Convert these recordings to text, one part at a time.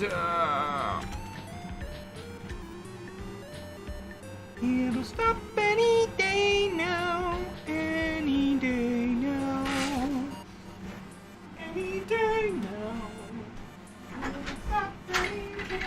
It'll stop any day now. Any day now. Any day now. It'll stop any day.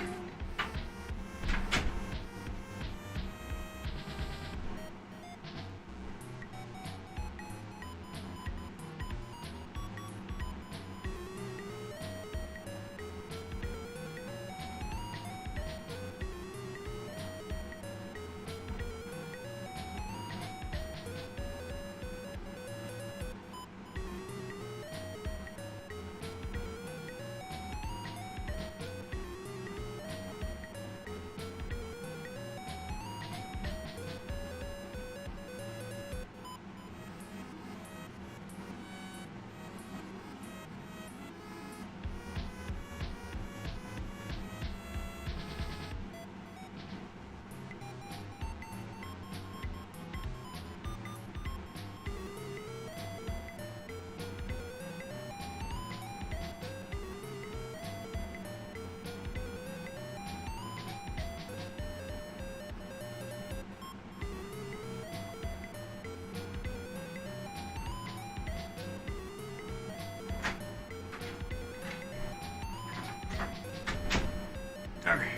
Okay.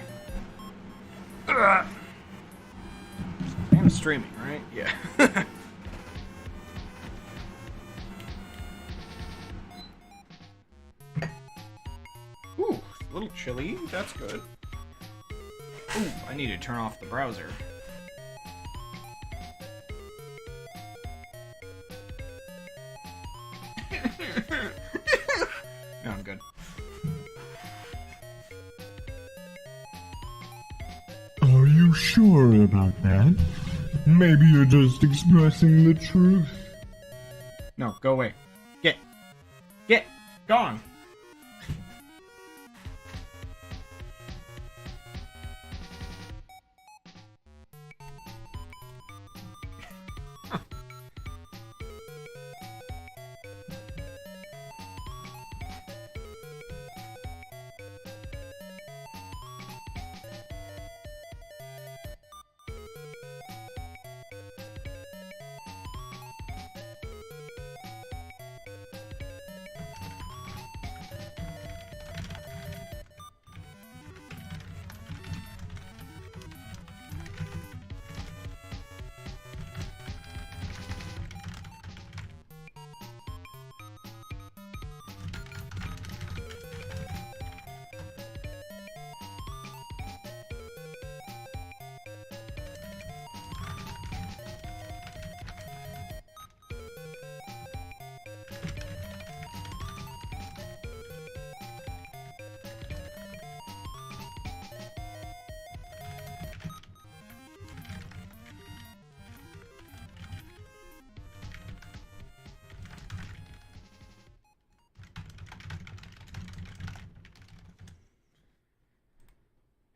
I'm streaming, right? Yeah. Ooh, a little chilly. That's good. Ooh, I need to turn off the browser. No, I'm good. Are you sure about that? Maybe you're just expressing the truth. No, go away. Get! Gone!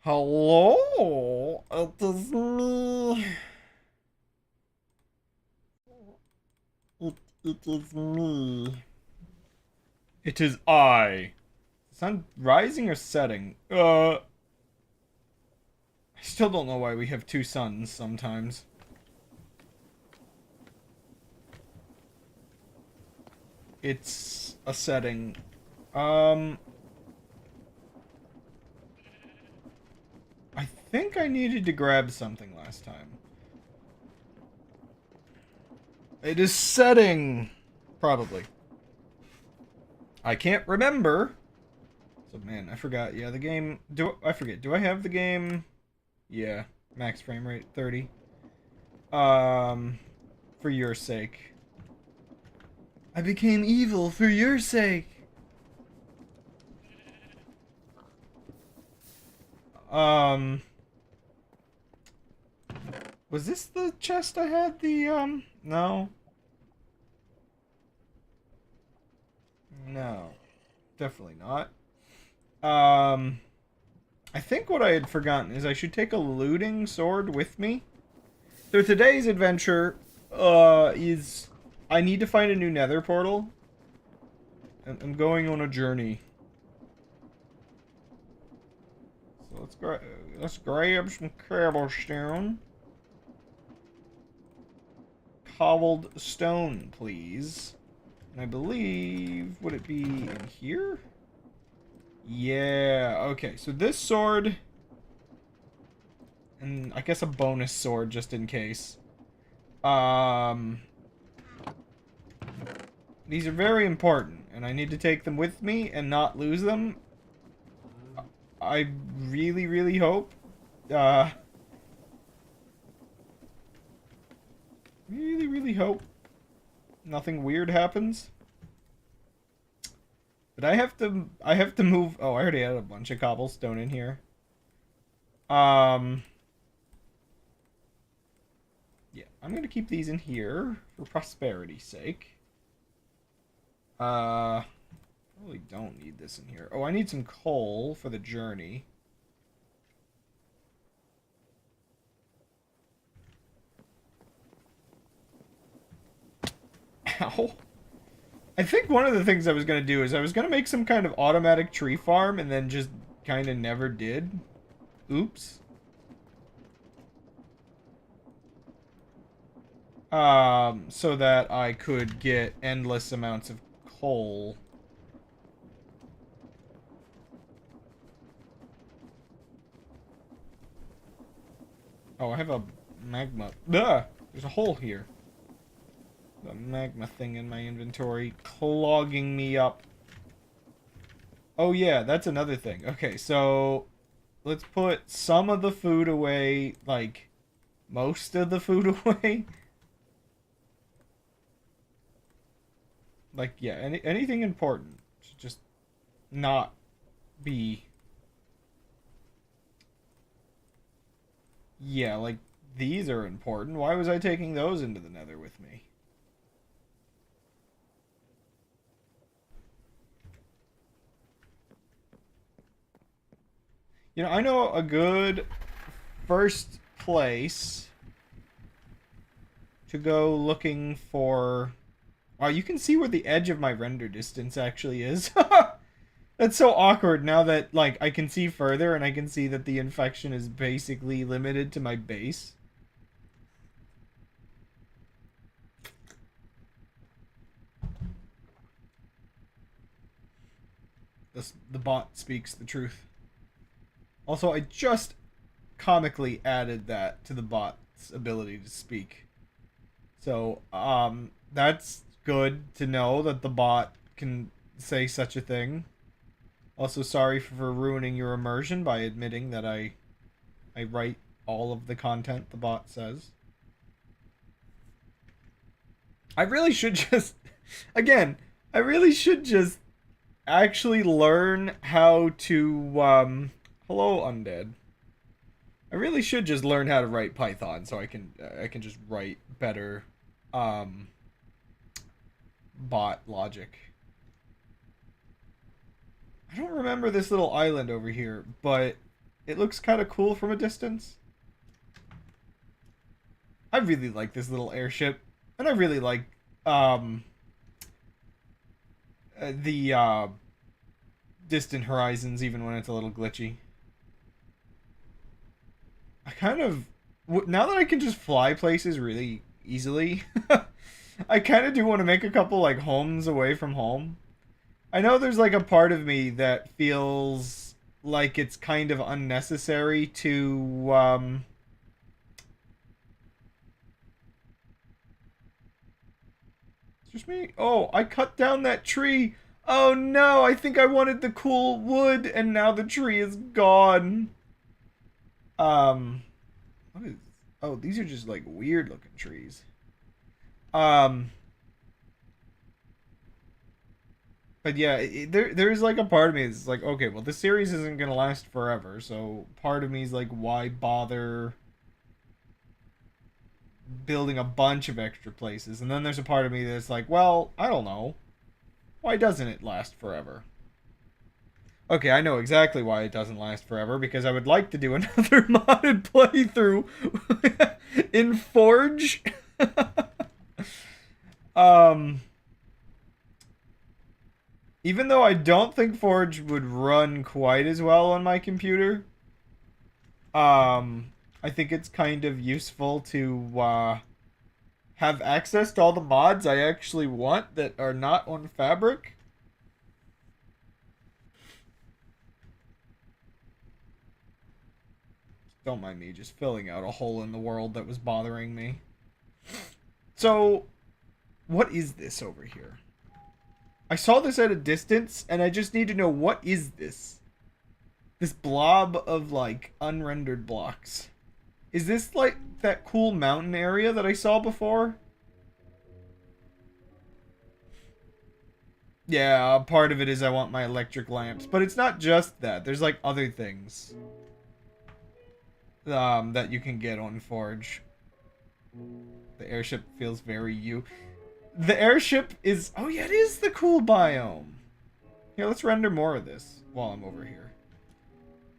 Hello? It is me. It is me. It is I. Sun rising or setting? I still don't know why we have two suns sometimes. It's a setting. I think I needed to grab something last time. It is setting. Probably. I can't remember. So, man, I forgot. Yeah, the game... I forget. Do I have the game? Yeah. Max frame rate, 30. For your sake. I became evil for your sake. Was this the chest I had the, no? No. Definitely not. I think what I had forgotten is I should take a looting sword with me. So today's adventure, is... I need to find a new Nether portal. I'm going on a journey. let's grab some cobblestone. Cobbled stone, please. And I believe, would it be in here? Yeah, okay. So this sword, and I guess a bonus sword just in case. These are very important, and I need to take them with me and not lose them. I really, really hope. Really, really hope nothing weird happens. But I have to move. Oh, I already had a bunch of cobblestone in here. Yeah, I'm gonna keep these in here for prosperity's sake. Really don't need this in here. Oh, I need some coal for the journey. Ow. I think one of the things I was going to do is I was going to make some kind of automatic tree farm and then just kind of never did. Oops. So that I could get endless amounts of coal. Oh, I have a magma. Ugh! There's a hole here. The magma thing in my inventory clogging me up. Oh yeah, that's another thing. Okay, so let's put some of the food away, like most of the food away. Like yeah, anything important should just not be. Yeah, like these are important. Why was I taking those into the Nether with me? You know, I know a good first place to go looking for... Wow, you can see where the edge of my render distance actually is. That's so awkward now that, like, I can see further and I can see that the infection is basically limited to my base. The bot speaks the truth. Also, I just comically added that to the bot's ability to speak. So, that's good to know that the bot can say such a thing. Also, sorry for ruining your immersion by admitting that I write all of the content the bot says. I really should just, again, I really should just actually learn how to, hello undead. I really should just learn how to write Python so I can just write better, bot logic. I don't remember this little island over here, but it looks kind of cool from a distance. I really like this little airship, and I really like um, the distant horizons, even when it's a little glitchy. I kind of now that I can just fly places really easily, I kind of do want to make a couple like homes away from home. I know there's like a part of me that feels like it's kind of unnecessary to it's just me. Oh, I cut down that tree. Oh no, I think I wanted the cool wood and now the tree is gone. Um what is Oh, these are just like weird looking trees. Um But yeah, there's like a part of me that's like, okay, well, this series isn't gonna last forever, so part of me is like, why bother building a bunch of extra places? And then there's a part of me that's like, well, I don't know, why doesn't it last forever? Okay, I know exactly why it doesn't last forever, because I would like to do another modded playthrough in Forge. um, Even though I don't think Forge would run quite as well on my computer, I think it's kind of useful to have access to all the mods I actually want that are not on Fabric. Don't mind me just filling out a hole in the world that was bothering me. So, what is this over here? I saw this at a distance, and I just need to know, what is this? This blob of, like, unrendered blocks. Is this, like, that cool mountain area that I saw before? Yeah, part of it is I want my electric lamps. But it's not just that. There's, like, other things. That you can get on Forge. The airship feels very you. The airship is... Oh, yeah, it is the cool biome. Here, let's render more of this while I'm over here.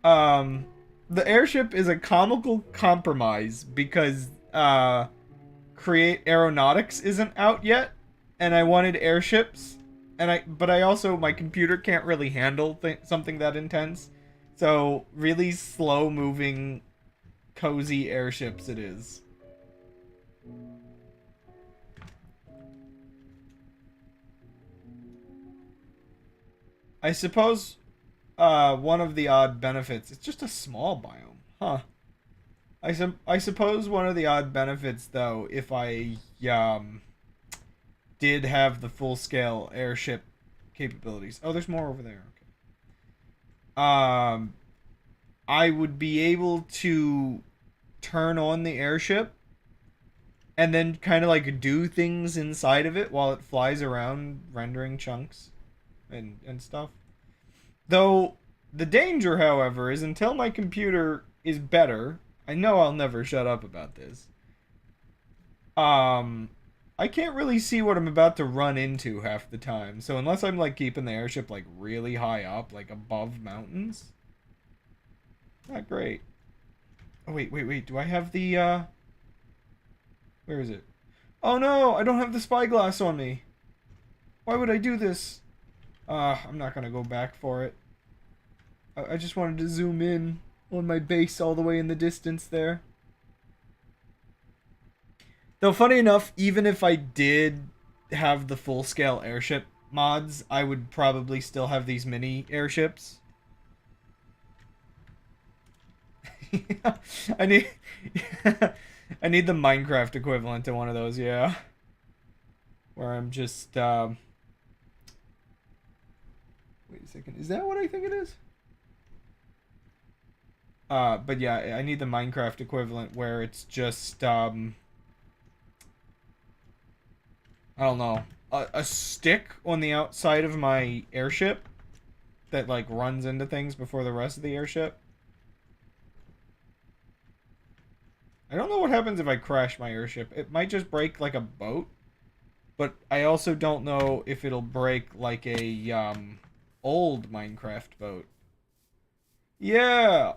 The airship is a comical compromise because, Create Aeronautics isn't out yet, and I wanted airships, but I also, my computer can't really handle something that intense, so really slow-moving, cozy airships it is. I suppose one of the odd benefits, it's just a small biome, huh? I suppose one of the odd benefits, though, if I did have the full scale airship capabilities. Oh, there's more over there. Okay. I would be able to turn on the airship and then kind of like do things inside of it while it flies around rendering chunks and stuff. Though the danger, however, is until my computer is better, I know I'll never shut up about this. I can't really see what I'm about to run into half the time. So unless I'm like keeping the airship like really high up, like above mountains, not great. Oh wait. Do I have the where is it? Oh no, I don't have the spyglass on me. Why would I do this? I'm not gonna go back for it. I just wanted to zoom in on my base all the way in the distance there. Though funny enough, even if I did have the full-scale airship mods, I would probably still have these mini airships. I need I need the Minecraft equivalent to one of those, yeah. Where I'm just wait a second. Is that what I think it is? But yeah, I need the Minecraft equivalent where it's just I don't know, a stick on the outside of my airship that like runs into things before the rest of the airship. I don't know what happens if I crash my airship. It might just break like a boat, but I also don't know if it'll break like a old Minecraft boat. Yeah,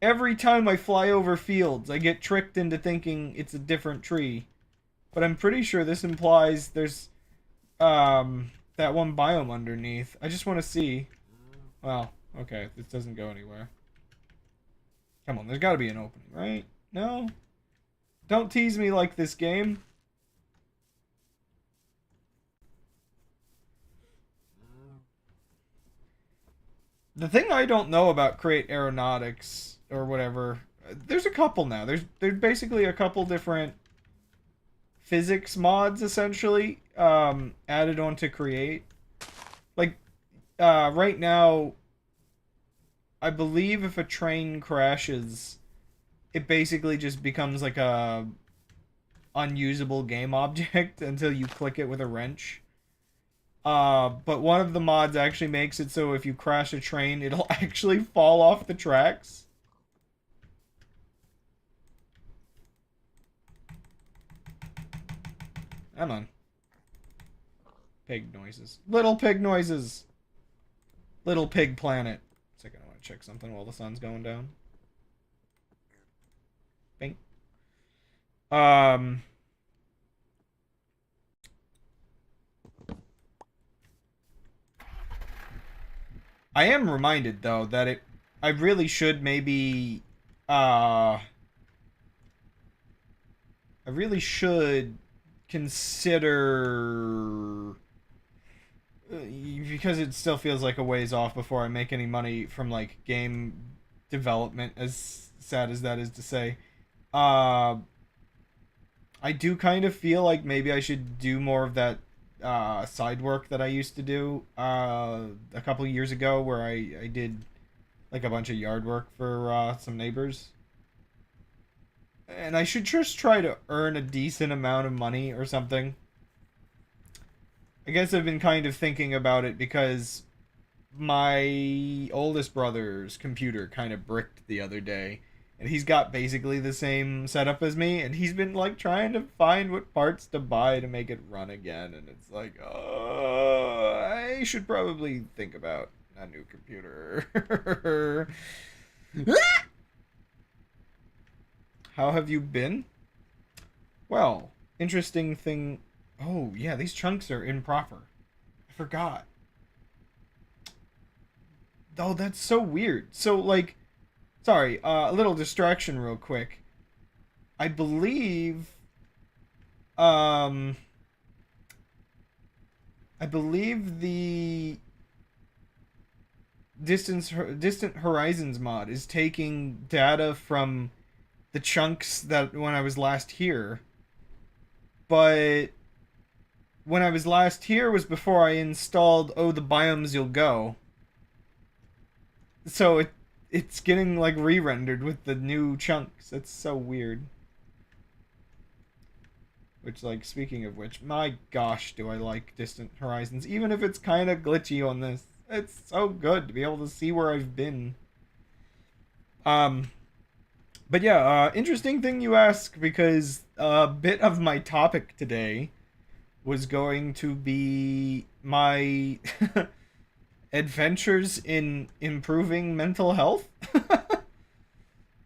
every time I fly over fields, I get tricked into thinking it's a different tree. But I'm pretty sure this implies there's that one biome underneath. I just want to see. Well, okay, this doesn't go anywhere. Come on, there's got to be an opening, right? No? Don't tease me like this, game. The thing I don't know about Create Aeronautics or whatever, there's a couple now. There's basically a couple different physics mods essentially added onto Create. Like right now, I believe if a train crashes, it basically just becomes like a unusable game object until you click it with a wrench. But one of the mods actually makes it so if you crash a train, it'll actually fall off the tracks. Come on. Pig noises. Little pig noises. Little pig planet. Second, I want to check something while the sun's going down. Bing. I am reminded though that I really should maybe I really should consider because it still feels like a ways off before I make any money from like game development, as sad as that is to say. Uh I do kind of feel like maybe I should do more of that side work that I used to do a couple years ago where I did like a bunch of yard work for some neighbors. And I should just try to earn a decent amount of money or something. I guess I've been kind of thinking about it because my oldest brother's computer kind of bricked the other day. And he's got basically the same setup as me. And he's been like trying to find what parts to buy to make it run again. And it's like, oh, I should probably think about a new computer. How have you been? Well, interesting thing. Oh, yeah, these chunks are improper. I forgot. Oh, that's so weird. So, like, sorry, a little distraction real quick. I believe, um, I believe the Distant Horizons mod is taking data from the chunks that when I was last here, but when I was last here was before I installed Oh the Biomes You'll Go. So it's getting like re-rendered with the new chunks. That's so weird. Which, like, speaking of which, my gosh, do I like Distant Horizons. Even if it's kind of glitchy on this. It's so good to be able to see where I've been. Um, but yeah, interesting thing you ask, because a bit of my topic today was going to be my adventures in improving mental health.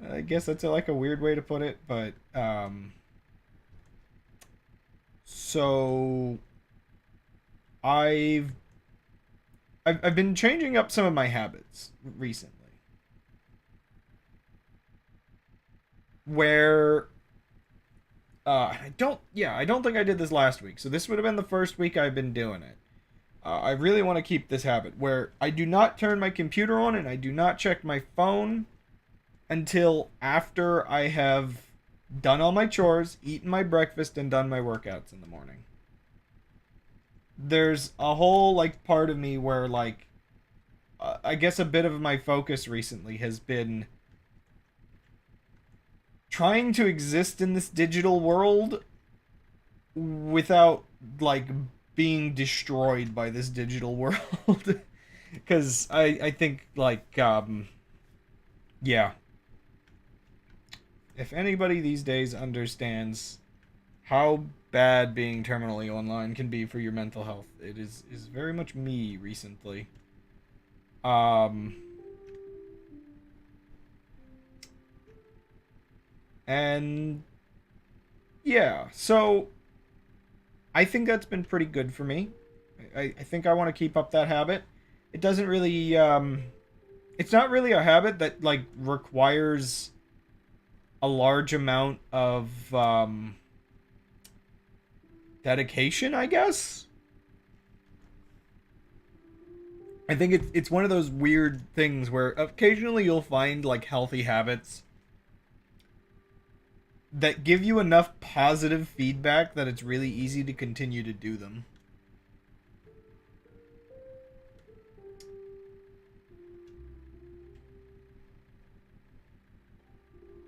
I guess that's like a weird way to put it, but so I've I've been changing up some of my habits recently. Where I don't think I did this last week. So this would have been the first week I've been doing it. I really want to keep this habit where I do not turn my computer on and I do not check my phone until after I have done all my chores, eaten my breakfast, and done my workouts in the morning. There's a whole like part of me where like I guess a bit of my focus recently has been trying to exist in this digital world without like being destroyed by this digital world. Because I think like yeah, if anybody these days understands how bad being terminally online can be for your mental health, it is very much me recently. um and yeah, so I think that's been pretty good for me. I think I want to keep up that habit. It doesn't really it's not really a habit that like requires a large amount of dedication, I guess. I think it's one of those weird things where occasionally you'll find like healthy habits that give you enough positive feedback that it's really easy to continue to do them.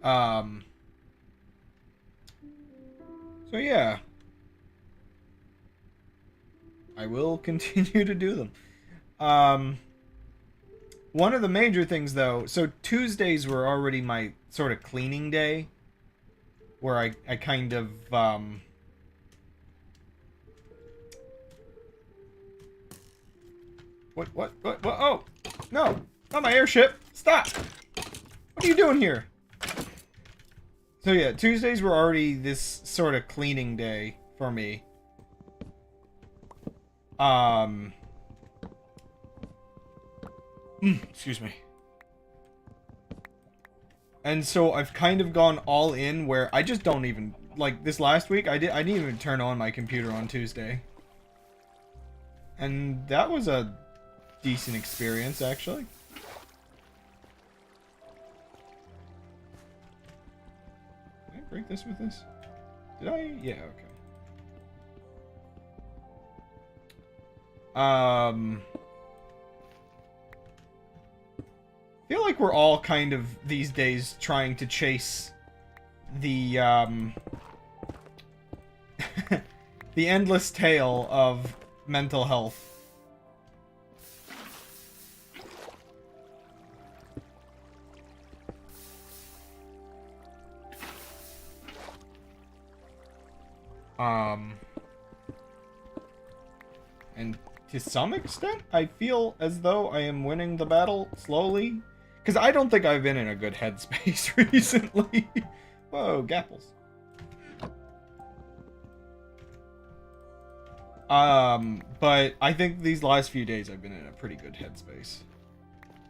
Um so yeah, I will continue to do them. Um One of the major things though, so Tuesdays were already my sort of cleaning day where I kind of what oh no, not my airship, stop, what are you doing here? So yeah, Tuesdays were already this sort of cleaning day for me. um Excuse me. And so I've kind of gone all in where I just don't even like this last week I didn't even turn on my computer on Tuesday. And that was a decent experience actually. Did I break this with this? Did I? Yeah, okay. I feel like we're all kind of these days trying to chase the the endless tale of mental health. And to some extent, I feel as though I am winning the battle slowly. Because I don't think I've been in a good headspace recently. Whoa, gapples. But I think these last few days I've been in a pretty good headspace.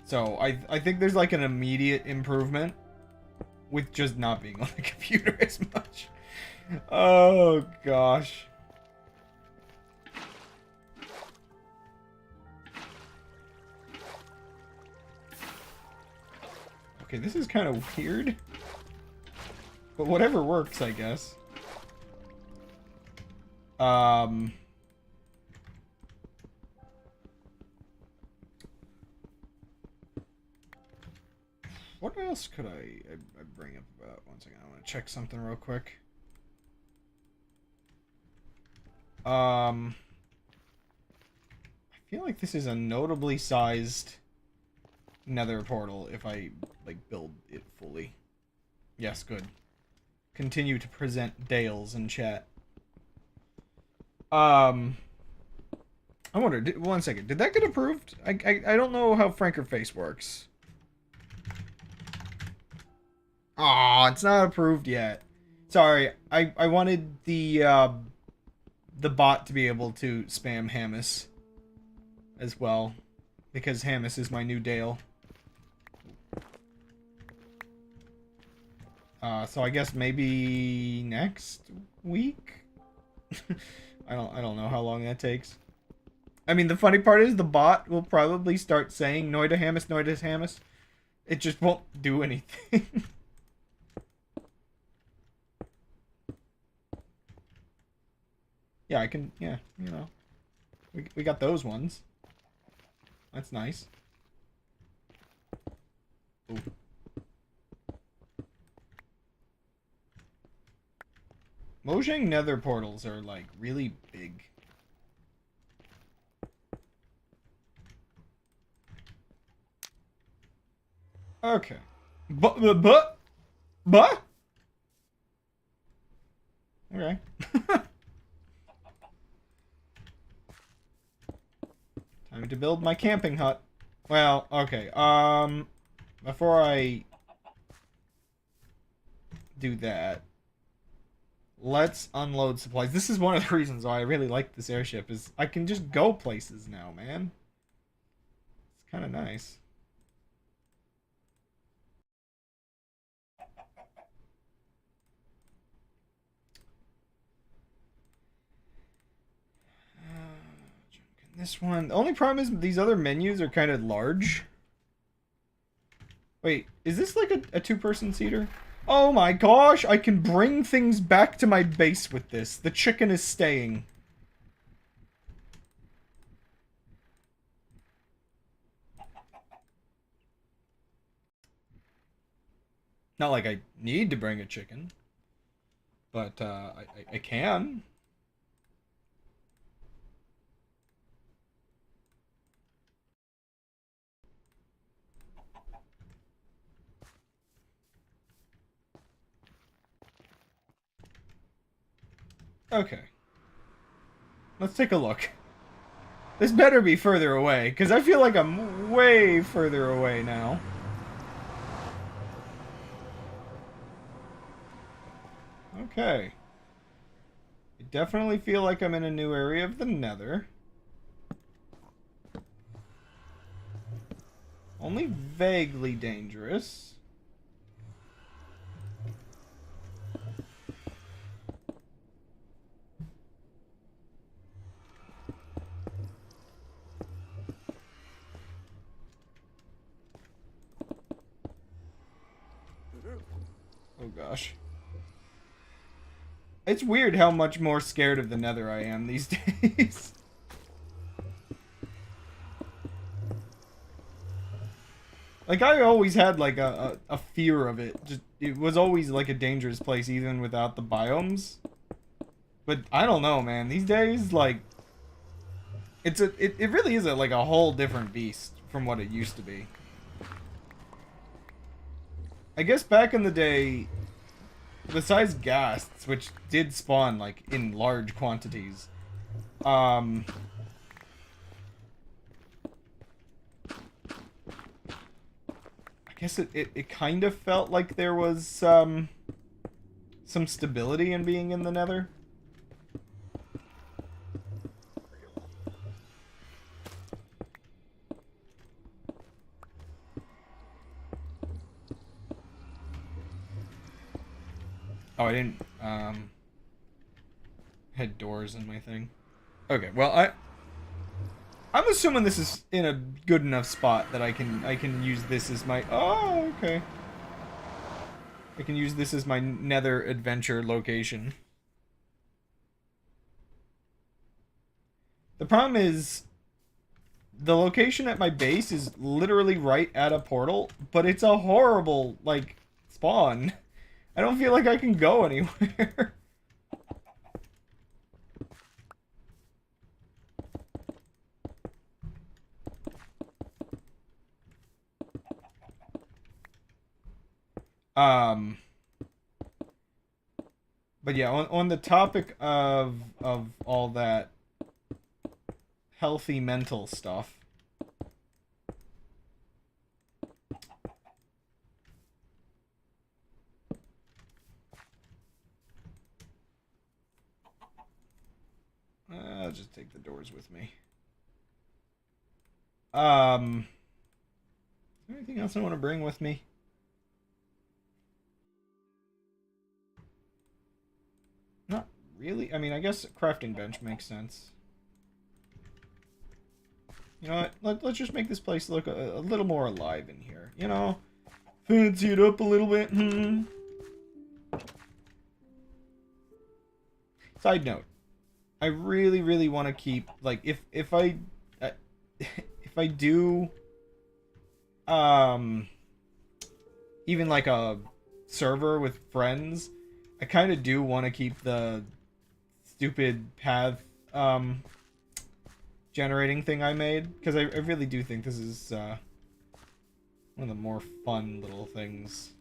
So I think there's like an immediate improvement with just not being on the computer as much. Oh, gosh. Okay, this is kind of weird. But whatever works, I guess. What else could I bring up about? One second, I want to check something real quick. I feel like this is a notably sized Nether portal if I like build it fully. Yes, good. Continue to present Dales in chat. I wonder. One second. Did that get approved? I don't know how Frankerface works. Aw, it's not approved yet. Sorry. I wanted the bot to be able to spam Hamus as well, because Hamus is my new Dale. So I guess maybe next week. I don't know how long that takes. I mean, the funny part is the bot will probably start saying Noida Hamus, Noida Hamus. It just won't do anything. Yeah, I can, yeah, you know. We got those ones. That's nice. Ooh. Mojang Nether portals are, like, really big. Okay. But. Okay. Time to build my camping hut. Well, okay. Before I do that, let's unload supplies. This is one of the reasons why I really like this airship, is I can just go places now, man. It's kind of nice. This one. The only problem is these other menus are kind of large. Wait, is this like a two-person seater? Oh my gosh, I can bring things back to my base with this. The chicken is staying. Not like I need to bring a chicken. But, I can. Okay. Let's take a look. This better be further away, because I feel like I'm way further away now. Okay. I definitely feel like I'm in a new area of the Nether. Only vaguely dangerous. Oh gosh. It's weird how much more scared of the Nether I am these days. Like, I always had, like, a fear of it. Just, it was always, like, a dangerous place, even without the biomes. But, I don't know, man. These days, like... It really is, like, a whole different beast from what it used to be. I guess back in the day, besides ghasts, which did spawn, like, in large quantities, I guess it kind of felt like there was some stability in being in the Nether. Oh, I didn't had doors in my thing. Okay, well I'm assuming this is in a good enough spot that I can use this as my... Oh, okay. I can use this as my Nether adventure location. The problem is, the location at my base is literally right at a portal, but it's a horrible, like, spawn. I don't feel like I can go anywhere. But yeah, on the topic of all that healthy mental stuff. I'll just take the doors with me. Is there anything else I want to bring with me? Not really. I mean, I guess a crafting bench makes sense. You know what? Let's just make this place look a little more alive in here. You know? Fancy it up a little bit. Side note. I really, really want to keep, like, if I do, even like a server with friends, I kind of do want to keep the stupid path, generating thing I made, because I really do think this is, one of the more fun little things.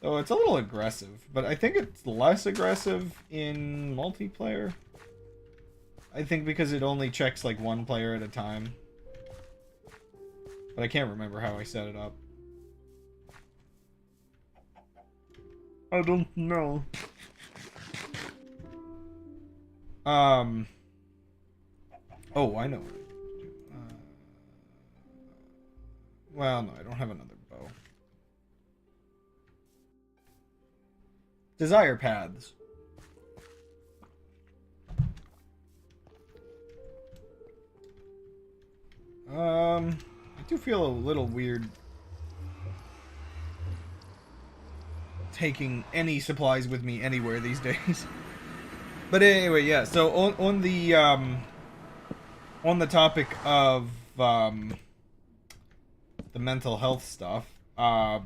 Oh, it's a little aggressive, but I think it's less aggressive in multiplayer. I think because it only checks like one player at a time. But I can't remember how I set it up. I don't know. Oh, I know what I need to do. Well, no, I don't have another bow. Desire paths. I do feel a little weird taking any supplies with me anywhere these days. But anyway, yeah, so on the topic of the mental health stuff, I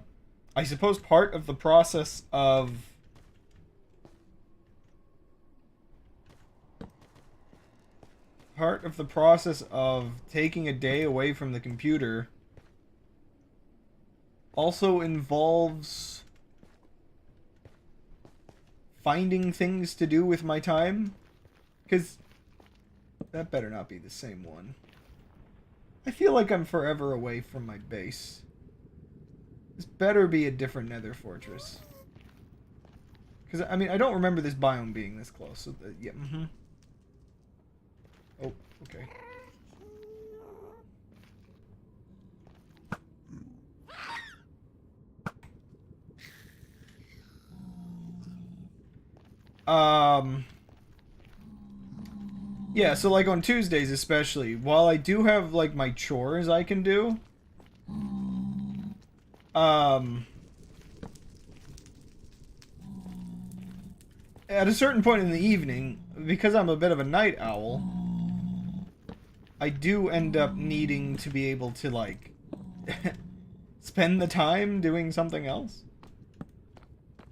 suppose part of the process of taking a day away from the computer also involves finding things to do with my time. Because that better not be the same one. I feel like I'm forever away from my base. This better be a different Nether fortress. Because, I mean, I don't remember this biome being this close. So yeah, Oh, okay. Yeah, so like on Tuesdays especially, while I do have like my chores I can do, Um, at a certain point in the evening, because I'm a bit of a night owl, I do end up needing to be able to, like, spend the time doing something else.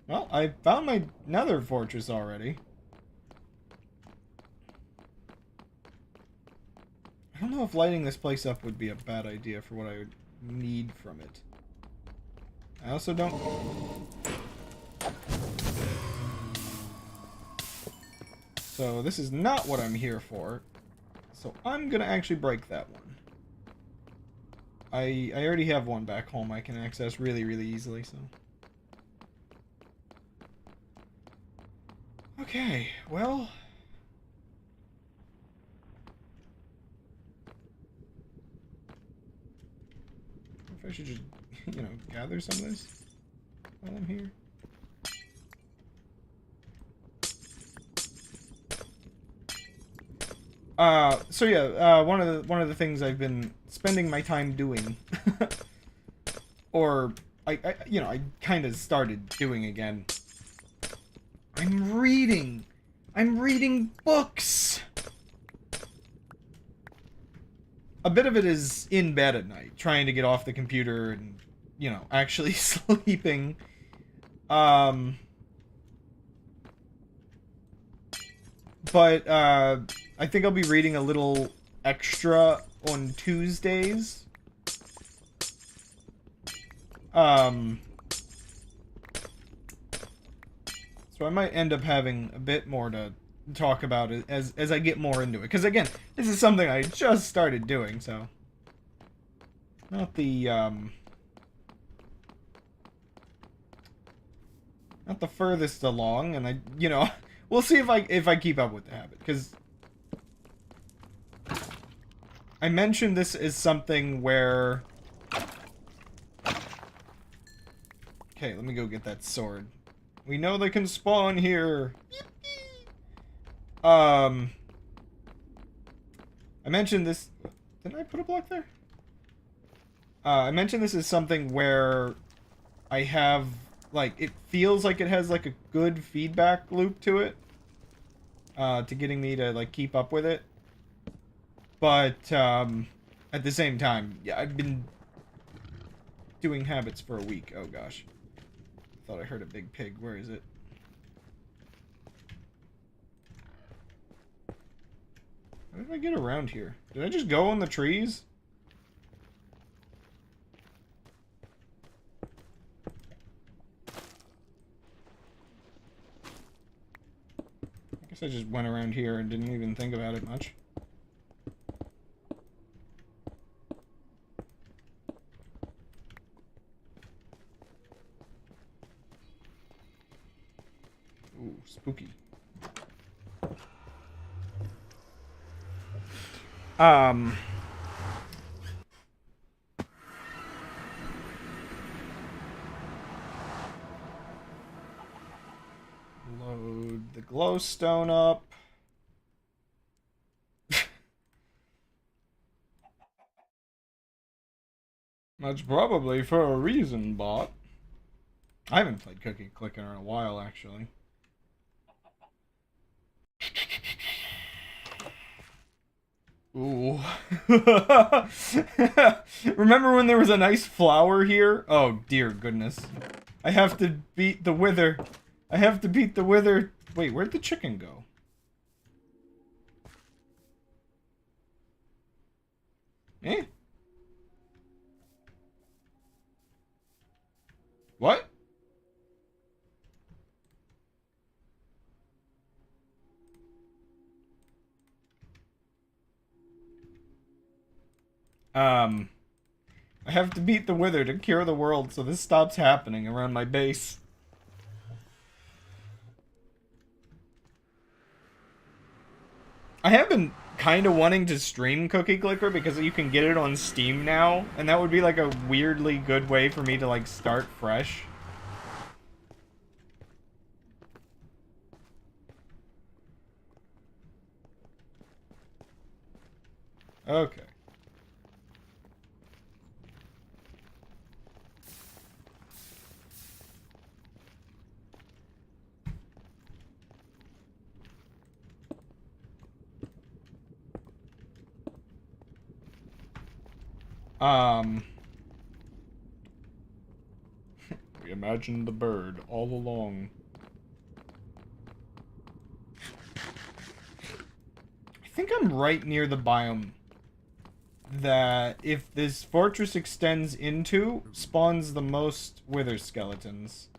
Well, I found my nether fortress already. I don't know if lighting this place up would be a bad idea for what I would need from it. I also don't... So this is not what I'm here for. So I'm gonna actually break that one. I already have one back home I can access really, really easily, so... Okay, well... If I should just, you know, gather some of this while I'm here. So yeah, one of the things I've been spending my time doing, or you know, I kind of started doing again. I'm reading. I'm reading books. A bit of it is in bed at night, trying to get off the computer and, you know, actually sleeping. But I think I'll be reading a little extra on Tuesdays. So I might end up having a bit more to talk about it as I get more into it. Because again, this is something I just started doing, so not the not the furthest along, and you know, we'll see if I keep up with the habit, because I mentioned this is something where... Okay, let me go get that sword. We know they can spawn here. I mentioned this... Didn't I put a block there? I mentioned this is something where I have, like, it feels like it has, like, a good feedback loop to it. To getting me to, like, keep up with it. But, at the same time, yeah, I've been doing habits for a week. Oh, gosh. I thought I heard a big pig. Where is it? How did I get around here? Did I just go in the trees? I guess I just went around here and didn't even think about it much. Ooh, spooky. Load the glowstone up. That's probably for a reason, bot. I haven't played Cookie Clicker in a while, actually. Ooh. Remember when there was a nice flower here? Oh, dear goodness. I have to beat the wither. I have to beat the wither. Wait, where'd the chicken go? Eh? What? I have to beat the wither to cure the world so this stops happening around my base. I have been kind of wanting to stream Cookie Clicker because you can get it on Steam now, and that would be like a weirdly good way for me to like start fresh. Okay. Um, we imagined the bird all along. I think I'm right near the biome that, if this fortress extends into, spawns the most wither skeletons.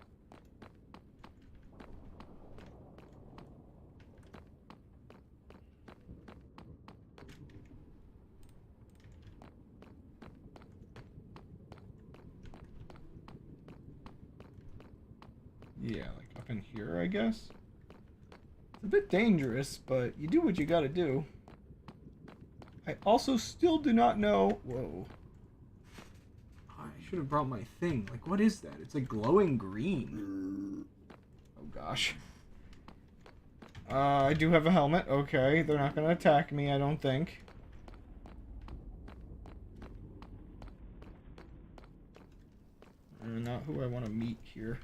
Yeah, like up in here, I guess. It's a bit dangerous, but you do what you gotta do. I also still do not know... Whoa. I should have brought my thing. Like, what is that? It's like glowing green. Oh, gosh. I do have a helmet. Okay, they're not gonna attack me, I don't think. Not who I want to meet here.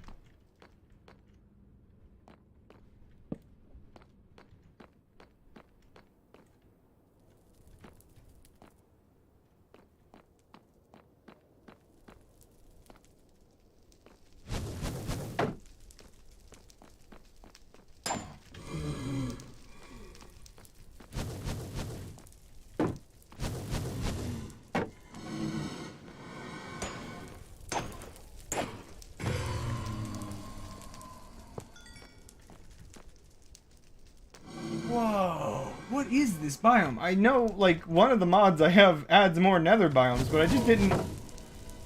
Whoa, what is this biome? I know, like, one of the mods I have adds more nether biomes, but I just didn't,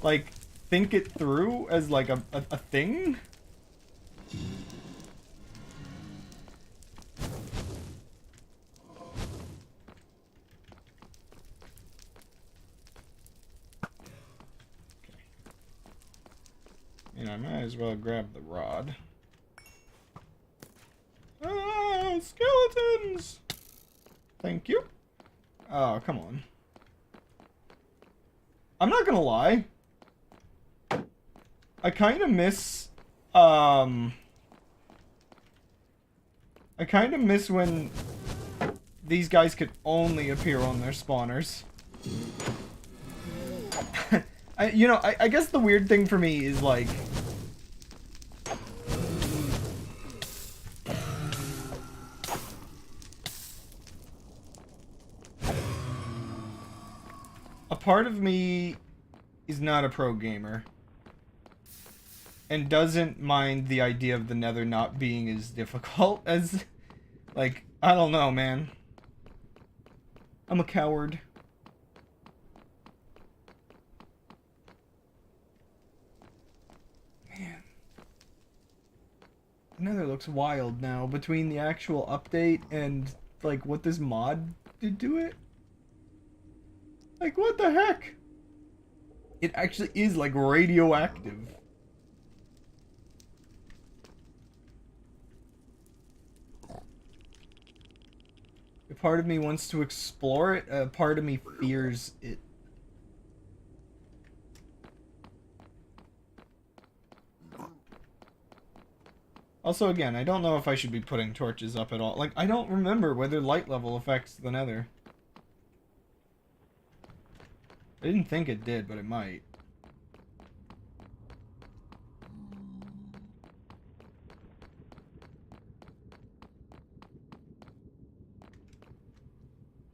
like, think it through as, like, a thing? You know, I might as well grab the rod. Ah, skeletons! Thank you. Oh, come on. I'm not gonna lie. I kind of miss, I kind of miss when these guys could only appear on their spawners. I guess the weird thing for me is, like, a part of me is not a pro gamer and doesn't mind the idea of the Nether not being as difficult as, like, I don't know, man. I'm a coward. Man. The Nether looks wild now between the actual update and, like, what this mod did to it. Like, what the heck? It actually is, like, radioactive. A part of me wants to explore it, a part of me fears it. Also, again, I don't know if I should be putting torches up at all. Like, I don't remember whether light level affects the Nether. I didn't think it did, but it might.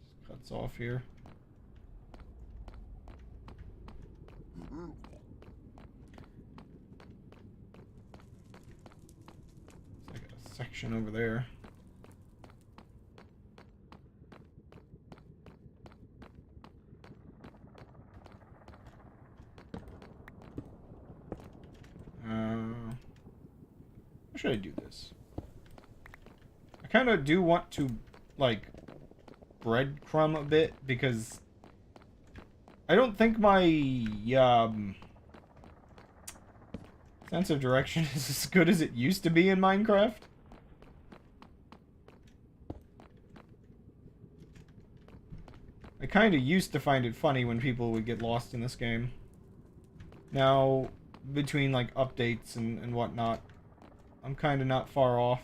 Just cuts off here. It's like a section over there. How should I do this? I kind of do want to, like, breadcrumb a bit, because I don't think my, sense of direction is as good as it used to be in Minecraft. I kind of used to find it funny when people would get lost in this game. Now, between, like, updates and whatnot, I'm kind of not far off.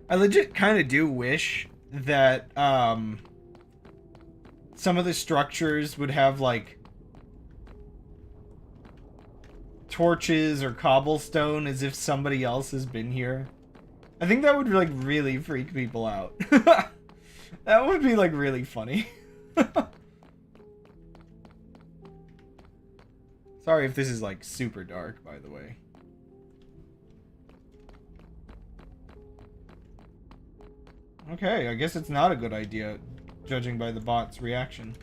I legit kind of do wish that some of the structures would have like torches or cobblestone as if somebody else has been here. I think that would like really freak people out. That would be like really funny. Sorry if this is like super dark, by the way. Okay, I guess it's not a good idea, judging by the bot's reaction.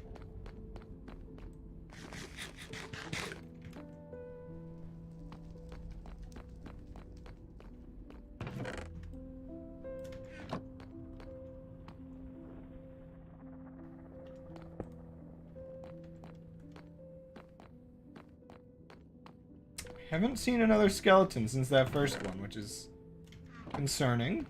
Haven't seen another skeleton since that first one, which is concerning.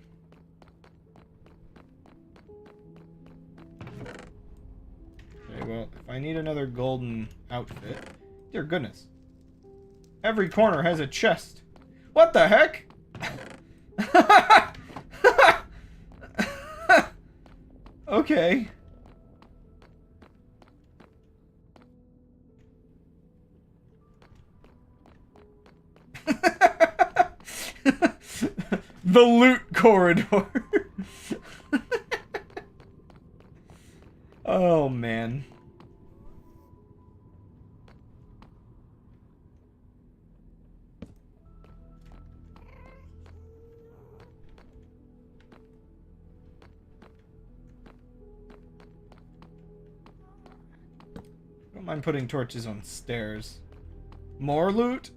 Okay, well, if I need another golden outfit... Dear goodness. Every corner has a chest. What the heck? Okay. The loot corridor. Oh, man. Don't mind putting torches on stairs. More loot?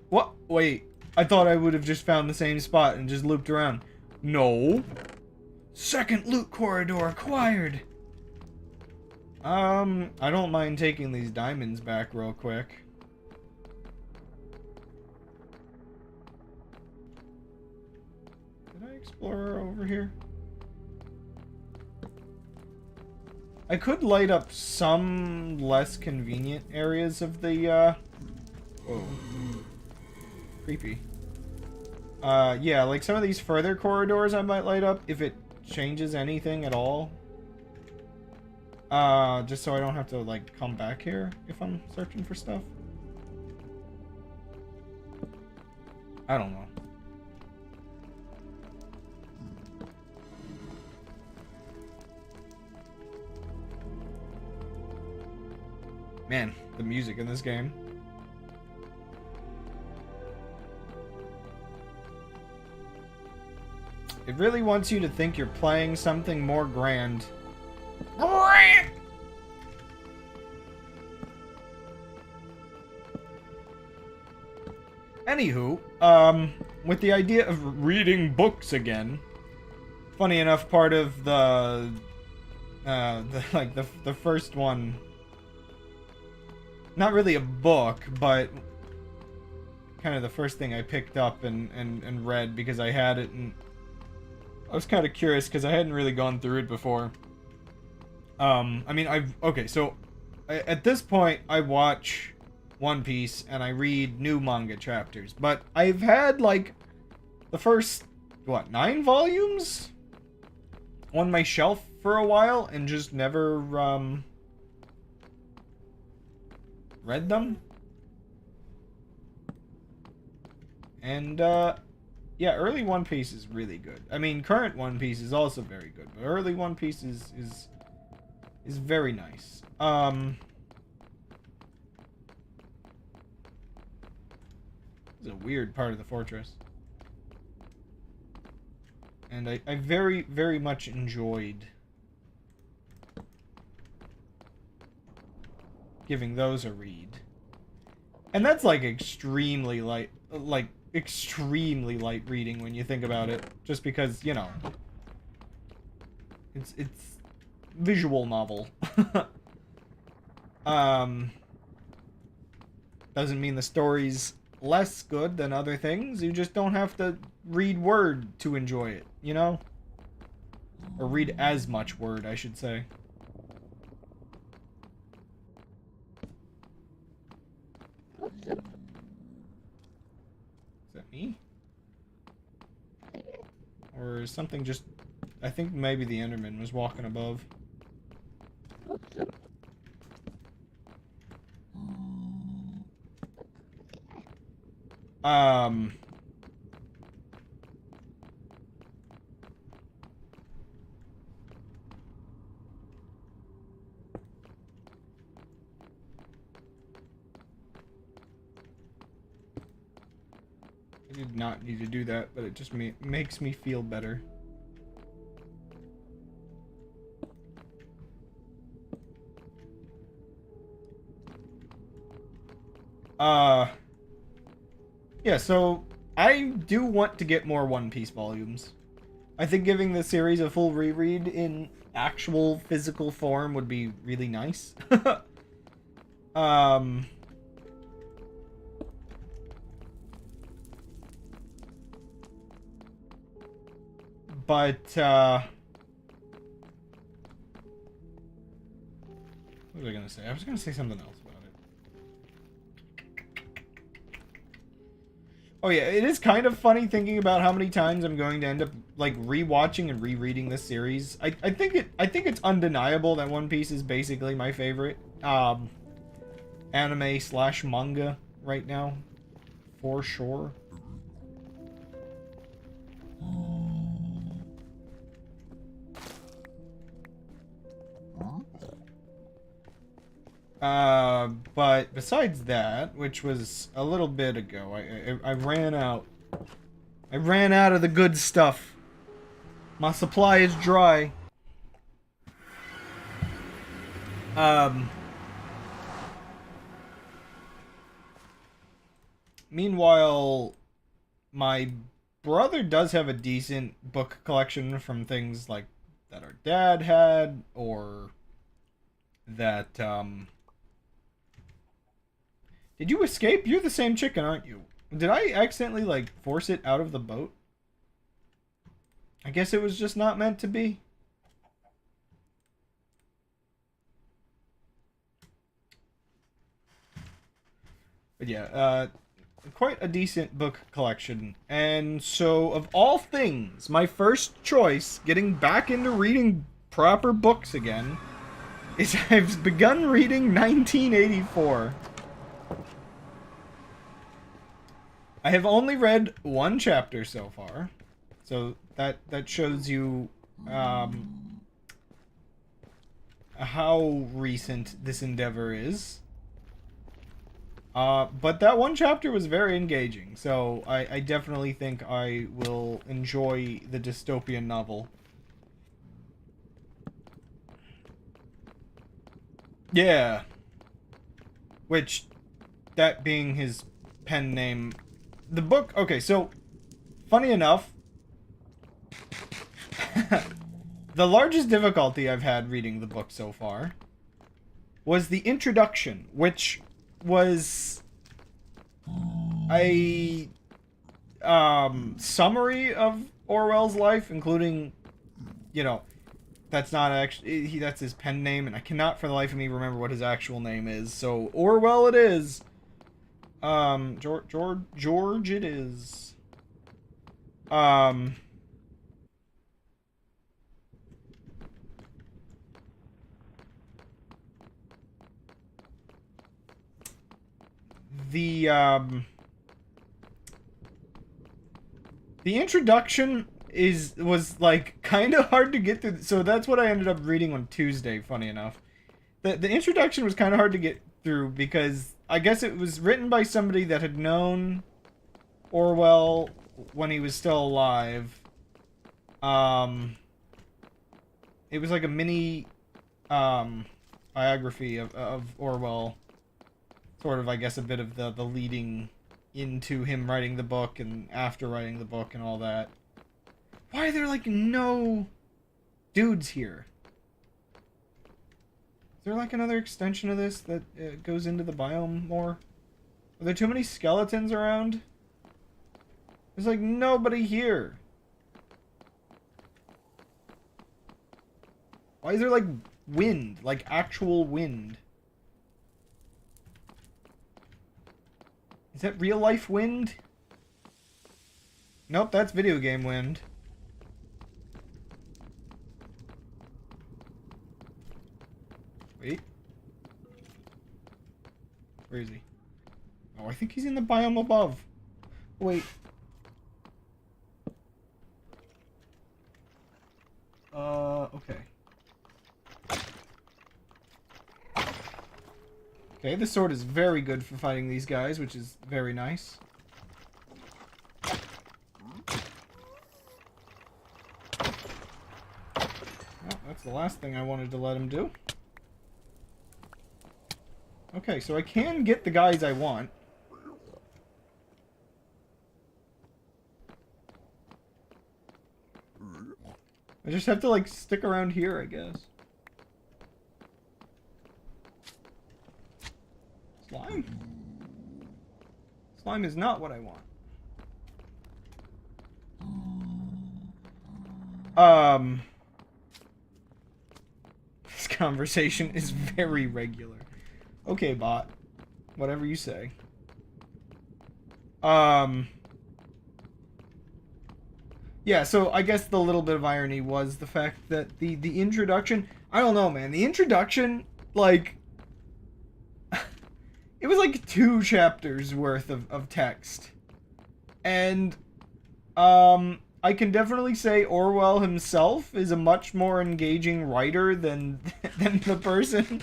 What? Wait. I thought I would have just found the same spot and just looped around. No. Second loot corridor acquired. I don't mind taking these diamonds back real quick. Did I explore over here? I could light up some less convenient areas of the, whoa. Creepy. Yeah, like some of these further corridors I might light up if it changes anything at all. Just so I don't have to, like, come back here if I'm searching for stuff. I don't know. Man, the music in this game. It really wants you to think you're playing something more grand. Anywho, with the idea of reading books again, funny enough, part of the first one, not really a book, but kind of the first thing I picked up and read because I had it, and I was kind of curious because I hadn't really gone through it before. I mean, at this point, I watch One Piece and I read new manga chapters, but I've had, like, the first, what, 9 volumes on my shelf for a while and just never, read them. And, yeah, early One Piece is really good. I mean, current One Piece is also very good, but early One Piece is very nice. It's a weird part of the fortress. And I very, very much enjoyed giving those a read. And that's like extremely light reading when you think about it. Just because, you know, it's visual novel. Doesn't mean the story's less good than other things. You just don't have to read word to enjoy it, you know? Or read as much word, I should say. Is that me? Or is something just... I think maybe the Enderman was walking above. I did not need to do that, but it just makes me feel better. Yeah, so I do want to get more One Piece volumes. I think giving the series a full reread in actual physical form would be really nice. um... But, what was I gonna say? I was gonna say something else about it. Oh yeah, it is kind of funny thinking about how many times I'm going to end up, like, rewatching and rereading this series. I think it's undeniable that One Piece is basically my favorite, anime / manga right now. For sure. But besides that, which was a little bit ago, I ran out. I ran out of the good stuff. My supply is dry. Meanwhile, my brother does have a decent book collection from things like that our dad had, or that, Did you escape? You're the same chicken, aren't you? Did I accidentally, like, force it out of the boat? I guess it was just not meant to be. But yeah, quite a decent book collection. And so, of all things, my first choice, getting back into reading proper books again, is I've begun reading 1984. I have only read one chapter so far, so that shows you how recent this endeavor is. But that one chapter was very engaging, so I definitely think I will enjoy the dystopian novel. Yeah. Which, that being his pen name... The book... Okay, so, funny enough, the largest difficulty I've had reading the book so far was the introduction, which was a summary of Orwell's life, including, you know, that's not actually, that's his pen name, and I cannot for the life of me remember what his actual name is, so Orwell it is. George it is. The introduction was like kind of hard to get through, so that's what I ended up reading on Tuesday, funny enough. The introduction was kind of hard to get through because I guess it was written by somebody that had known Orwell when he was still alive. It was like a mini biography of Orwell, sort of, I guess, a bit of the leading into him writing the book and after writing the book and all that. Why are there, like, no dudes here? Is there, like, another extension of this that goes into the biome more? Are there too many skeletons around? There's, like, nobody here. Why is there, like, wind? Like, actual wind? Is that real life wind? Nope, that's video game wind. Wait. Where is he? Oh, I think he's in the biome above. Wait. Okay. Okay, the sword is very good for fighting these guys, which is very nice. Well, that's the last thing I wanted to let him do. Okay, so I can get the guys I want. I just have to, like, stick around here, I guess. Slime? Slime is not what I want. This conversation is very regular. Okay, bot. Whatever you say. Yeah, so I guess the little bit of irony was the fact that the introduction... I don't know, man. The introduction, like... it was like 2 chapters worth of text. And, I can definitely say Orwell himself is a much more engaging writer than the person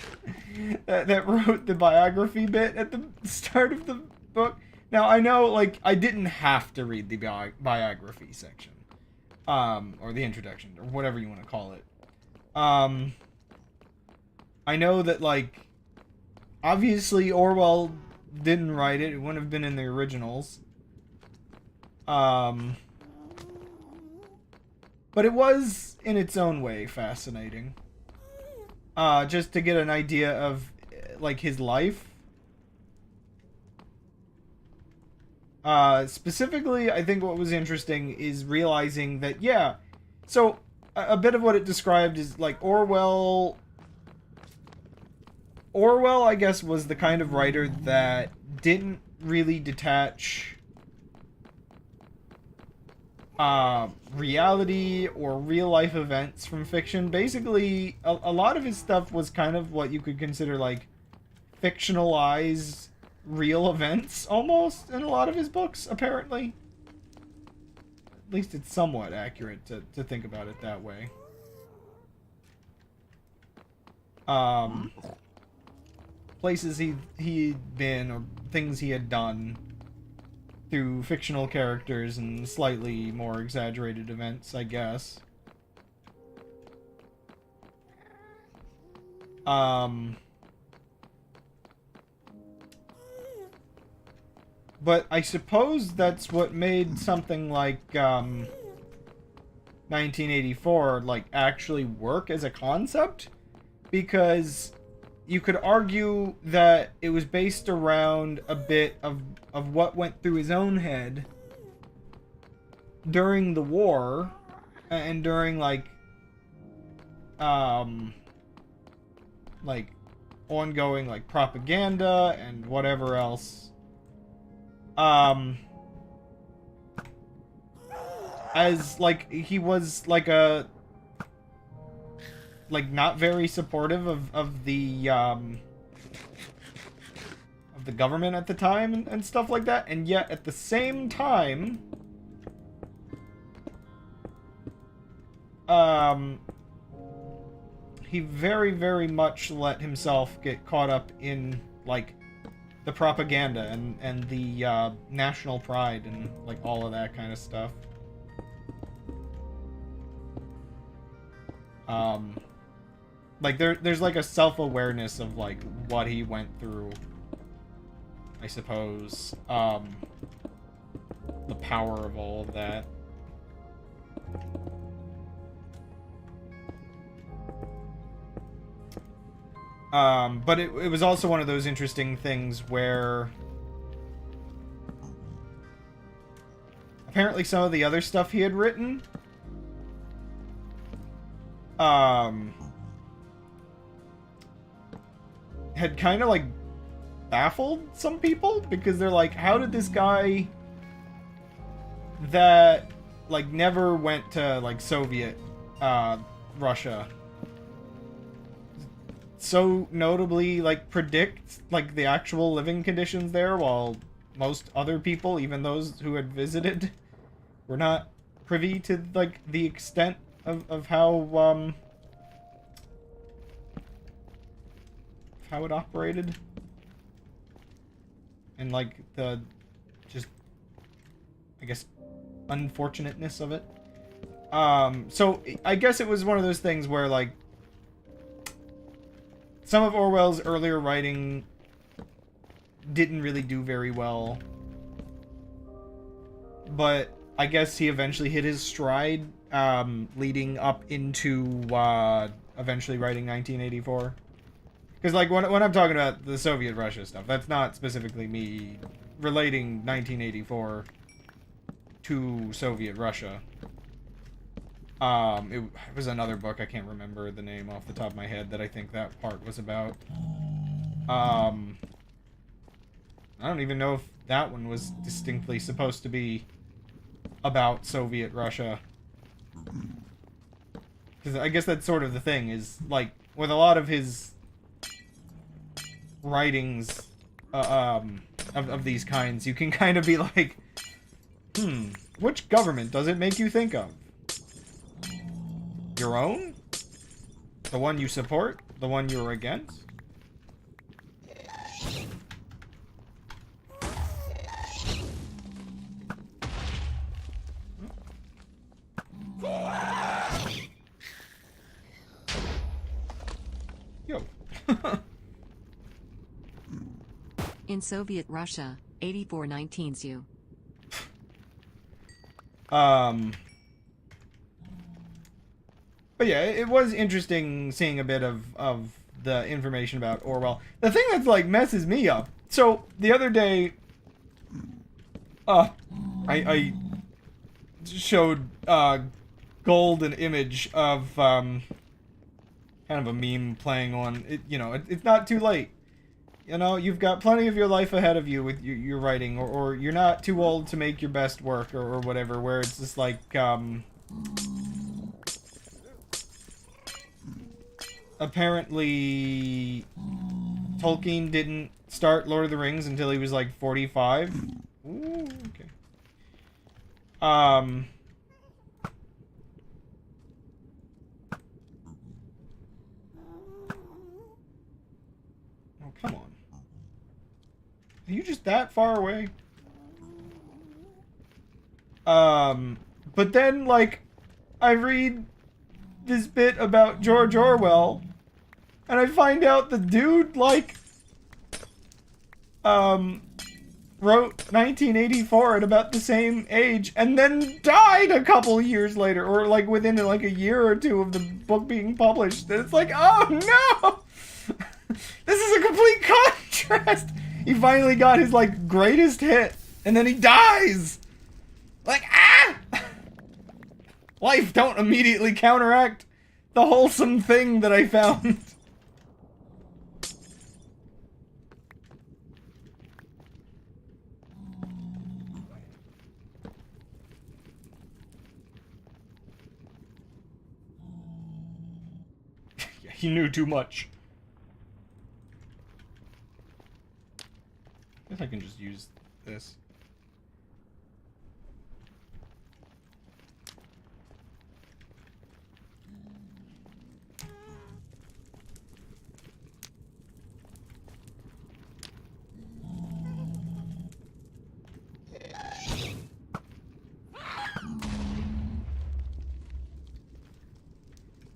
that wrote the biography bit at the start of the book. Now, I know, like, I didn't have to read the biography section. Or the introduction, or whatever you want to call it. I know that, like, obviously Orwell didn't write it. It wouldn't have been in the originals. But it was, in its own way, fascinating. Just to get an idea of, like, his life. Specifically, I think what was interesting is realizing that, yeah, so a bit of what it described is, like, Orwell, I guess, was the kind of writer that didn't really detach reality or real-life events from fiction. Basically, a lot of his stuff was kind of what you could consider, like, fictionalized real events, almost, in a lot of his books, apparently. At least it's somewhat accurate to think about it that way. Places he'd been, or things he had done, through fictional characters and slightly more exaggerated events, I guess. But I suppose that's what made something like 1984 like actually work as a concept, because you could argue that it was based around a bit of what went through his own head during the war and during like ongoing like propaganda and whatever else. As like he was like a not very supportive of the government at the time and stuff like that, and yet at the same time he very, very much let himself get caught up in like the propaganda and the national pride and like all of that kind of stuff. Like there's like a self-awareness of like what he went through, I suppose. The power of all of that. But it was also one of those interesting things where apparently some of the other stuff he had written had kind of like baffled some people, because they're like, how did this guy that like never went to like Soviet Russia so notably like predict like the actual living conditions there, while most other people, even those who had visited, were not privy to like the extent of how it operated, and like the just, I guess, unfortunateness of it. So I guess it was one of those things where like some of Orwell's earlier writing didn't really do very well, but I guess he eventually hit his stride, leading up into eventually writing 1984. Because like when I'm talking about the Soviet Russia stuff, that's not specifically me relating 1984 to Soviet Russia. It was another book, I can't remember the name off the top of my head, that I think that part was about. I don't even know if that one was distinctly supposed to be about Soviet Russia. Because I guess that's sort of the thing, is like with a lot of his writings of these kinds, you can kind of be like, which government does it make you think of? Your own? The one you support? The one you're against? Yo. In Soviet Russia, 8419's you. But yeah, it was interesting seeing a bit of the information about Orwell. The thing that's like messes me up. So the other day, I showed Gold an image of kind of a meme playing on it. You know, it's not too late. You know, you've got plenty of your life ahead of you with your writing, or you're not too old to make your best work, or whatever. Where it's just like apparently Tolkien didn't start Lord of the Rings until he was like 45. Ooh, okay. Oh, come on. Are you just that far away? But then, like, I read this bit about George Orwell, and I find out the dude, like, wrote 1984 at about the same age, and then died a couple years later, or, like, within, like, a year or two of the book being published. And it's like, oh, no! This is a complete contrast! He finally got his, like, greatest hit, and then he dies! Like, ah! Life don't immediately counteract the wholesome thing that I found. Yeah, he knew too much. I guess I can just use this.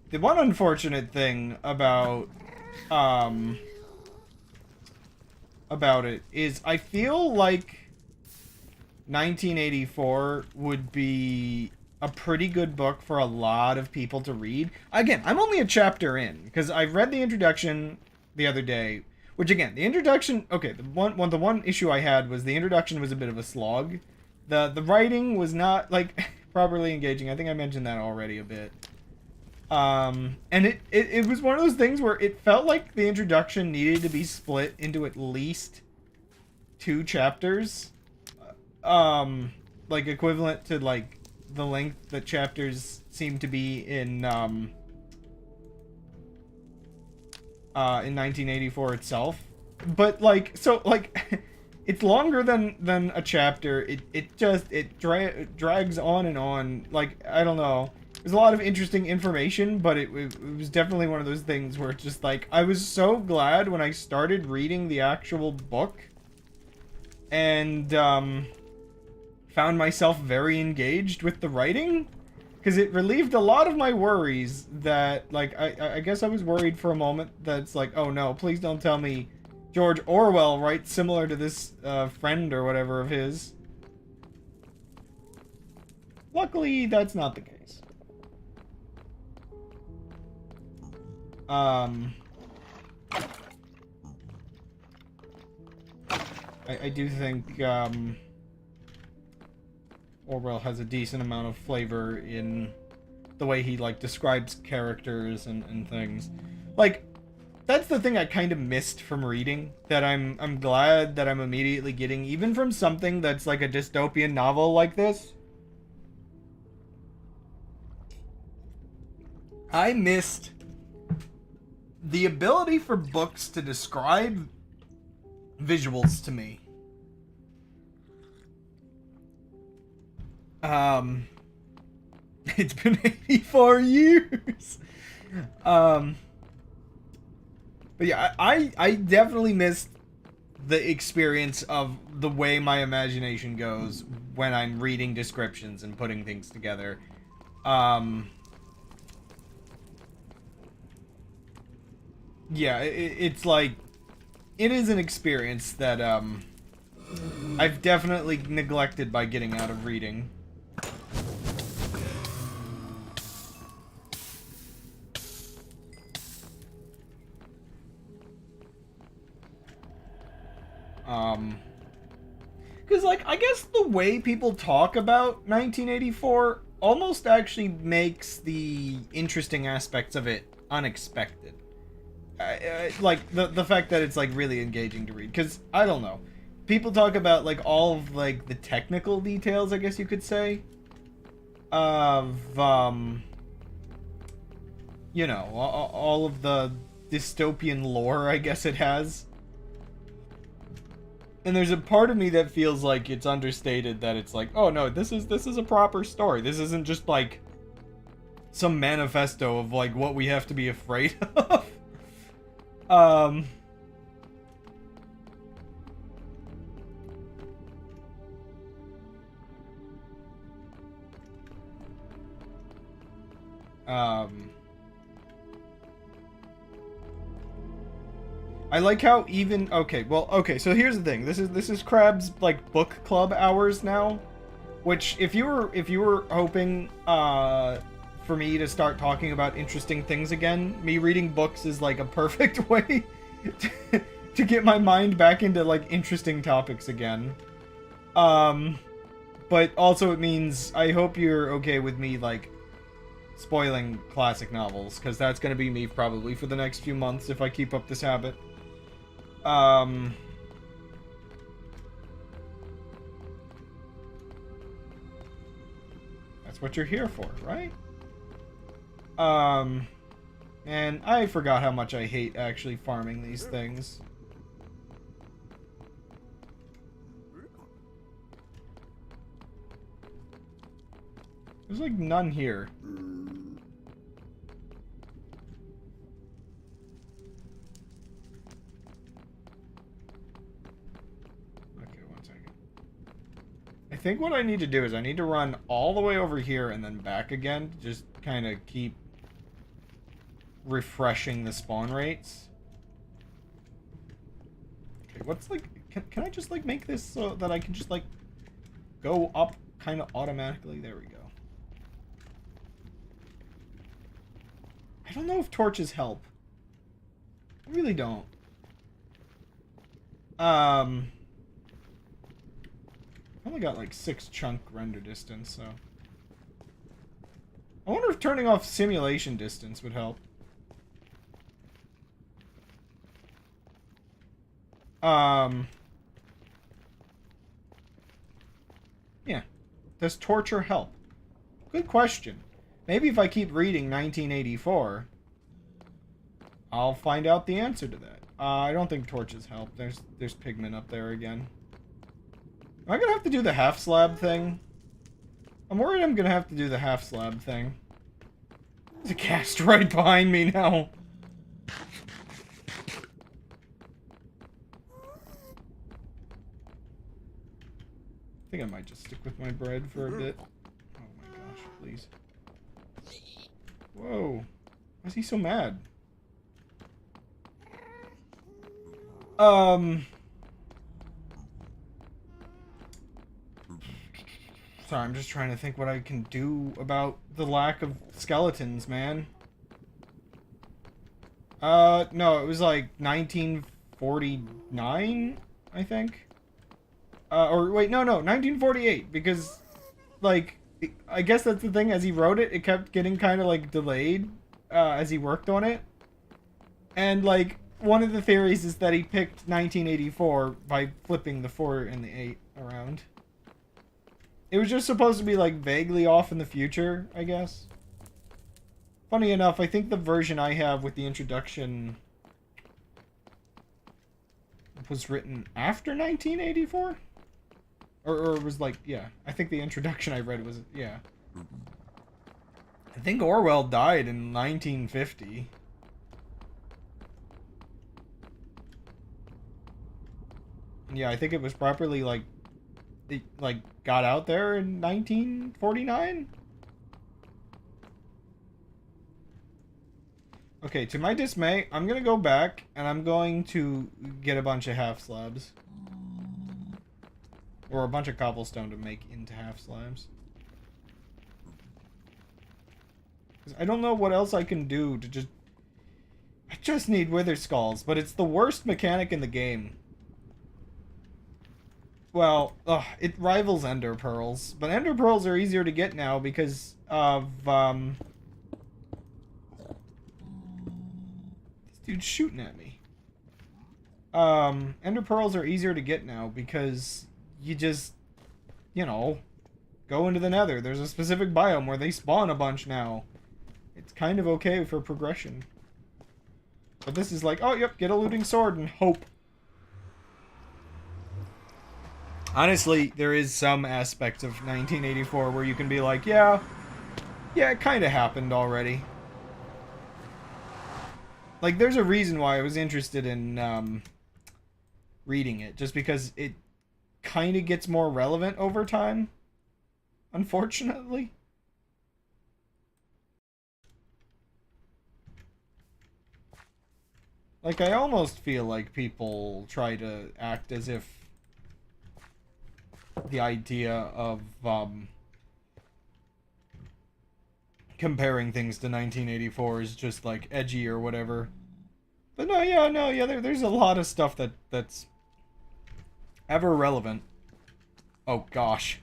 The one unfortunate thing about it is I feel like 1984 would be a pretty good book for a lot of people to read. Again, I'm only a chapter in, because I read the introduction the other day, which again, the introduction, okay, the one issue I had was the introduction was a bit of a slog. The writing was not, like, properly engaging. I think I mentioned that already a bit. And it was one of those things where it felt like the introduction needed to be split into at least 2 chapters. Like equivalent to like the length that chapters seem to be in in 1984 itself. But like, so like, it's longer than a chapter. It drags on and on. Like, I don't know. There's a lot of interesting information, but it was definitely one of those things where it's just like, I was so glad when I started reading the actual book and found myself very engaged with the writing, because it relieved a lot of my worries that, like, I guess I was worried for a moment that it's like, oh no, please don't tell me George Orwell writes similar to this friend or whatever of his. Luckily, that's not the case. I do think Orwell has a decent amount of flavor in the way he, like, describes characters and things. Like, that's the thing I kind of missed from reading, that I'm glad that I'm immediately getting, even from something that's like a dystopian novel like this. I missed the ability for books to describe visuals to me. It's been 84 years. But yeah, I definitely missed the experience of the way my imagination goes when I'm reading descriptions and putting things together. Yeah, it's like, it is an experience that I've definitely neglected by getting out of reading. Because, like, I guess the way people talk about 1984 almost actually makes the interesting aspects of it unexpected. Like, the fact that it's, like, really engaging to read. Because, I don't know. People talk about, like, all of, like, the technical details, I guess you could say, of, you know, all of the dystopian lore, I guess it has. And there's a part of me that feels like it's understated, that it's like, oh no, this is a proper story. This isn't just like some manifesto of like what we have to be afraid of. I like how even, okay, so here's the thing. This is Crab's like book club hours now, which if you were hoping for me to start talking about interesting things again, me reading books is like a perfect way to get my mind back into like interesting topics again. But also it means I hope you're okay with me like spoiling classic novels, because that's going to be me probably for the next few months if I keep up this habit. That's what you're here for, right? And I forgot how much I hate actually farming these things. There's like none here. I think what I need to do is I need to run all the way over here and then back again to just kind of keep refreshing the spawn rates. Okay, what's like... Can I just like make this so that I can just like go up kind of automatically? There we go. I don't know if torches help. I really don't. I only got like 6 chunk render distance, so... I wonder if turning off simulation distance would help. Yeah. Does torture help? Good question. Maybe if I keep reading 1984... I'll find out the answer to that. I don't think torches help. There's pigment up there again. Am I gonna have to do the half slab thing? I'm worried I'm gonna have to do the half slab thing. There's a cast right behind me now. I think I might just stick with my bread for a bit. Oh my gosh, please. Whoa. Why is he so mad? Sorry, I'm just trying to think what I can do about the lack of skeletons, man. No, it was like 1949, I think. Or wait, no, 1948, because, like, I guess that's the thing, as he wrote it, it kept getting kind of, like, delayed, as he worked on it. And, like, one of the theories is that he picked 1984 by flipping the 4 and the 8 around. It was just supposed to be, like, vaguely off in the future, I guess. Funny enough, I think the version I have with the introduction was written after 1984? Or was like, yeah. I think the introduction I read was, yeah. I think Orwell died in 1950. Yeah, I think it was properly, like, it, like, got out there in 1949? Okay, to my dismay, I'm gonna go back, and I'm going to get a bunch of half slabs. Or a bunch of cobblestone to make into half slabs. I don't know what else I can do to just... I just need wither skulls, but it's the worst mechanic in the game. Well, it rivals ender pearls, but ender pearls are easier to get now because of, This dude's shooting at me. Ender pearls are easier to get now because you just, you know, go into the nether. There's a specific biome where they spawn a bunch now. It's kind of okay for progression. But this is like, oh, yep, get a looting sword and hope. Honestly, there is some aspects of 1984 where you can be like, yeah, it kind of happened already. Like, there's a reason why I was interested in, reading it. Just because it kind of gets more relevant over time. Unfortunately. Like, I almost feel like people try to act as if the idea of, comparing things to 1984 is just, like, edgy or whatever. But no, yeah, there's a lot of stuff that's ever relevant. Oh, gosh.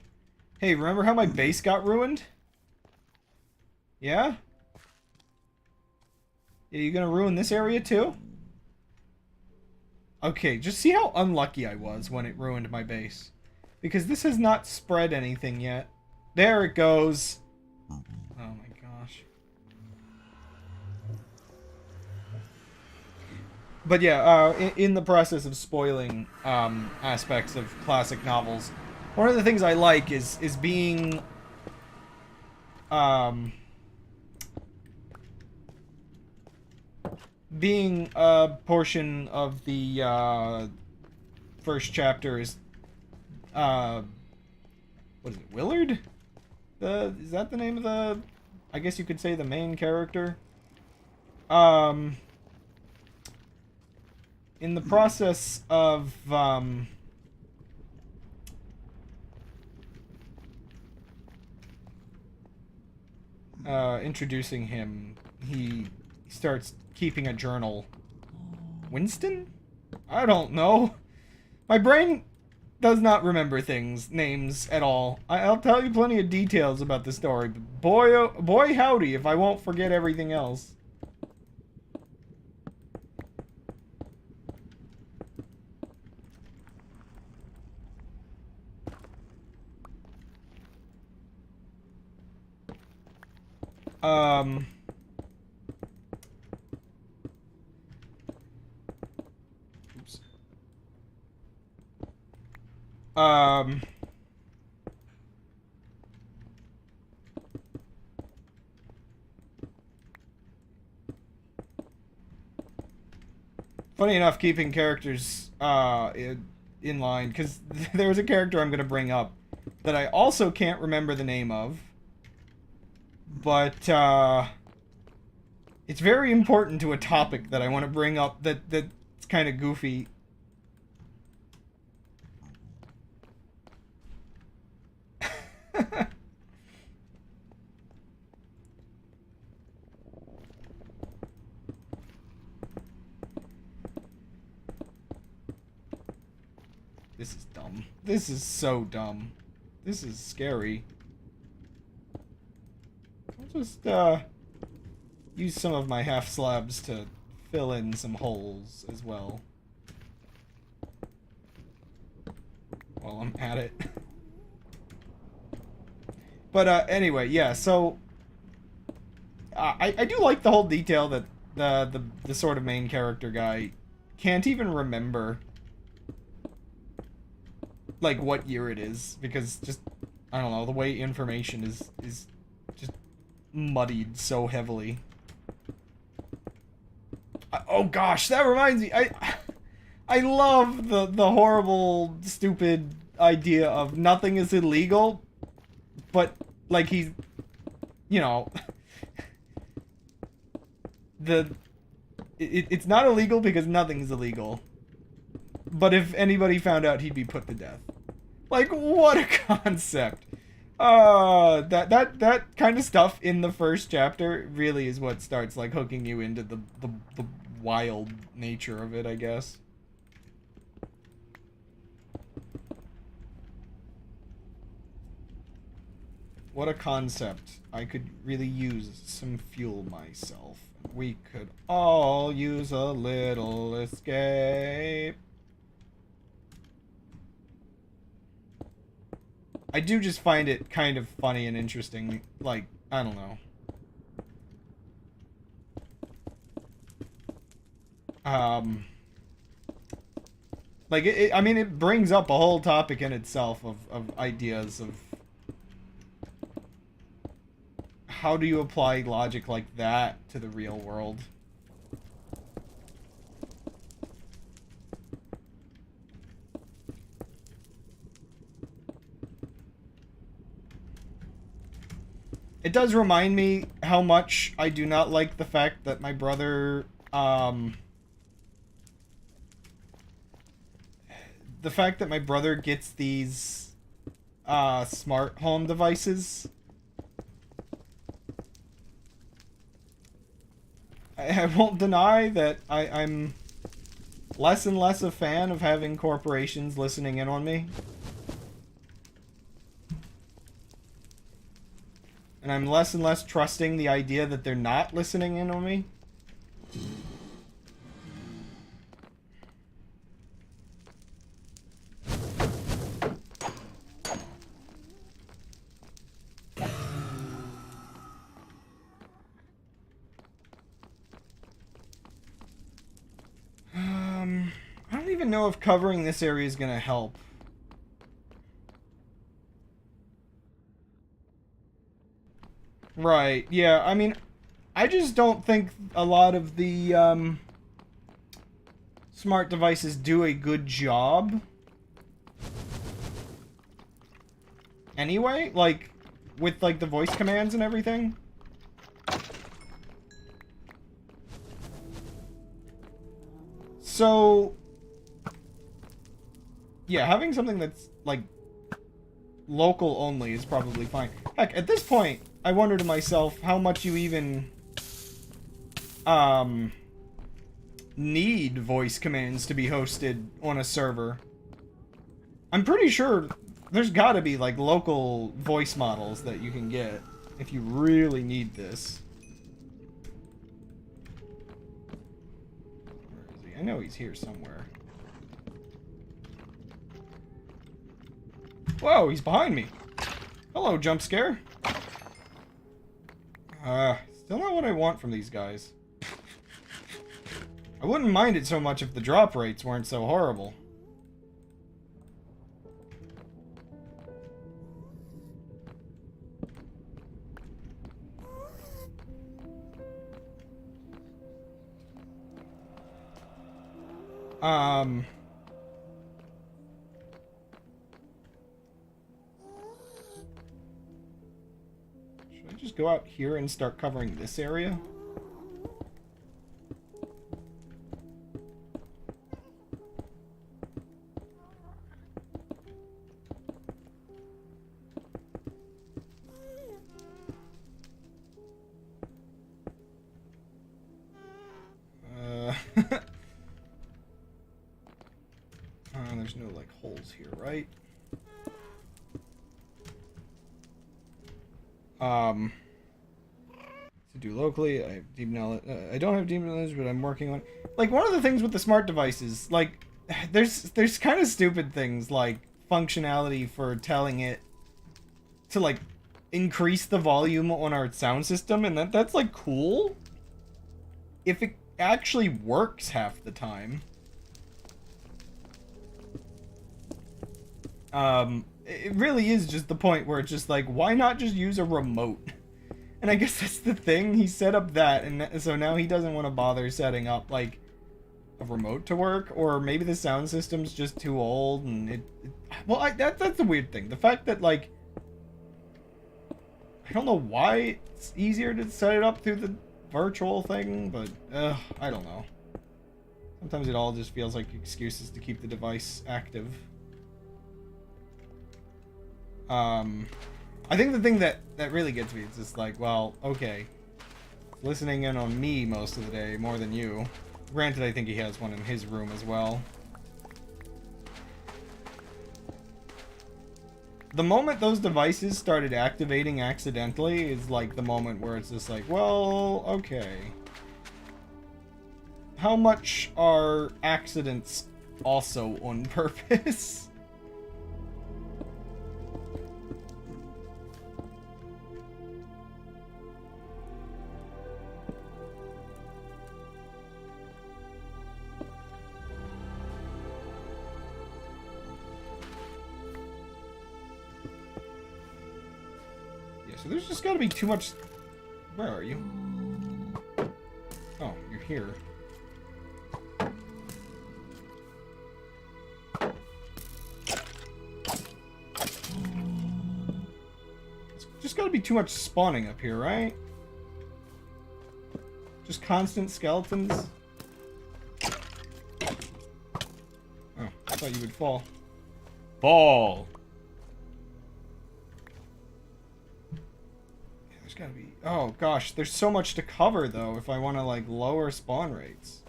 Hey, remember how my base got ruined? Yeah? Yeah, you gonna ruin this area too? Okay, just see how unlucky I was when it ruined my base. Because this has not spread anything yet. There it goes. Oh my gosh. But yeah, in the process of spoiling aspects of classic novels, one of the things I like is being being a portion of the first chapter is what is it, Willard? Is that the name of the, I guess you could say, the main character? In the process of introducing him, he starts keeping a journal. Winston? I don't know. My brain does not remember names at all. I'll tell you plenty of details about the story, but boy, oh, boy howdy if I won't forget everything else. Funny enough, keeping characters in line, because there was a character I'm going to bring up that I also can't remember the name of, but it's very important to a topic that I want to bring up that's kind of goofy. This is dumb. This is so dumb. This is scary. I'll just use some of my half slabs to fill in some holes as well. While I'm at it. But anyway, yeah, so I do like the whole detail that the sort of main character guy can't even remember like what year it is, because just I don't know, the way information is just muddied so heavily. Oh gosh, that reminds me, I love the horrible stupid idea of nothing is illegal, but like he's, you know, it's not illegal because nothing's illegal. But if anybody found out, he'd be put to death. Like, what a concept. That kind of stuff in the first chapter really is what starts, like, hooking you into the wild nature of it, I guess. What a concept. I could really use some fuel myself. We could all use a little escape. I do just find it kind of funny and interesting, like, I don't know. Like, I mean, it brings up a whole topic in itself of ideas of how do you apply logic like that to the real world? It does remind me how much I do not like the fact that my brother, the fact that my brother gets these, smart home devices. I won't deny that I'm less and less a fan of having corporations listening in on me. And I'm less and less trusting the idea that they're not listening in on me. I don't even know if covering this area is gonna help. Right, yeah, I mean, I just don't think a lot of the, smart devices do a good job. Anyway, like, with, like, the voice commands and everything. So, yeah, having something that's, like, local only is probably fine. Heck, at this point, I wonder to myself how much you even, need voice commands to be hosted on a server. I'm pretty sure there's gotta be, like, local voice models that you can get if you really need this. Where is he? I know he's here somewhere. Whoa, he's behind me. Hello, jump scare. Still not what I want from these guys. I wouldn't mind it so much if the drop rates weren't so horrible. Um... Should I just go out here and start covering this area? There's no, like, holes here, right? To do locally, I have deep knowledge. I don't have deep knowledge, but I'm working on. Like, one of the things with the smart devices, like, there's kind of stupid things like functionality for telling it to like increase the volume on our sound system, and that's like cool if it actually works half the time. It really is just the point where it's just like, why not just use a remote? And I guess that's the thing. He set up that, and so now he doesn't want to bother setting up like a remote to work, or maybe the sound system's just too old, and well, that's the weird thing. The fact that like I don't know why it's easier to set it up through the virtual thing, but I don't know. Sometimes it all just feels like excuses to keep the device active. I think the thing that really gets me is just like, well, okay, listening in on me most of the day more than you. Granted, I think he has one in his room as well. The moment those devices started activating accidentally is like the moment where it's just like, well, okay. How much are accidents also on purpose? So there's just gotta be too much... Where are you? Oh, you're here. It's just gotta be too much spawning up here, right? Just constant skeletons? Oh, I thought you would fall. Fall! Gotta be... Oh gosh, there's so much to cover though if I want to like lower spawn rates.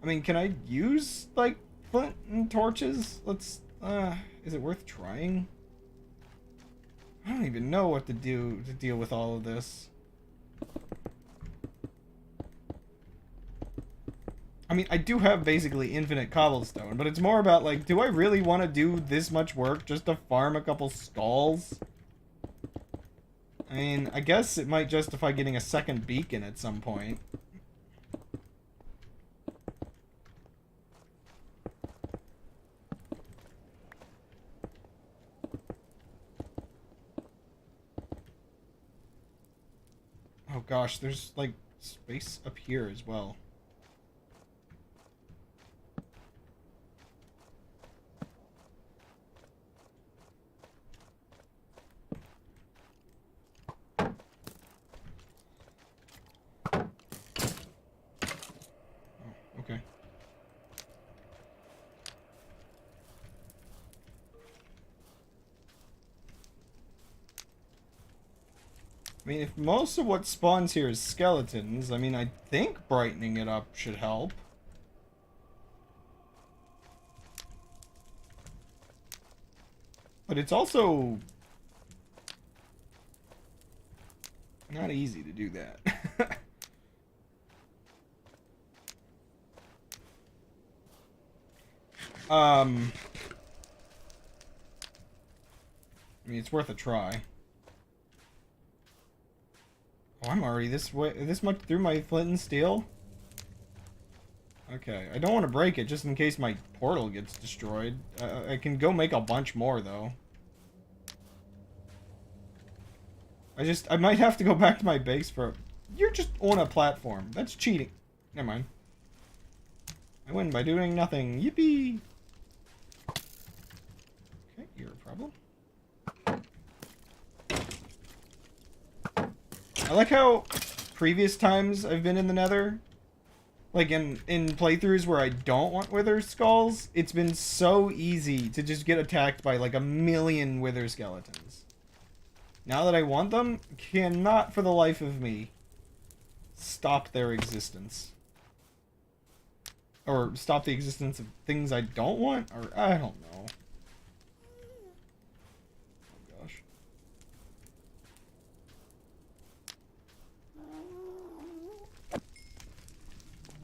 I mean, can I use like flint and torches? Let's is it worth trying? I don't even know what to do to deal with all of this. I mean, I do have basically infinite cobblestone, but it's more about like, do I really want to do this much work just to farm a couple skulls? I mean, I guess it might justify getting a second beacon at some point. Oh gosh, there's like space up here as well. Okay. I mean, if most of what spawns here is skeletons, I mean, I think brightening it up should help. But it's also not easy to do that. I mean, it's worth a try. Oh, I'm already this much through my flint and steel? Okay, I don't want to break it just in case my portal gets destroyed. I can go make a bunch more, though. I might have to go back to my base for... You're just on a platform. That's cheating. Never mind. I win by doing nothing. Yippee! Okay, you're a problem. I like how previous times I've been in the Nether, like in playthroughs where I don't want Wither Skulls, it's been so easy to just get attacked by like a million Wither Skeletons. Now that I want them, cannot for the life of me stop their existence. Or stop the existence of things I don't want, or I don't know. Oh gosh.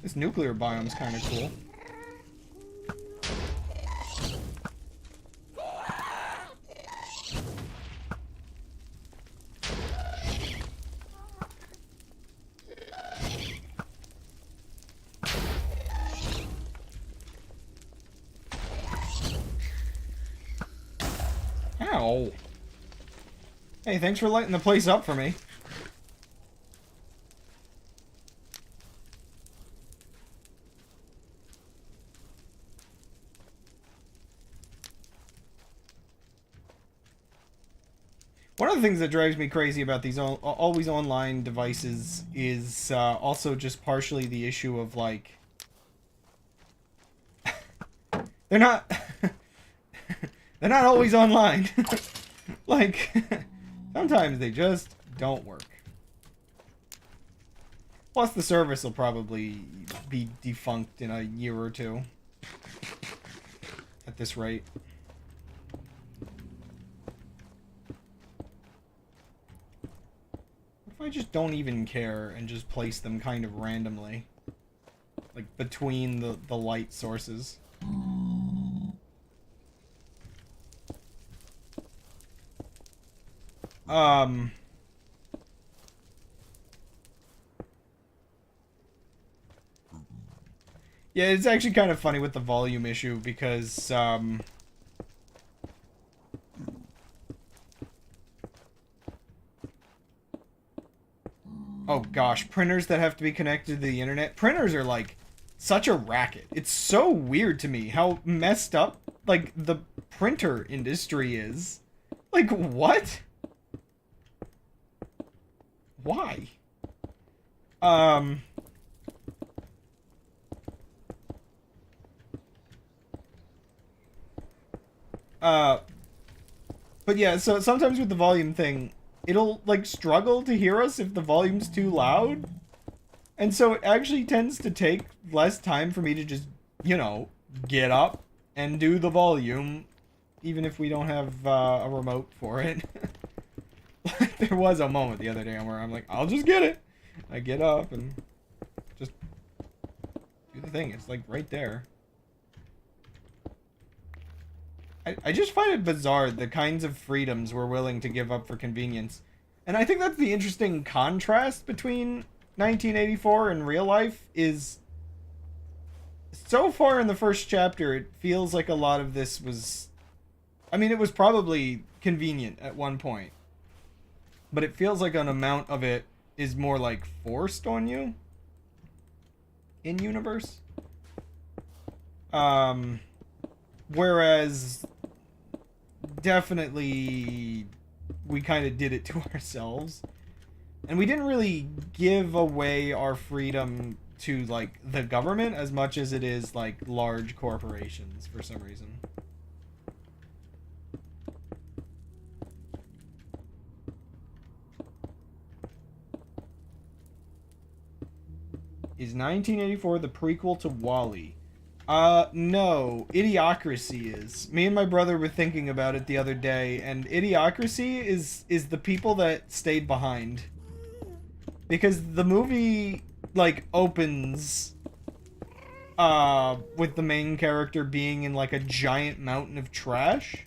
This nuclear biome's kind of cool. Ow. Hey, thanks for lighting the place up for me. One of the things that drives me crazy about these always online devices is also just partially the issue of, like, they're not they're not always online. Like, sometimes they just don't work. Plus, the service will probably be defunct in a year or two at this rate. What if I just don't even care and just place them kind of randomly? Like, between the light sources. Yeah, it's actually kind of funny with the volume issue because, oh gosh, printers that have to be connected to the internet. Printers are, like, such a racket. It's so weird to me how messed up, like, the printer industry is. Like, what? Why? But yeah, so sometimes with the volume thing, it'll, like, struggle to hear us if the volume's too loud. And so it actually tends to take less time for me to just, you know, get up and do the volume, even if we don't have a remote for it. There was a moment the other day where I'm like, I'll just get it. I get up and just do the thing. It's like right there. I just find it bizarre the kinds of freedoms we're willing to give up for convenience. And I think that's the interesting contrast between 1984 and real life is so far in the first chapter it feels like a lot of this was, I mean, it was probably convenient at one point, but it feels like an amount of it is more like forced on you in universe. Whereas definitely we kind of did it to ourselves, and we didn't really give away our freedom to, like, the government as much as it is, like, large corporations for some reason. Is 1984 the prequel to WALL-E? No. Idiocracy is. Me and my brother were thinking about it the other day, and Idiocracy is the people that stayed behind. Because the movie, like, opens with the main character being in, like, a giant mountain of trash.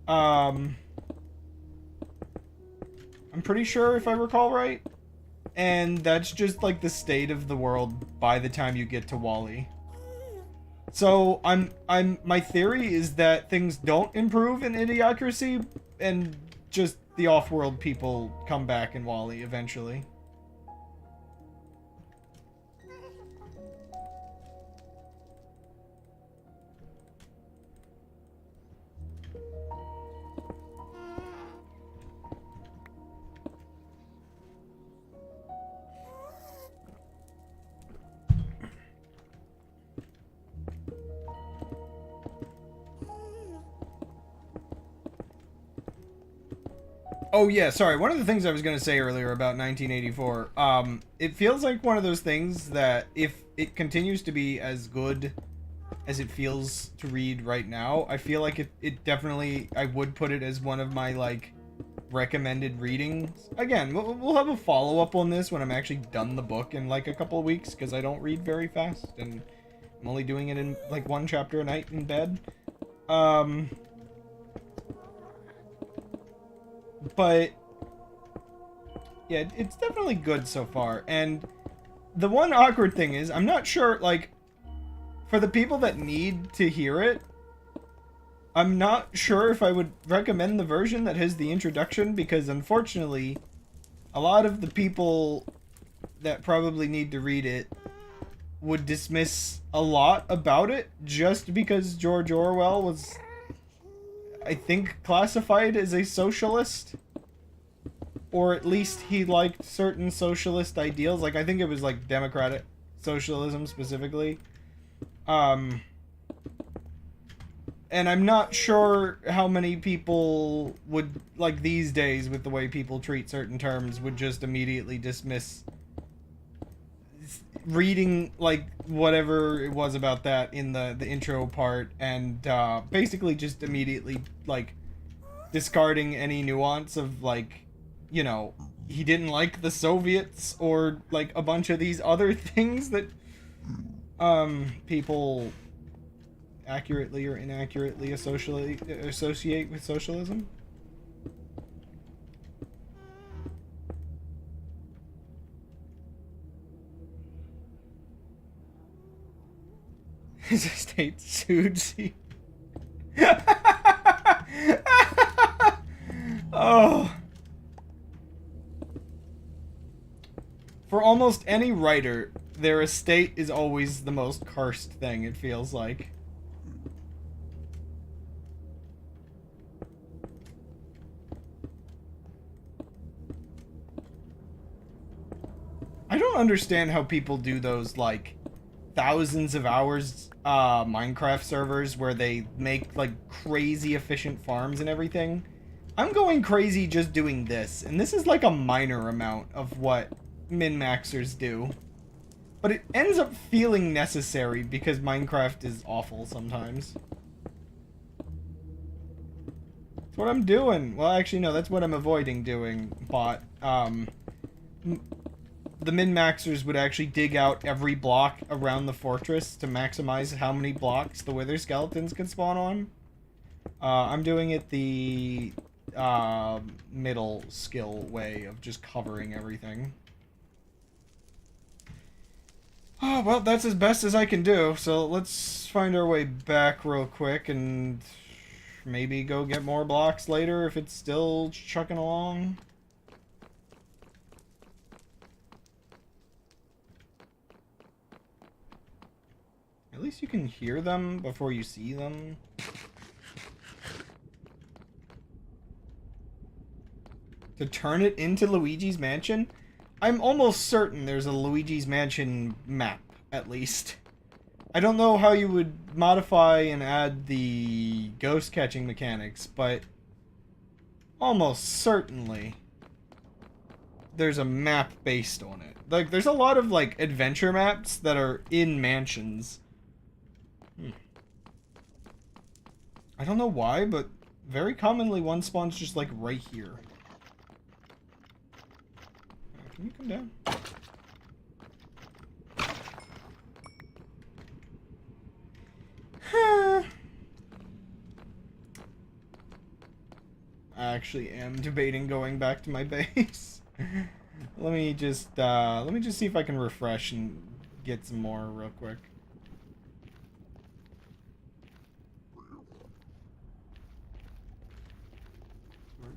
I'm pretty sure, if I recall right. And that's just, like, the state of the world by the time you get to WALL-E. So, my theory is that things don't improve in Idiocracy, and just the off-world people come back in WALL-E eventually. Oh yeah, sorry. One of the things I was gonna say earlier about 1984, it feels like one of those things that if it continues to be as good as it feels to read right now, I feel like it definitely, I would put it as one of my, like, recommended readings. Again, we'll have a follow-up on this when I'm actually done the book in, like, a couple of weeks, because I don't read very fast, and I'm only doing it in, like, one chapter a night in bed. But yeah, it's definitely good so far. And the one awkward thing is, I'm not sure, like, for the people that need to hear it, I'm not sure if I would recommend the version that has the introduction, because unfortunately, a lot of the people that probably need to read it would dismiss a lot about it just because George Orwell was, I think, classified as a socialist. Or at least he liked certain socialist ideals. Like, I think it was, like, democratic socialism specifically. And I'm not sure how many people would, like, these days, with the way people treat certain terms, would just immediately dismiss reading, like, whatever it was about that in the intro part, and basically just immediately, like, discarding any nuance of, like, you know, he didn't like the Soviets or, like, a bunch of these other things that people accurately or inaccurately associate with socialism. His estate sued. Oh. For almost any writer, their estate is always the most cursed thing, it feels like. I don't understand how people do those, like, thousands of hours Minecraft servers where they make, like, crazy efficient farms and everything. I'm going crazy just doing this, and this is like a minor amount of what min-maxers do. But it ends up feeling necessary because Minecraft is awful sometimes. That's what I'm doing. Well, actually, no, that's what I'm avoiding doing, but, the min-maxers would actually dig out every block around the fortress to maximize how many blocks the wither skeletons can spawn on. I'm doing it the middle skill way of just covering everything. Oh, well, that's as best as I can do, so let's find our way back real quick and maybe go get more blocks later if it's still chucking along. At least you can hear them before you see them. To turn it into Luigi's Mansion? I'm almost certain there's a Luigi's Mansion map, at least. I don't know how you would modify and add the ghost catching mechanics, but almost certainly there's a map based on it. Like, there's a lot of, like, adventure maps that are in mansions. I don't know why, but very commonly one spawns just, like, right here. Can you come down? I actually am debating going back to my base. Let me just see if I can refresh and get some more real quick.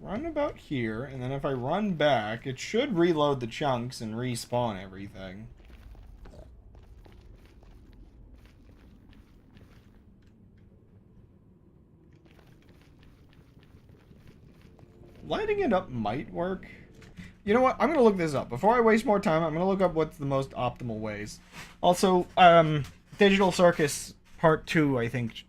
Run about here, and then if I run back, it should reload the chunks and respawn everything. Lighting it up might work. You know what? I'm gonna look this up. Before I waste more time, I'm gonna look up what's the most optimal ways. Also, Digital Circus Part 2, I think,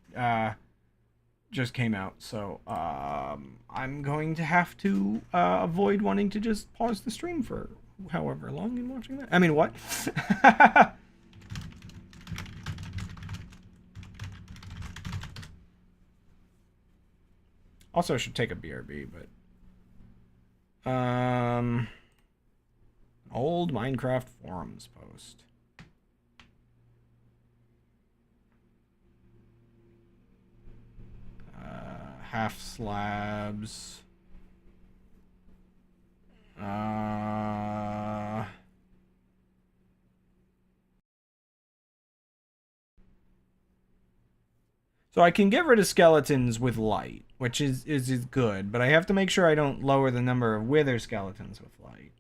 just came out, so I'm going to have to avoid wanting to just pause the stream for however long in watching that. I mean, what? Also, I should take a BRB, but old Minecraft forums post. Half slabs. So I can get rid of skeletons with light, which is good, but I have to make sure I don't lower the number of wither skeletons with light.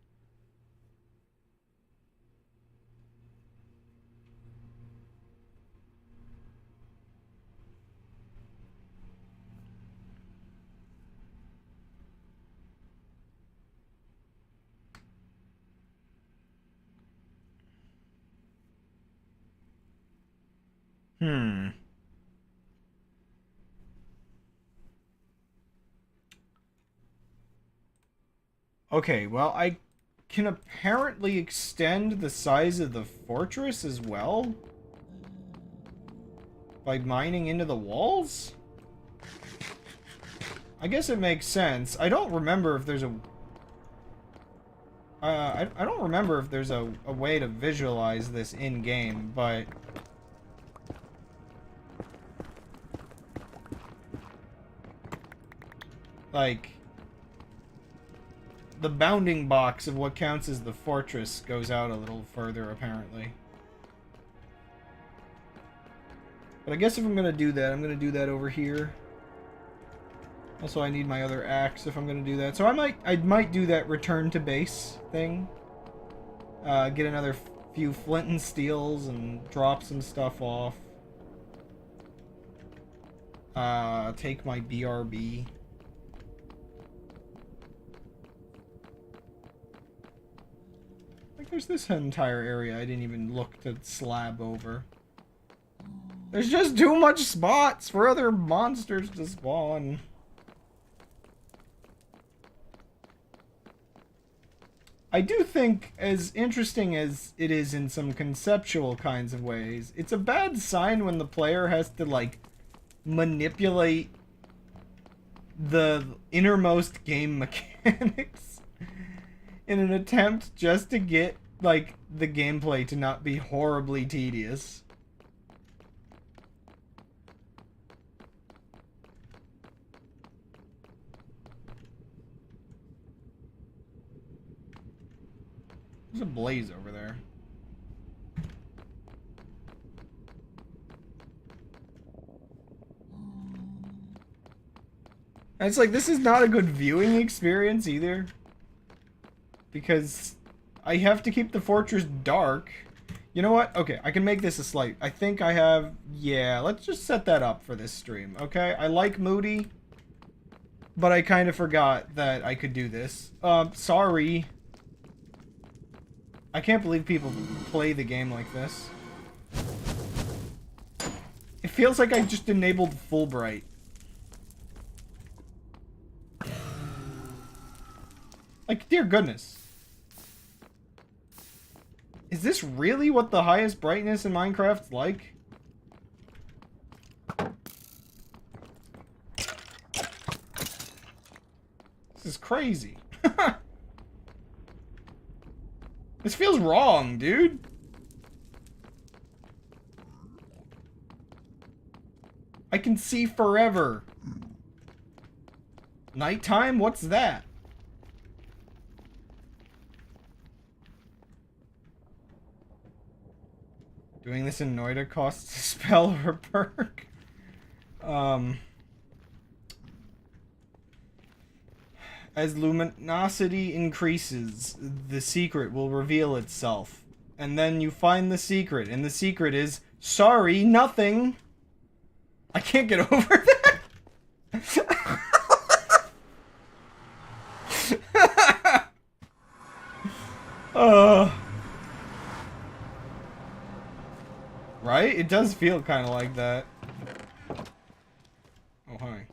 Okay, well, I can apparently extend the size of the fortress as well by mining into the walls? I guess it makes sense. I don't remember if there's a... I don't remember if there's a way to visualize this in-game, but... like... the bounding box of what counts as the fortress goes out a little further, apparently. But I guess if I'm gonna do that, I'm gonna do that over here. Also, I need my other axe if I'm gonna do that. So I might do that return to base thing. Get another few flint and steels and drop some stuff off. Take my BRB. Like, there's this entire area I didn't even look to slab over. There's just too much spots for other monsters to spawn. I do think, as interesting as it is in some conceptual kinds of ways, it's a bad sign when the player has to, like, manipulate the innermost game mechanics in an attempt just to get, like, the gameplay to not be horribly tedious. There's a blaze over there. And it's like, this is not a good viewing experience either. Because I have to keep the fortress dark. You know what? Okay, I can make this a slight. I think I have... yeah, let's just set that up for this stream, okay? I like Moody, but I kind of forgot that I could do this. Sorry. I can't believe people play the game like this. It feels like I just enabled Fulbright. Like, dear goodness. Is this really what the highest brightness in Minecraft's like? This is crazy. This feels wrong, dude. I can see forever. Nighttime? What's that? Doing this in Noida costs a spell or a perk. As luminosity increases, the secret will reveal itself. And then you find the secret, and the secret is, sorry, nothing. I can't get over that. Right? It does feel kind of like that. Oh, hi.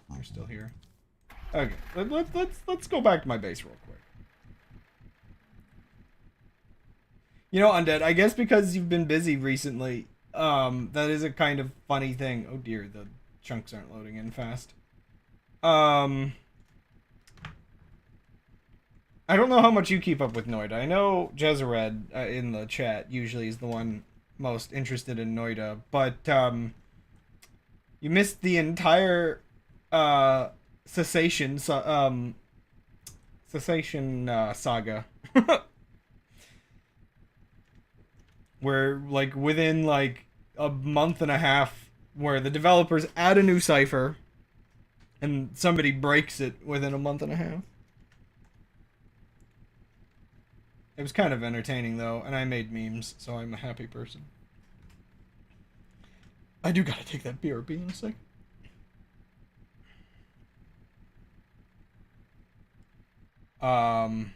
Okay, let's go back to my base real quick. You know, Undead, I guess because you've been busy recently, that is a kind of funny thing. Oh dear, the chunks aren't loading in fast. Um, I don't know how much you keep up with Noida. I know Jezred in the chat usually is the one most interested in Noida, but you missed the entire uh, cessation saga, where like within like a month and a half, where the developers add a new cipher, and somebody breaks it within a month and a half. It was kind of entertaining though, and I made memes, so I'm a happy person. I do gotta take that BRB in a sec. Um.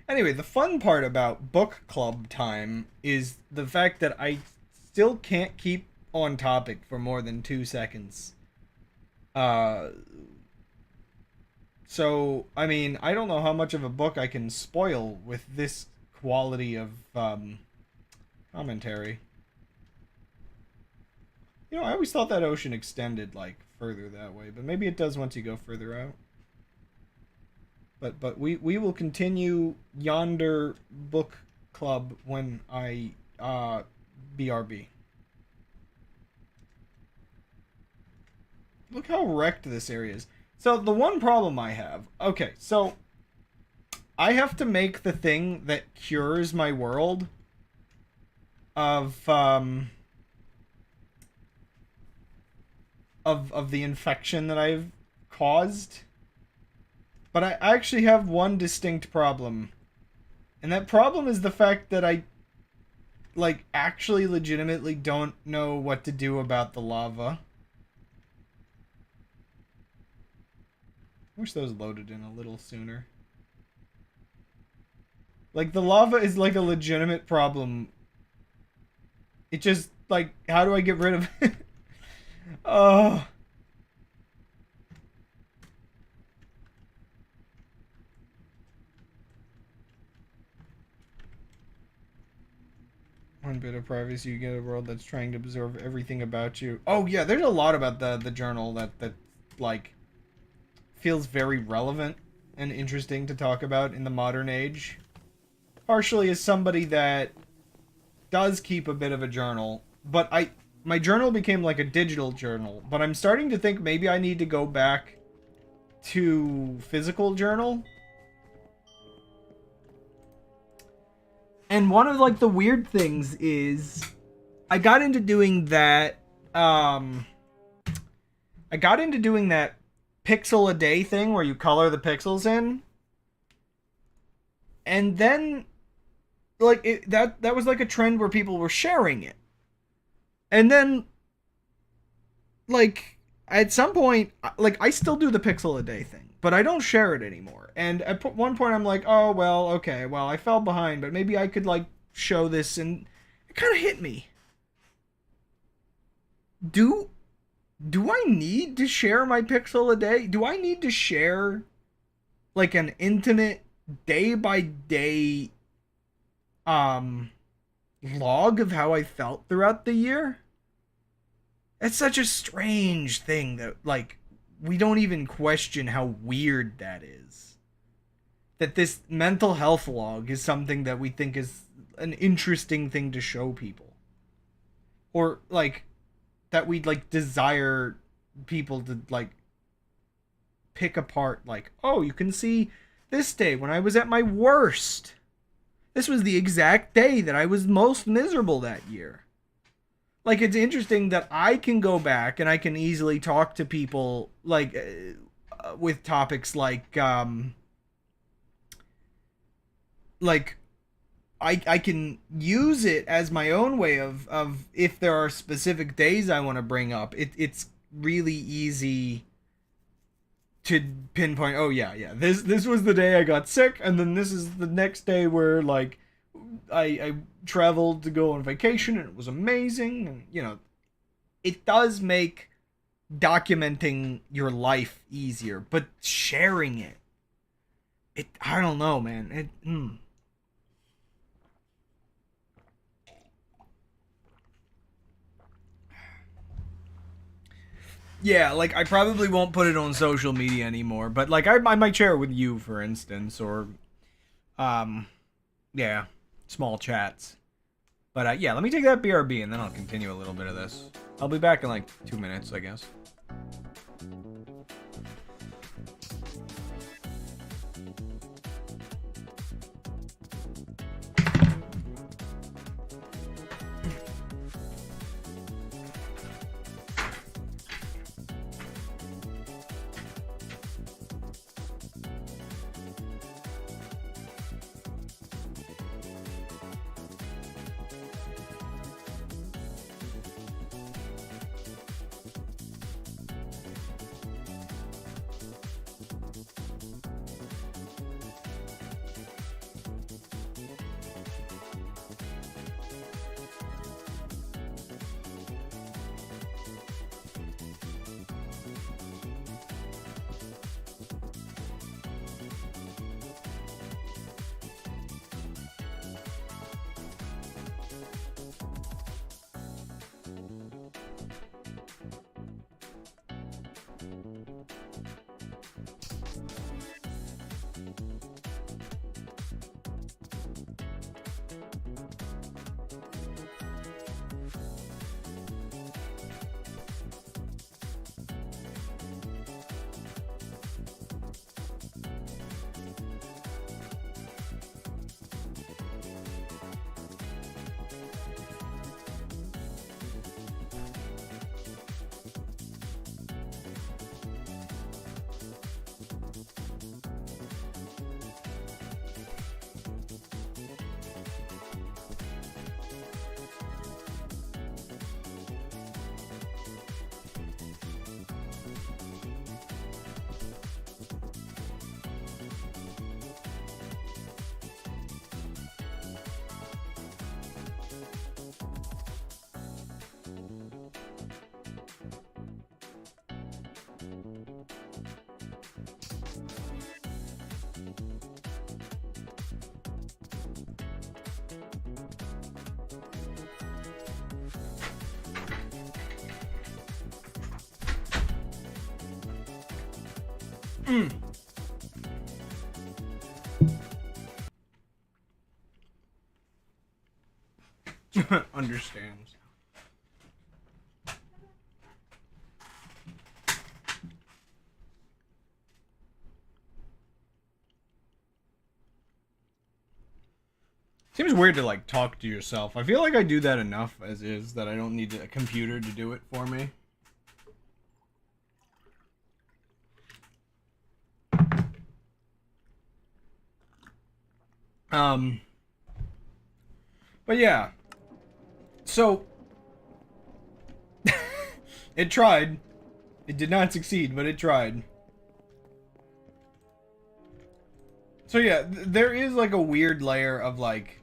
Anyway, the fun part about book club time is the fact that I still can't keep on topic for more than 2 seconds. Uh. So, I mean, I don't know how much of a book I can spoil with this quality of commentary. You know, I always thought that ocean extended like further that way, but maybe it does once you go further out. But we will continue yonder book club when I BRB. Look how wrecked this area is. So the one problem I have, okay, so I have to make the thing that cures my world of of the infection that I've caused. But I actually have one distinct problem. And that problem is the fact that I like actually legitimately don't know what to do about the lava. Wish those loaded in a little sooner. Like the lava is like a legitimate problem. It just like how do I get rid of it? Oh. One bit of privacy, you get a world that's trying to absorb everything about you. Oh yeah, there's a lot about the journal that like feels very relevant and interesting to talk about in the modern age. Partially as somebody that does keep a bit of a journal, but my journal became like a digital journal, but I'm starting to think maybe I need to go back to physical journal. And one of like the weird things is I got into doing that pixel a day thing where you color the pixels in. And then like that was like a trend where people were sharing it. And then like at some point like I still do the pixel a day thing, but I don't share it anymore. And at one point I'm like, "Oh, well, okay. Well, I fell behind, but maybe I could like show this." And it kind of hit me. Do I need to share my pixel a day? Do I need to share like an intimate day by day log of how I felt throughout the year? It's such a strange thing that like we don't even question how weird that is. That this mental health log is something that we think is an interesting thing to show people. Or like that we'd like desire people to like pick apart like, "Oh, you can see this day when I was at my worst. This was the exact day that I was most miserable that year." Like it's interesting that I can go back and I can easily talk to people like with topics like I can use it as my own way of if there are specific days I want to bring up, it's really easy to pinpoint. Oh yeah, this was the day I got sick, and then this is the next day where like I traveled to go on vacation and it was amazing. And you know, it does make documenting your life easier, but sharing it. I don't know, man. Yeah, like I probably won't put it on social media anymore, but like I might share it with you, for instance, or um, yeah, small chats. But yeah, let me take that BRB and then I'll continue a little bit of this. I'll be back in like 2 minutes, I guess. Understands. Seems weird to like talk to yourself. I feel like I do that enough as is that I don't need a computer to do it for me. But yeah. So it tried. It did not succeed, but it tried. So yeah, there is like a weird layer of like,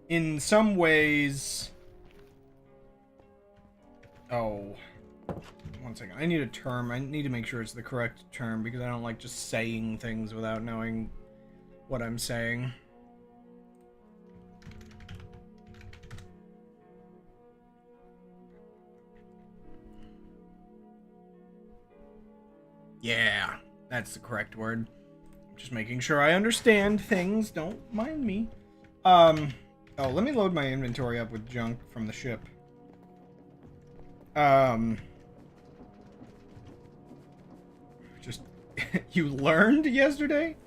in some ways. Oh, one second. I need a term. I need to make sure it's the correct term because I don't like just saying things without knowing what I'm saying. Yeah, that's the correct word. Just making sure I understand things. Don't mind me. Oh, let me load my inventory up with junk from the ship. Just, you learned yesterday?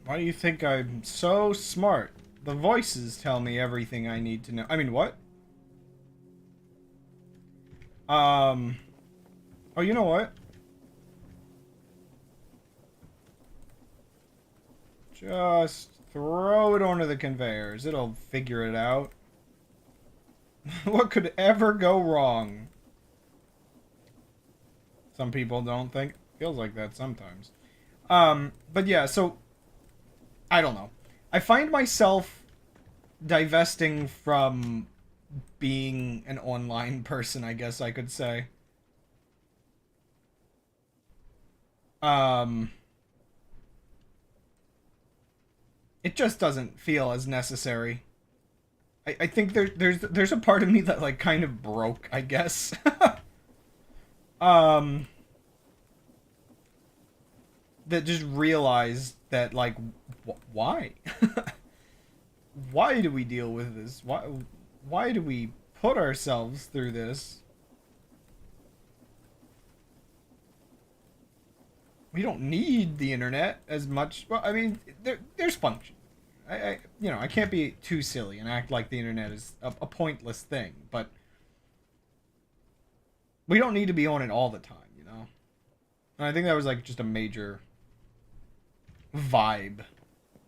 Why do you think I'm so smart? The voices tell me everything I need to know. I mean, what? Oh, you know what? Just throw it onto the conveyors. It'll figure it out. What could ever go wrong? Some people don't think. Feels like that sometimes. But yeah, so I don't know. I find myself divesting from being an online person, I guess I could say. Um, it just doesn't feel as necessary. I think there's a part of me that like kind of broke, I guess. um, that just realized that like why? Why do we deal with this? Why do we put ourselves through this? We don't need the internet as much. Well, I mean, there's function. I can't be too silly and act like the internet is a pointless thing, but we don't need to be on it all the time, you know? And I think that was like just a major vibe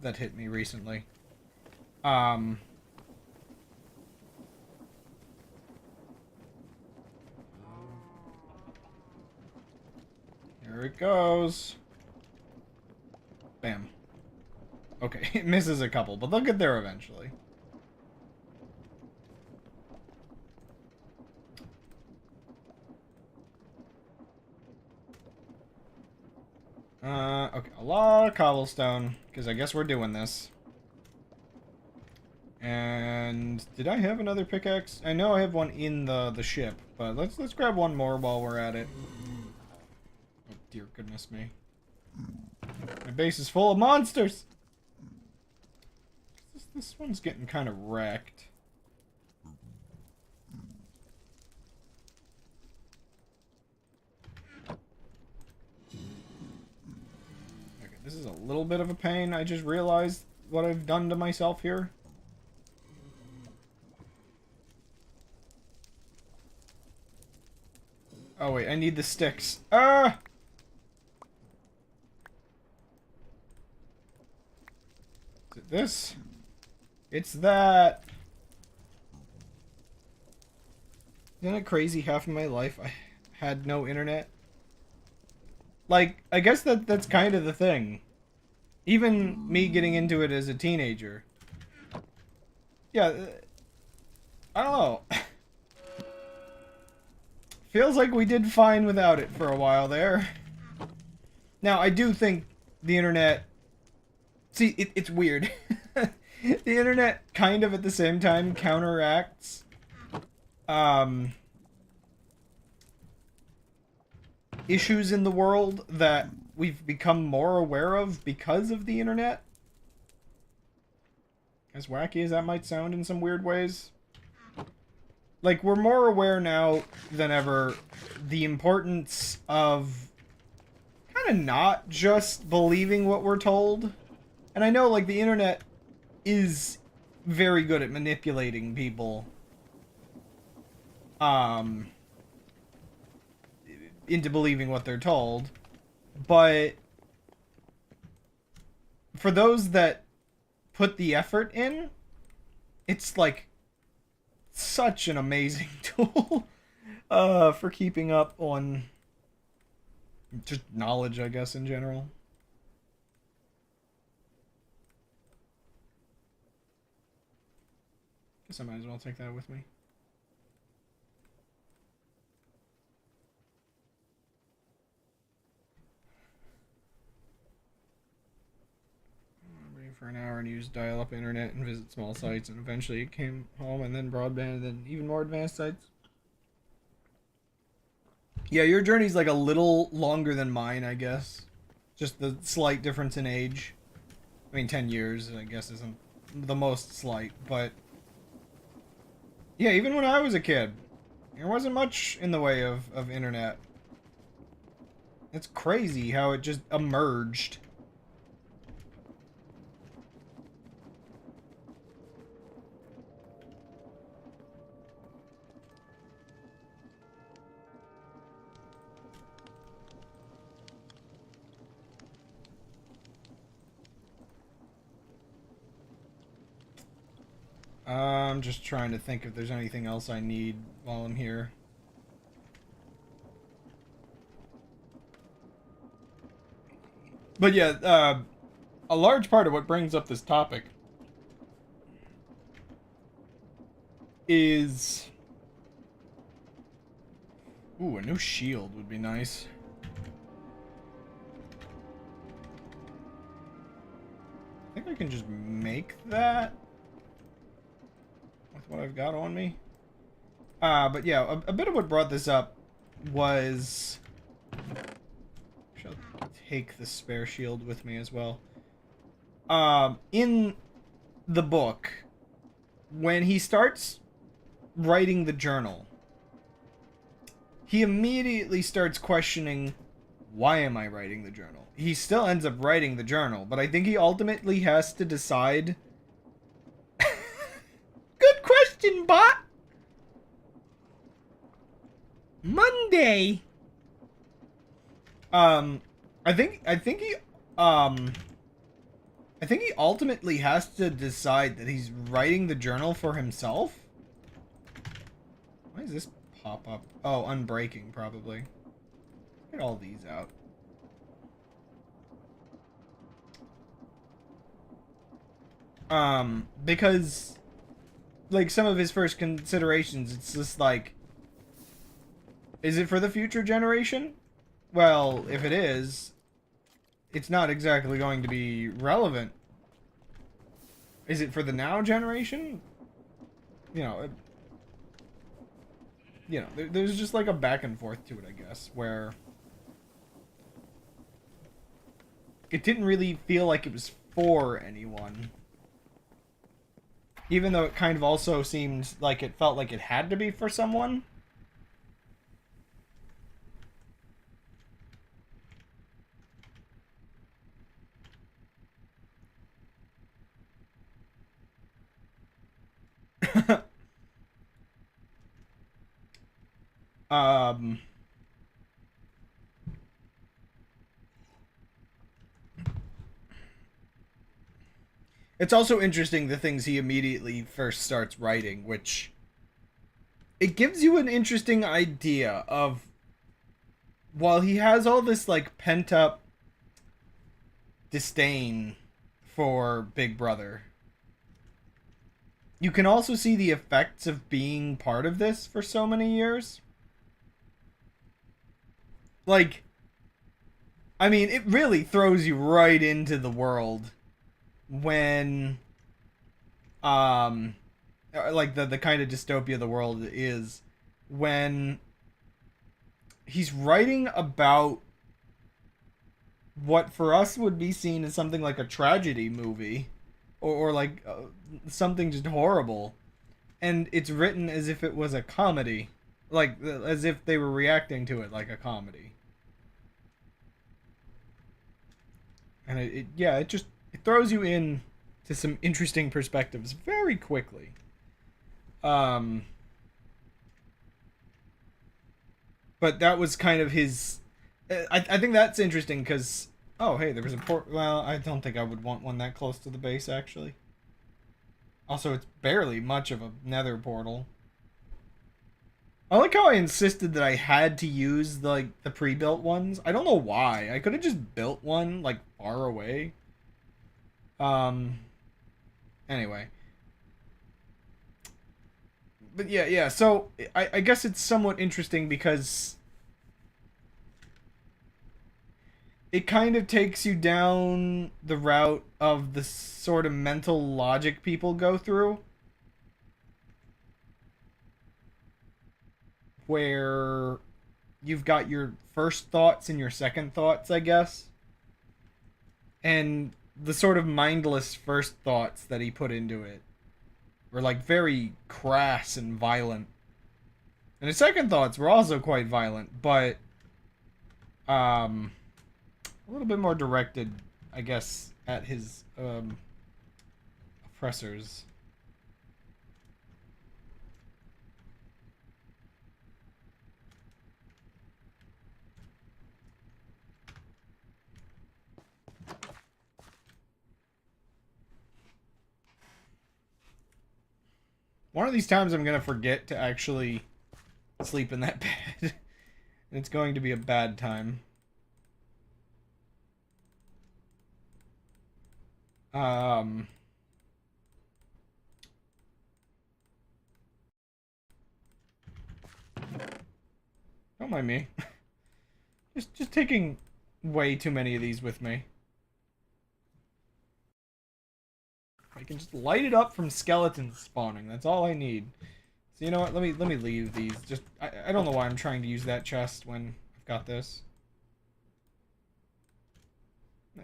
that hit me recently. Here it goes. Bam. Okay, it misses a couple, but they'll get there eventually. Okay, a lot of cobblestone, because I guess we're doing this. And did I have another pickaxe? I know I have one in the ship, but let's grab one more while we're at it. Oh dear goodness me. My base is full of monsters! This one's getting kind of wrecked. Okay, this is a little bit of a pain. I just realized what I've done to myself here. Oh wait, I need the sticks. Ah! Is it this? It's that. Isn't it crazy? Half of my life I had no internet. Like, I guess that's kind of the thing. Even me getting into it as a teenager. Yeah, I don't know. Feels like we did fine without it for a while there. Now, I do think the internet... See, it's weird. The internet kind of at the same time counteracts issues in the world that we've become more aware of because of the internet. As wacky as that might sound in some weird ways. Like, we're more aware now than ever the importance of kind of not just believing what we're told. And I know, like, the internet is very good at manipulating people into believing what they're told, but for those that put the effort in, it's like such an amazing tool for keeping up on just knowledge, I guess, in general. Guess I might as well take that with me. For an hour and used dial-up internet and visit small sites, and eventually it came home, and then broadband, and then even more advanced sites. Yeah, your journey's like a little longer than mine, I guess. Just the slight difference in age. I mean, 10 years, I guess, isn't the most slight, but... Yeah, even when I was a kid, there wasn't much in the way of internet. It's crazy how it just emerged. I'm just trying to think if there's anything else I need while I'm here. But yeah, a large part of what brings up this topic is... Ooh, a new shield would be nice. I think I can just make that with what I've got on me. But yeah, a bit of what brought this up was... I'll take the spare shield with me as well. In the book, when he starts writing the journal, he immediately starts questioning, why am I writing the journal? He still ends up writing the journal, but I think he ultimately has to decide... Good question, bot! Monday! I think he ultimately has to decide that he's writing the journal for himself. Why does this pop up? Oh, unbreaking, probably. Get all these out. Because, like, some of his first considerations, it's just like, is it for the future generation? Well, if it is, it's not exactly going to be relevant. Is it for the now generation? You know, there's just like a back and forth to it, I guess, where it didn't really feel like it was for anyone. Even though it kind of also seemed like it felt like it had to be for someone. um... It's also interesting the things he immediately first starts writing, which it gives you an interesting idea of, while he has all this like pent up disdain for Big Brother, you can also see the effects of being part of this for so many years. Like, I mean, it really throws you right into the world when like the kind of dystopia the world is, when he's writing about what for us would be seen as something like a tragedy movie, or like something just horrible, and it's written as if it was a comedy, like as if they were reacting to it like a comedy. And it throws you in to some interesting perspectives very quickly. Um, but that was kind of his. I think that's interesting because, oh hey, there was a port. Well, I don't think I would want one that close to the base actually. Also, it's barely much of a Nether portal. I like how I insisted that I had to use the pre-built ones. I don't know why. I could have just built one like far away. Um. Anyway. But yeah. So I guess it's somewhat interesting because it kind of takes you down the route of the sort of mental logic people go through, where you've got your first thoughts and your second thoughts, I guess. And the sort of mindless first thoughts that he put into it were like very crass and violent. And his second thoughts were also quite violent, but a little bit more directed, I guess, at his oppressors. One of these times I'm gonna forget to actually sleep in that bed. And it's going to be a bad time. Um... Don't mind me. Just taking way too many of these with me. I can just light it up from skeletons spawning. That's all I need. So you know what? Let me leave these. Just I don't know why I'm trying to use that chest when I've got this.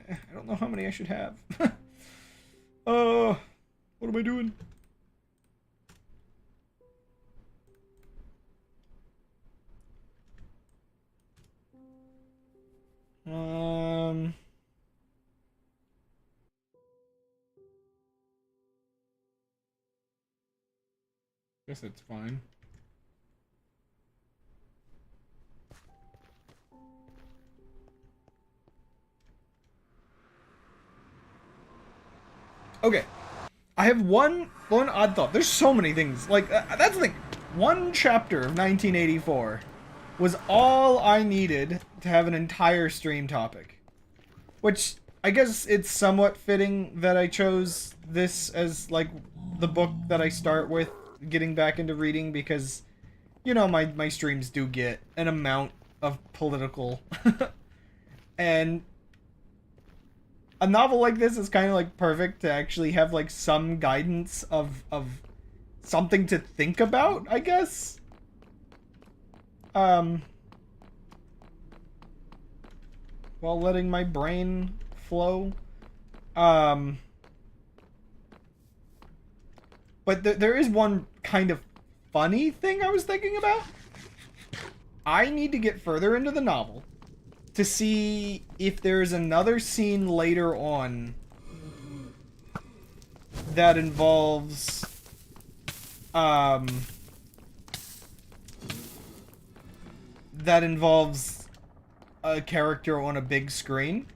I don't know how many I should have. What am I doing? Guess it's fine. Okay. I have one odd thought. There's so many things. Like, that's the thing. One chapter of 1984 was all I needed to have an entire stream topic. Which, I guess it's somewhat fitting that I chose this as, like, the book that I start with getting back into reading, because, you know, my streams do get an amount of political. And a novel like this is kind of, like, perfect to actually have, like, some guidance of something to think about, I guess. While letting my brain flow. But there is one kind of funny thing I was thinking about. I need to get further into the novel to see if there's another scene later on that involves a character on a big screen.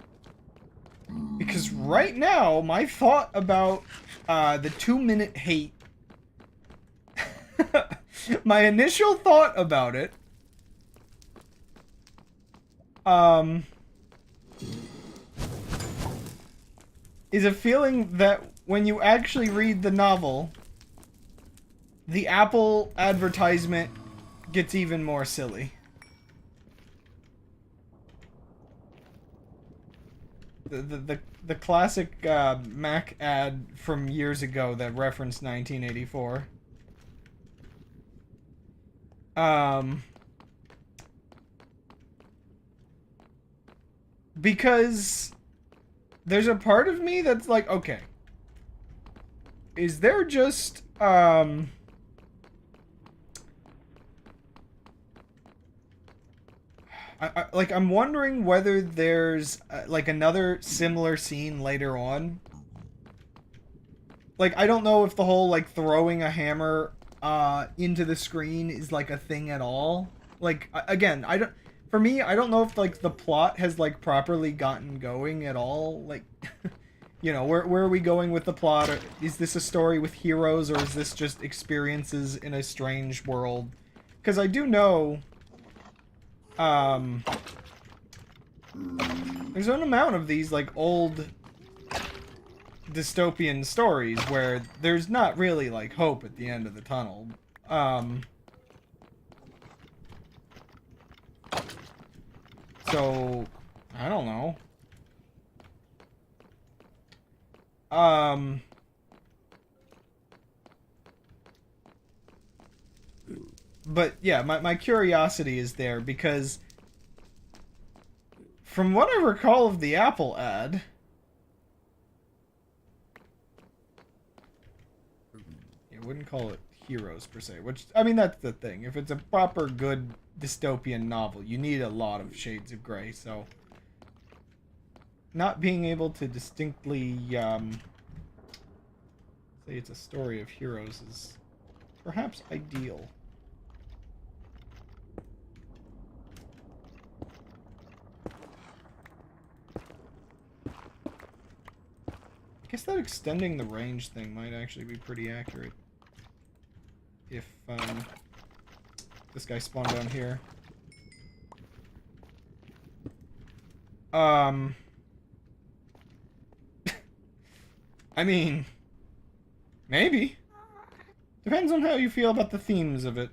Because right now, my thought about the 2-minute hate, my initial thought about it, is a feeling that when you actually read the novel, the Apple advertisement gets even more silly. The classic Mac ad from years ago that referenced 1984. Because there's a part of me that's like, okay, is there just I'm wondering whether there's like another similar scene later on. Like, I don't know if the whole like throwing a hammer into the screen is like a thing at all. Like, again, for me, I don't know if like the plot has like properly gotten going at all. Like, you know, where are we going with the plot? Or is this a story with heroes, or is this just experiences in a strange world? Because I do know there's an amount of these like old dystopian stories where there's not really like hope at the end of the tunnel. So I don't know. But yeah, my curiosity is there because from what I recall of the Apple ad, I wouldn't call it heroes per se, which, I mean, that's the thing. If it's a proper good dystopian novel, you need a lot of shades of gray, so not being able to distinctly say it's a story of heroes is perhaps ideal. I guess that extending the range thing might actually be pretty accurate. If, this guy spawned down here. I mean, maybe. Depends on how you feel about the themes of it.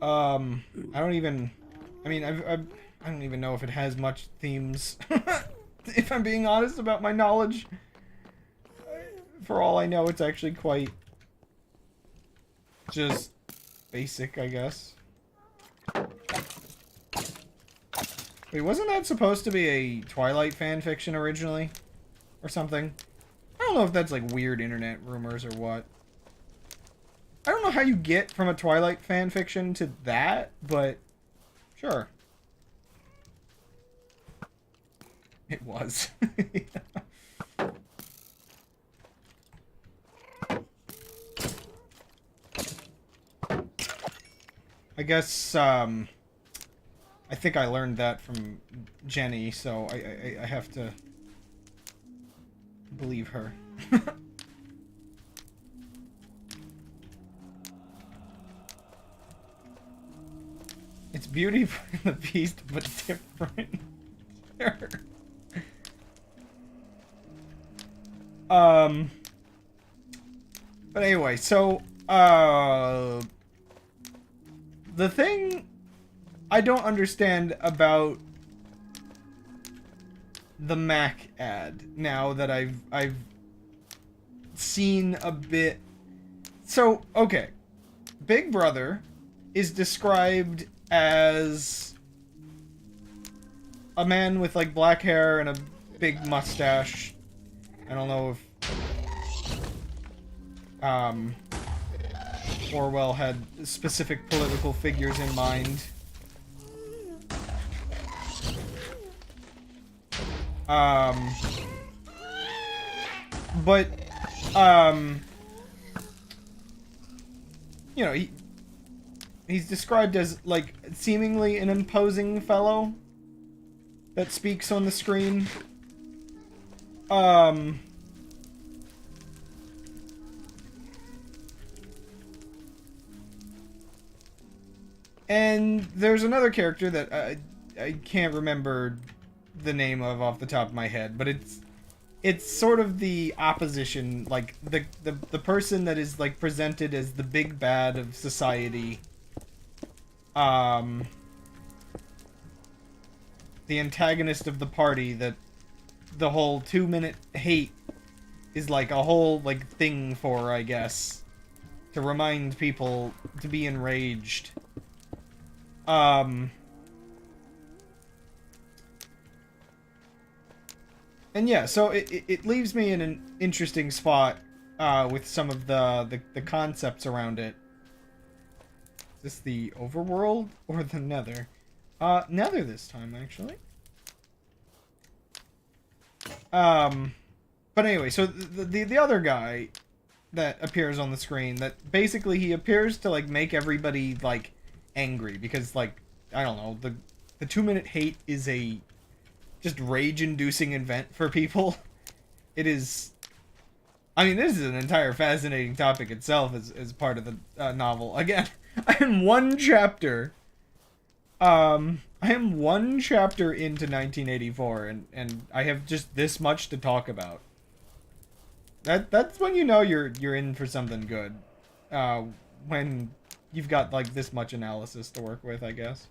I don't even... I mean, I don't even know if it has much themes. If I'm being honest about my knowledge. For all I know, it's actually quite... just basic, I guess. Wait, wasn't that supposed to be a Twilight fanfiction originally? Or something? I don't know if that's like weird internet rumors or what. I don't know how you get from a Twilight fanfiction to that, but sure. It was. I guess, I think I learned that from Jenny, so I have to believe her. It's Beauty and the Beast, but different. But anyway, so, the thing I don't understand about the Mac ad, now that I've seen a bit. So, okay. Big Brother is described as a man with like black hair and a big mustache. I don't know if Orwell had specific political figures in mind. But you know, he's described as like seemingly an imposing fellow that speaks on the screen. And there's another character that I can't remember the name of off the top of my head, but it's sort of the opposition, like the person that is like presented as the big bad of society. The antagonist of the party that the whole 2-minute hate is like a whole like thing for, I guess, to remind people to be enraged. And yeah, so it leaves me in an interesting spot with some of the concepts around it. Is this the overworld or the Nether? Nether this time, actually. But anyway, so the other guy that appears on the screen, that basically he appears to like make everybody like angry because, like, I don't know, the 2-minute hate is a just rage-inducing event for people. It is. I mean, this is an entire fascinating topic itself as part of the novel. Again, I am one chapter into 1984, and I have just this much to talk about. That's when you know you're in for something good. When you've got like this much analysis to work with, I guess.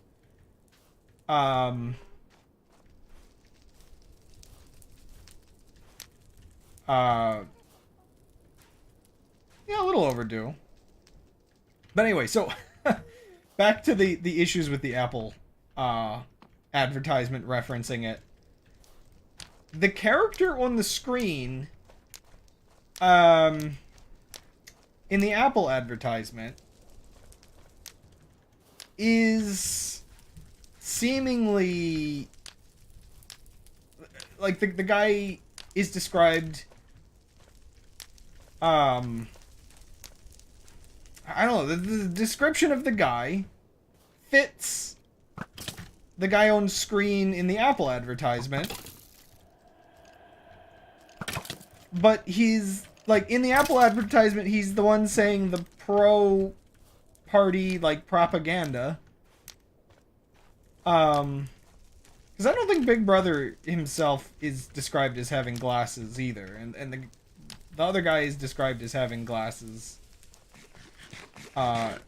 Yeah, a little overdue. But anyway, so back to the issues with the Apple advertisement referencing it. The character on the screen in the Apple advertisement is seemingly like the guy is described I don't know, the description of the guy fits the guy on screen in the Apple advertisement, but he's like, in the Apple advertisement he's the one saying the pro party like propaganda, because I don't think Big Brother himself is described as having glasses either, and the other guy is described as having glasses.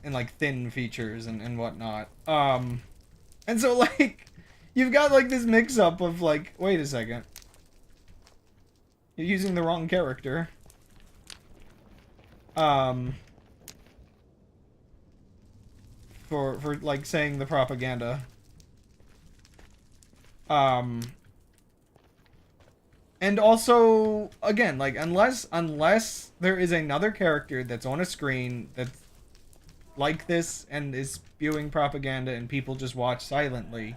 and like thin features and whatnot. And so like you've got like this mix up of like, wait a second, you're using the wrong character. For like saying the propaganda. And also, again, like, unless there is another character that's on a screen that's like this and is spewing propaganda and people just watch silently,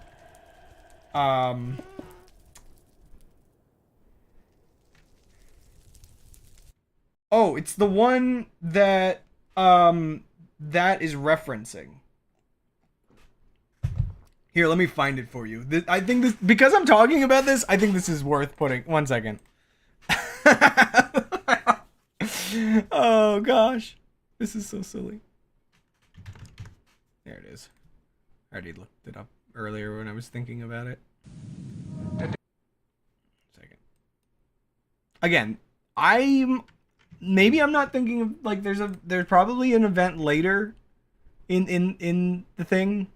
oh, it's the one that, that is referencing. Here, let me find it for you. I think this, because I'm talking about this, I think this is worth putting. 1 second. Oh, gosh. This is so silly. There it is. I already looked it up earlier when I was thinking about it. Second. Again, maybe I'm not thinking of, like, there's probably an event later in the thing.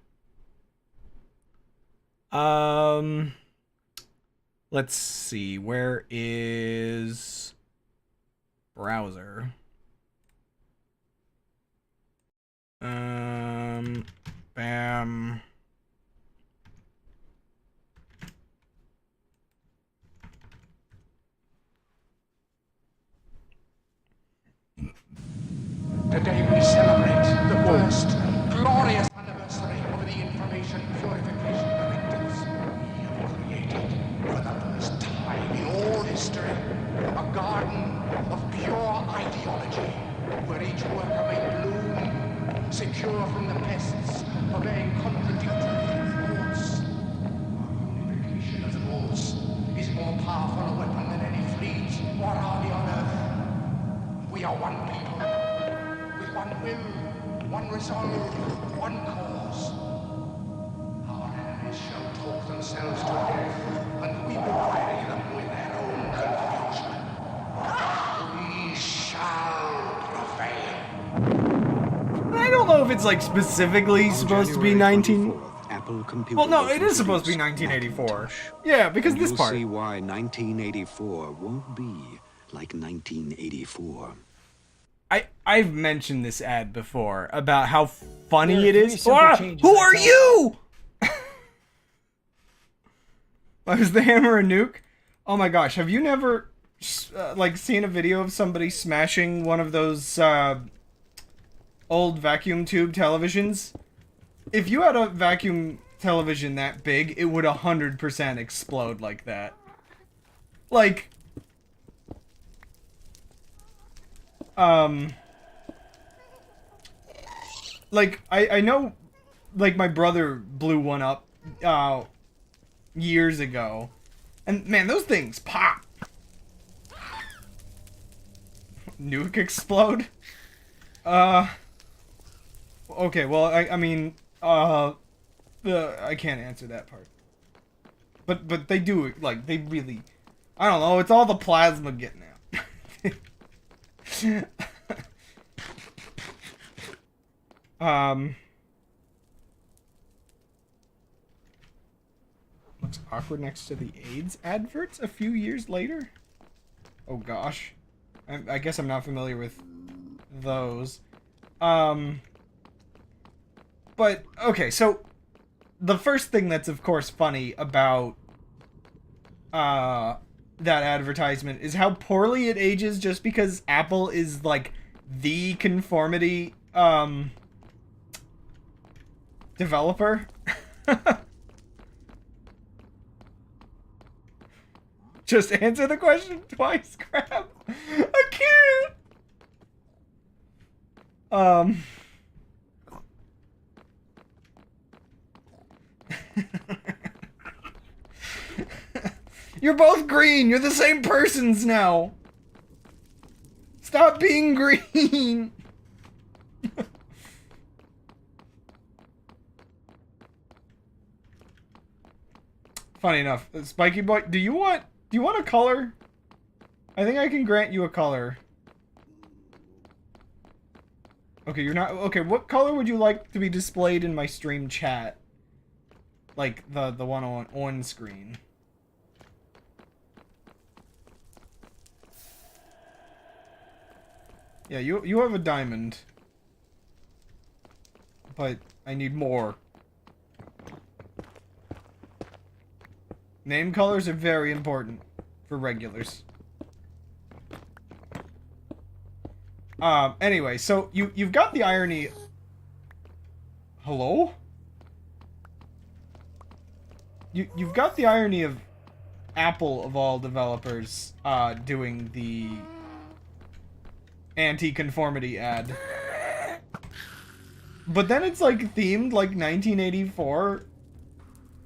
Let's see, where is browser? Bam. Today we celebrate the first glorious anniversary of the information purification directives. We have created, for the first time in all history, a garden of pure ideology, where each worker may bloom, secure from the pests of a contradictory thoughts. Our unification of the rules is more powerful a weapon than any fleet or army on earth. We are one people, with one will, one resolve, one cause. Our enemies shall talk themselves to death, and we will bury them with their own confusion. We shall prevail. I don't know if it's like specifically supposed to be 19. Well, no, it is supposed to be 1984. Yeah, because this part. You'll see why 1984 won't be like 1984. I've mentioned this ad before about how funny it is. Who are you? Was the hammer a nuke? Oh my gosh, have you never like seen a video of somebody smashing one of those old vacuum tube televisions? If you had a vacuum television that big, it would 100% explode like that. Like like, I know, like, my brother blew one up, years ago. And, man, those things pop! Nuke explode? Okay, well, I mean, I can't answer that part. But they do, like, they really, I don't know, it's all the plasma getting out. Looks awkward next to the AIDS adverts a few years later. Oh gosh. I guess I'm not familiar with those. But, okay, so the first thing that's of course funny about that advertisement is how poorly it ages just because Apple is like the conformity developer. Just answer the question twice, crap. I can't. You're both green. You're the same persons now. Stop being green. Funny enough, Spiky Boy, do you want a color? I think I can grant you a color. Okay, you're not... Okay, what color would you like to be displayed in my stream chat? Like, the one on screen. Yeah, you have a diamond. But I need more. Name colors are very important for regulars. Anyway, so you've got the irony... Hello? You've got the irony of Apple, of all developers, doing the anti-conformity ad. But then it's, like, themed like 1984,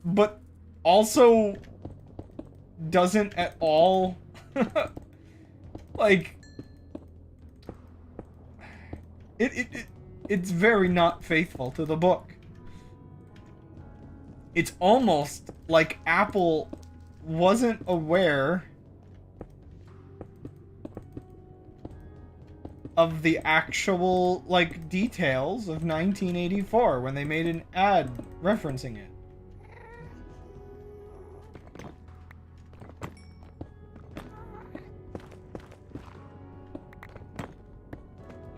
but also doesn't at all, like... It's very not faithful to the book. It's almost like Apple wasn't aware of the actual, like, details of 1984 when they made an ad referencing it.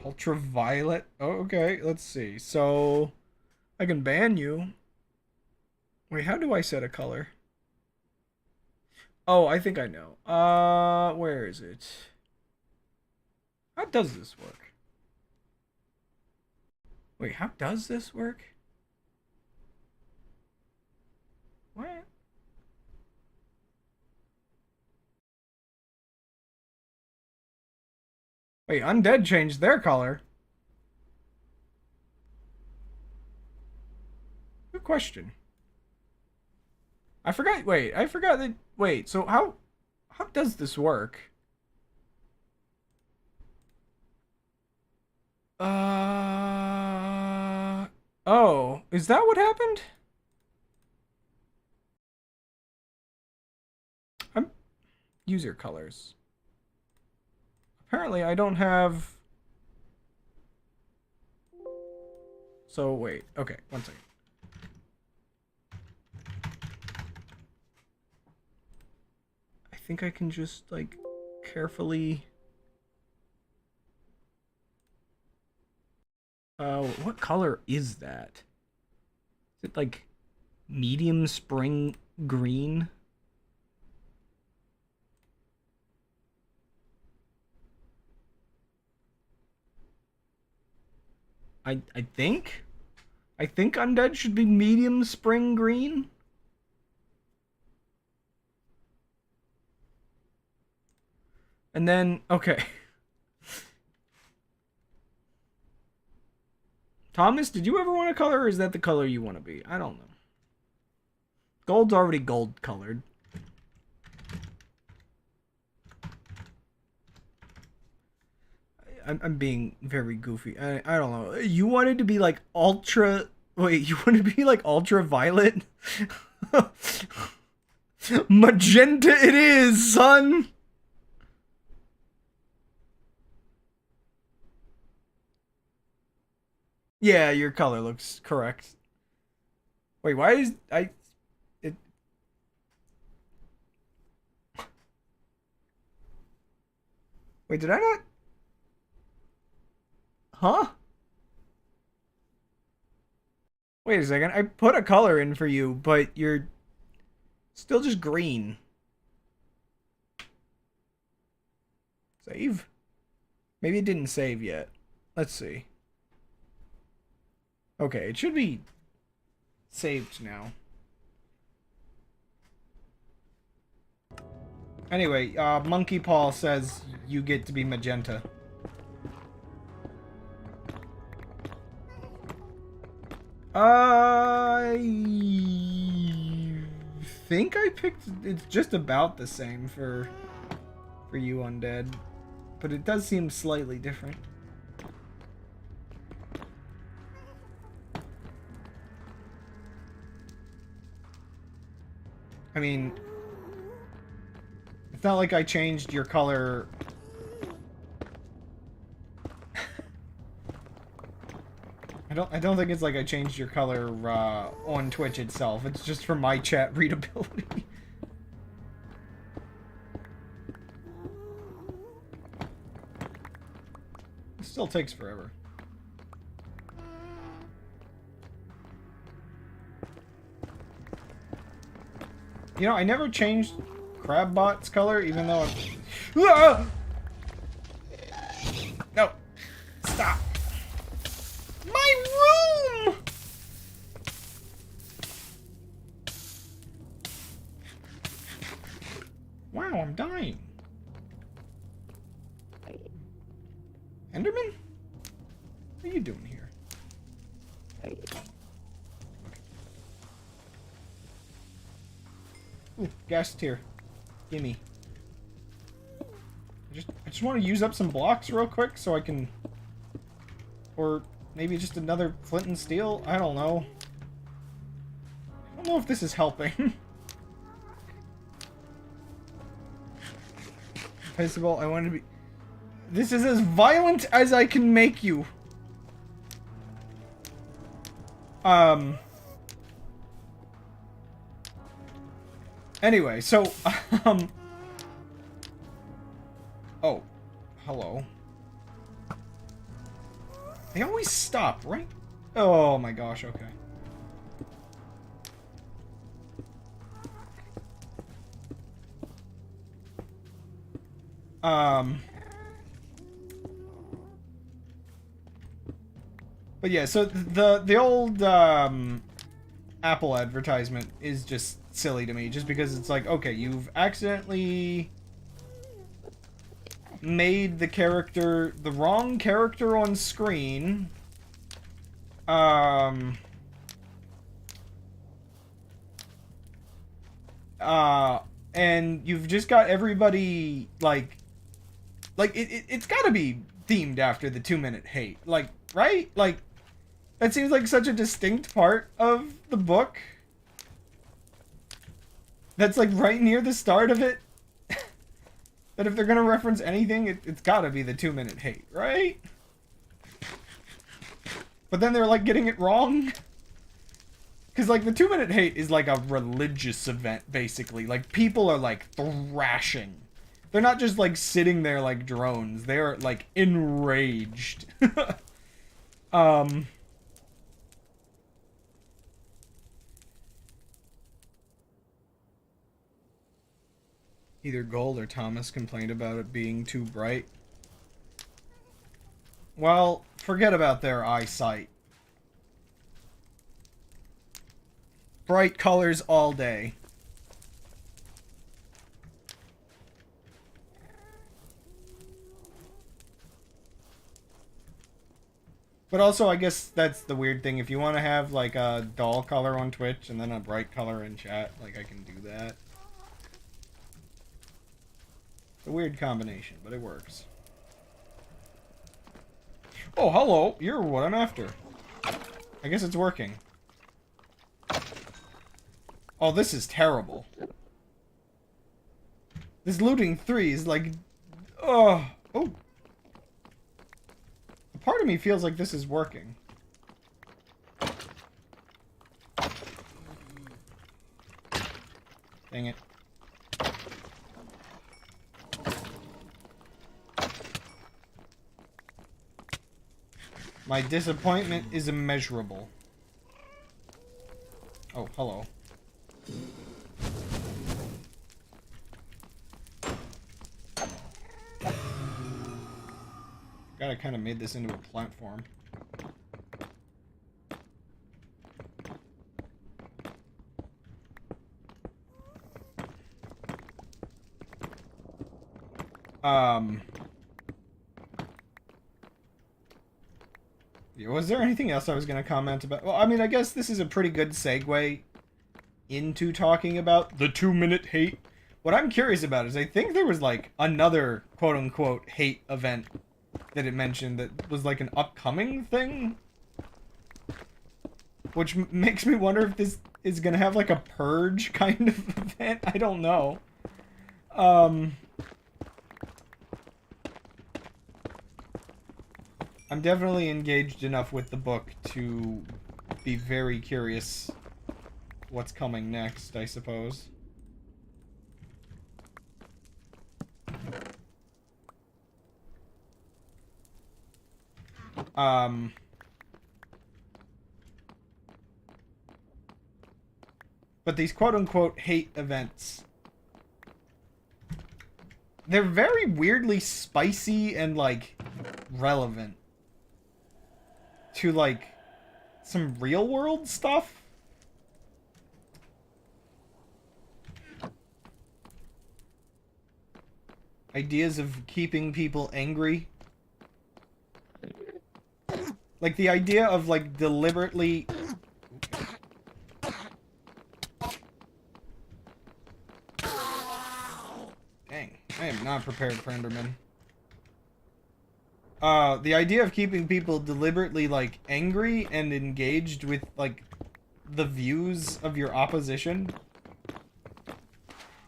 Ultraviolet? Oh, okay, let's see. So, I can ban you. Wait, how do I set a color? Oh, I think I know. Where is it? How does this work? Wait, how does this work? What? Wait, Undead changed their color. Good question. I forgot that, wait, so how does this work? Oh, is that what happened? User colors. Apparently I don't have... So, wait, okay, one second. I think I can just, like, carefully... what color is that? Is it, like, medium spring green? I think Undead should be medium spring green. And then, okay. Thomas, did you ever want a color, or is that the color you want to be? I don't know. Gold's already gold colored. I'm being very goofy. I don't know. You wanted to be like ultra... Wait, you wanted to be like ultraviolet? Magenta it is, son! Yeah, your color looks correct. Wait, why is... It... Wait, did I not... Huh? Wait a second. I put a color in for you, but you're still just green. Save? Maybe it didn't save yet. Let's see. Okay, it should be saved now. Anyway, Monkey Paw says you get to be magenta. I think I picked... It's just about the same for you, Undead. But it does seem slightly different. I mean... It's not like I changed your color... I don't think it's like I changed your color on Twitch itself. It's just for my chat readability. It still takes forever. You know, I never changed Crabbot's color, even though I'm... Ah! No! Stop! My room! Wow, I'm dying. Enderman? What are you doing here? Ooh, gas tier. Gimme. I just want to use up some blocks real quick so I can... Or maybe just another flint and steel? I don't know. I don't know if this is helping. First of all, I want to be... This is as violent as I can make you. Anyway, so, oh, hello. They always stop, right? Oh my gosh, okay. But yeah, so the old, Apple advertisement is just silly to me, just because it's like, okay, you've accidentally made the character, the wrong character on screen, and you've just got everybody, like it's gotta be themed after the 2-minute hate, like, right? Like, that seems like such a distinct part of the book. That's like right near the start of it. That if they're gonna reference anything, it's gotta be the 2-minute hate, right? But then they're like getting it wrong. Because like the 2-minute hate is like a religious event, basically. Like people are like thrashing. They're not just like sitting there like drones. They're like enraged. Either Gold or Thomas complained about it being too bright. Well, forget about their eyesight. Bright colors all day. But also, I guess that's the weird thing. If you want to have like a dull color on Twitch and then a bright color in chat, like I can do that. It's a weird combination, but it works. Oh, hello. You're what I'm after. I guess it's working. Oh, this is terrible. This looting 3 is like... Oh. A part of me feels like this is working. Dang it. My disappointment is immeasurable. Oh, hello. God, I kind of made this into a platform. Was there anything else I was going to comment about? Well, I mean, I guess this is a pretty good segue into talking about the 2-minute hate. What I'm curious about is I think there was, like, another quote-unquote hate event that it mentioned that was, like, an upcoming thing? Which makes me wonder if this is going to have, like, a purge kind of event. I don't know. I'm definitely engaged enough with the book to be very curious what's coming next, I suppose. But these quote-unquote hate events, they're very weirdly spicy and, like, relevant to, like, some real-world stuff. Ideas of keeping people angry. Like, the idea of, like, deliberately... Dang, I am not prepared for Enderman. The idea of keeping people deliberately, like, angry and engaged with, like, the views of your opposition.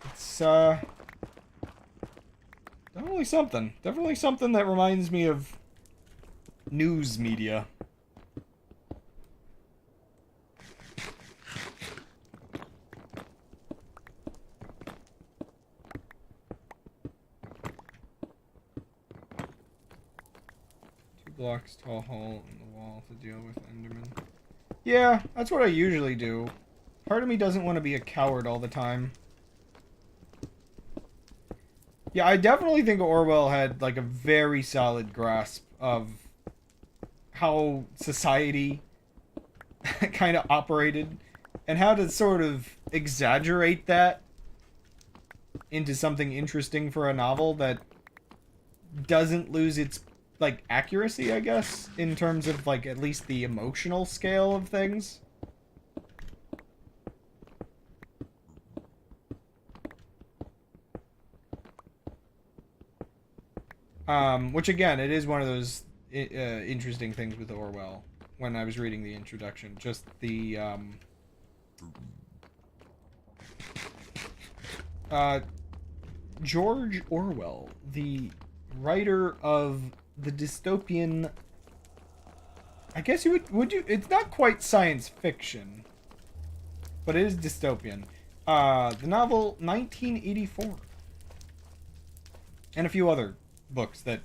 It's, definitely something. Definitely something that reminds me of news media. Blocks tall hole in the wall to deal with Enderman. Yeah, that's what I usually do. Part of me doesn't want to be a coward all the time. Yeah, I definitely think Orwell had, like, a very solid grasp of how society kind of operated and how to sort of exaggerate that into something interesting for a novel that doesn't lose its, like, accuracy, I guess, in terms of, like, at least the emotional scale of things. Which, again, it is one of those interesting things with Orwell when I was reading the introduction. Just the, George Orwell, the writer of the dystopian... I guess you would you... It's not quite science fiction, but it is dystopian. The novel 1984. And a few other books that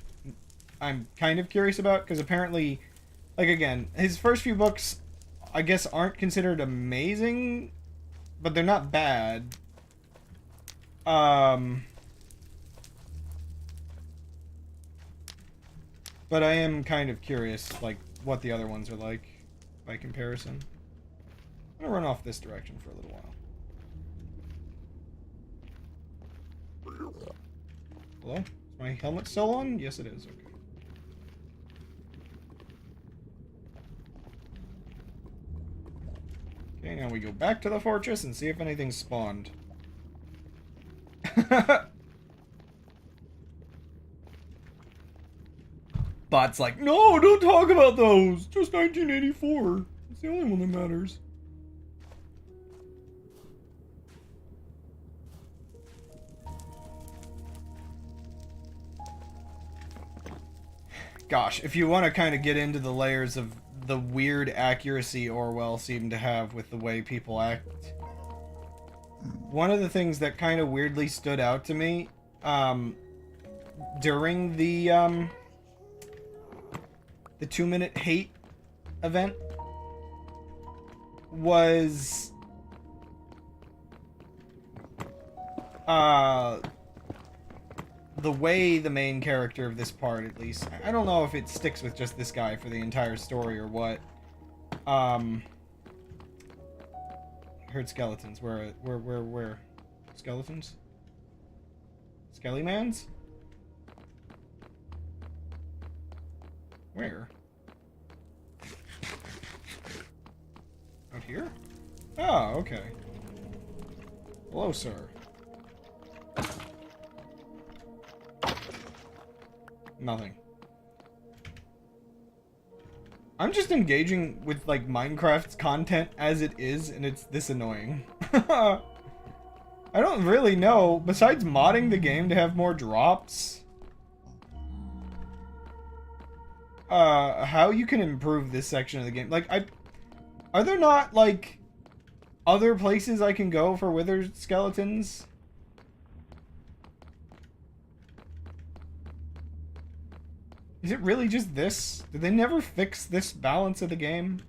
I'm kind of curious about, because apparently, like, again, his first few books, I guess, aren't considered amazing, but they're not bad. But I am kind of curious, like, what the other ones are like, by comparison. I'm gonna run off this direction for a little while. Hello? Is my helmet still on? Yes, it is. Okay. Okay, now we go back to the fortress and see if anything spawned. Bot's like, no, don't talk about those. Just 1984. It's the only one that matters. Gosh, if you want to kind of get into the layers of the weird accuracy Orwell seemed to have with the way people act, one of the things that kind of weirdly stood out to me, during the 2-minute hate event was the way the main character of this part, at least, I don't know if it sticks with just this guy for the entire story or what. I heard skeletons. Where? Skeletons? Skellymans? Where? Out here? Oh, okay. Hello, sir. Nothing. I'm just engaging with, like, Minecraft's content as it is, and it's this annoying. I don't really know, besides modding the game to have more drops, how you can improve this section of the game. Like, are there not, like, other places I can go for wither skeletons? Is it really just this? Did they never fix this balance of the game?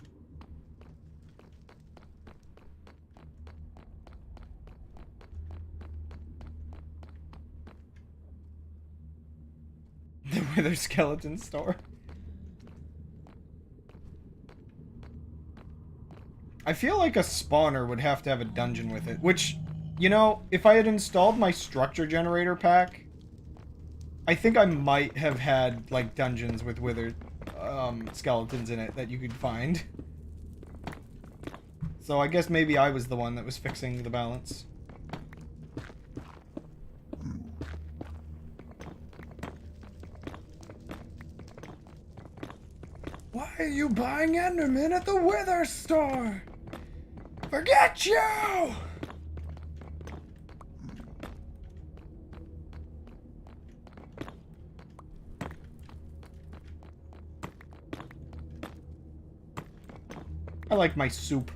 The wither skeleton store. I feel like a spawner would have to have a dungeon with it, which, you know, if I had installed my structure generator pack, I think I might have had, like, dungeons with withered skeletons in it that you could find. So I guess maybe I was the one that was fixing the balance. Why are you buying Enderman at the wither store? Forget you! I like my soup.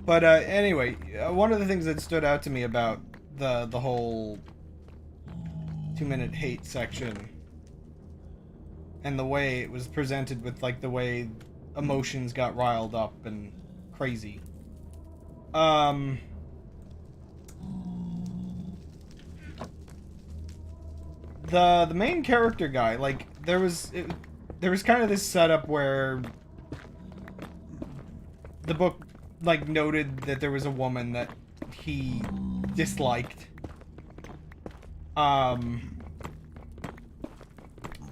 But anyway, one of the things that stood out to me about the whole 2-minute hate section and the way it was presented with, like, the way emotions got riled up and crazy. The main character guy, like, there was kind of this setup where the book, like, noted that there was a woman that he disliked.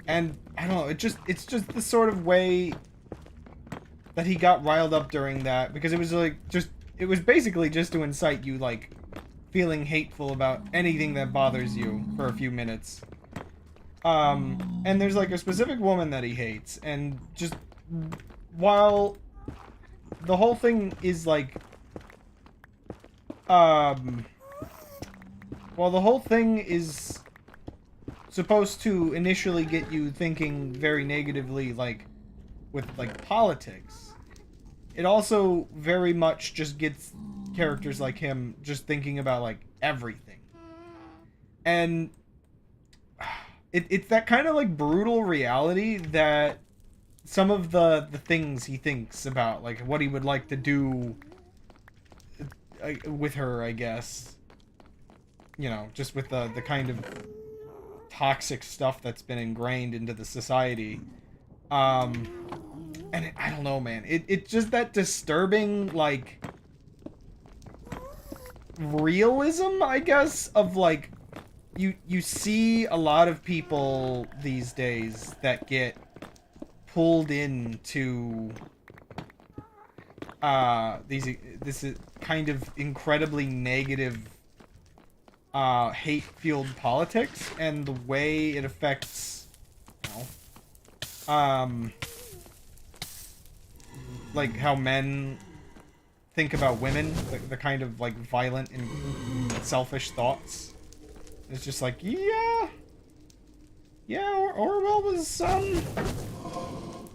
And I don't know, it's just the sort of way that he got riled up during that, because it was like it was basically just to incite you, like, feeling hateful about anything that bothers you for a few minutes. And there's, like, a specific woman that he hates, and just while the whole thing is, like, while the whole thing is supposed to initially get you thinking very negatively, like, with, like, politics, it also very much just gets characters like him just thinking about, like, everything. And it's that kind of, like, brutal reality that some of the things he thinks about, like, what he would like to do with her, I guess. You know, just with the kind of toxic stuff that's been ingrained into the society. And I don't know, man. It's just that disturbing, like, realism, I guess, of, like, you see a lot of people these days that get pulled into this is kind of incredibly negative hate-fueled politics, and the way it affects, you know, like how men think about women, the kind of, like, violent and selfish thoughts. It's just like, yeah, Orwell was,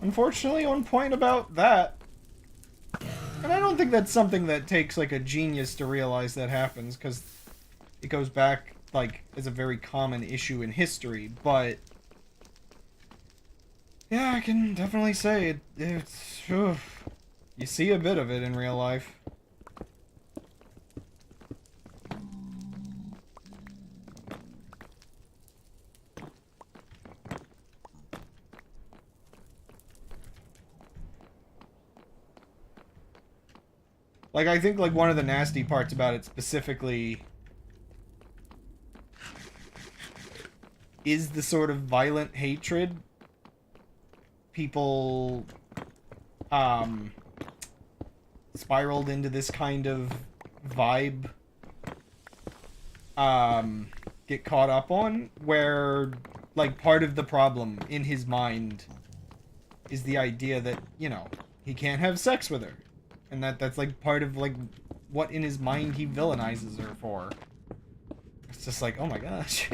unfortunately on point about that. And I don't think that's something that takes, like, a genius to realize that happens, because it goes back, like, as a very common issue in history, but yeah, I can definitely say it's you see a bit of it in real life. Like, I think, like, one of the nasty parts about it specifically is the sort of violent hatred people spiraled into this kind of vibe get caught up on, where, like, part of the problem in his mind is the idea that, you know, he can't have sex with her, and that's like part of, like, what in his mind he villainizes her for. It's just like, oh my gosh.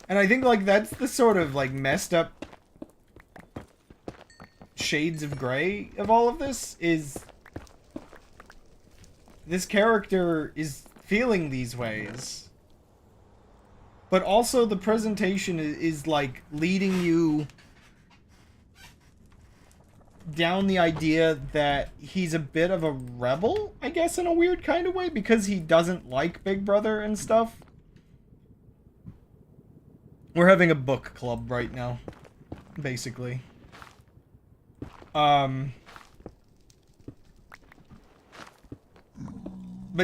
And I think, like, that's the sort of, like, messed up shades of gray of all of this, is this character is feeling these ways. But also the presentation is like, leading you down the idea that he's a bit of a rebel, I guess, in a weird kind of way, because he doesn't like Big Brother and stuff. We're having a book club right now, basically. But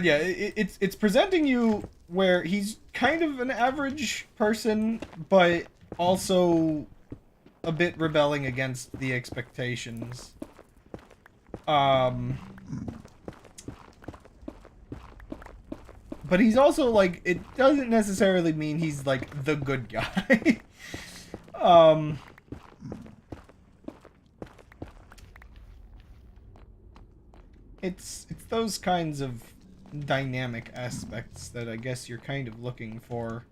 yeah, it's presenting you where he's kind of an average person, but also a bit rebelling against the expectations. But he's also, like, it doesn't necessarily mean he's, like, the good guy. It's those kinds of dynamic aspects that I guess you're kind of looking for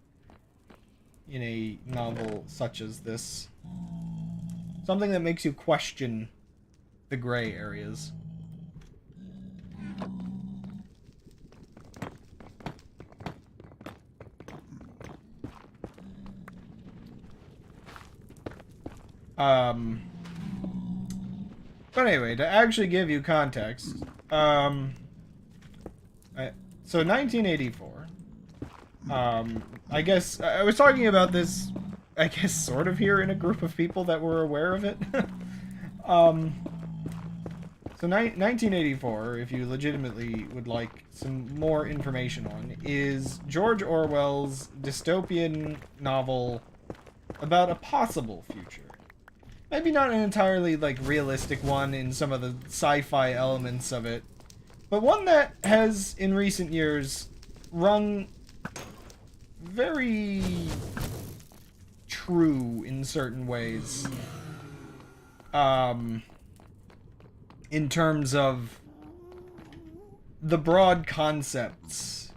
in a novel such as this. Something that makes you question the gray areas. But anyway, to actually give you context, so 1984, I guess, I was talking about this, I guess, sort of here in a group of people that were aware of it. So 1984, if you legitimately would like some more information on, is George Orwell's dystopian novel about a possible future. Maybe not an entirely, like, realistic one in some of the sci-fi elements of it, but one that has, in recent years, rung very true in certain ways. In terms of the broad concepts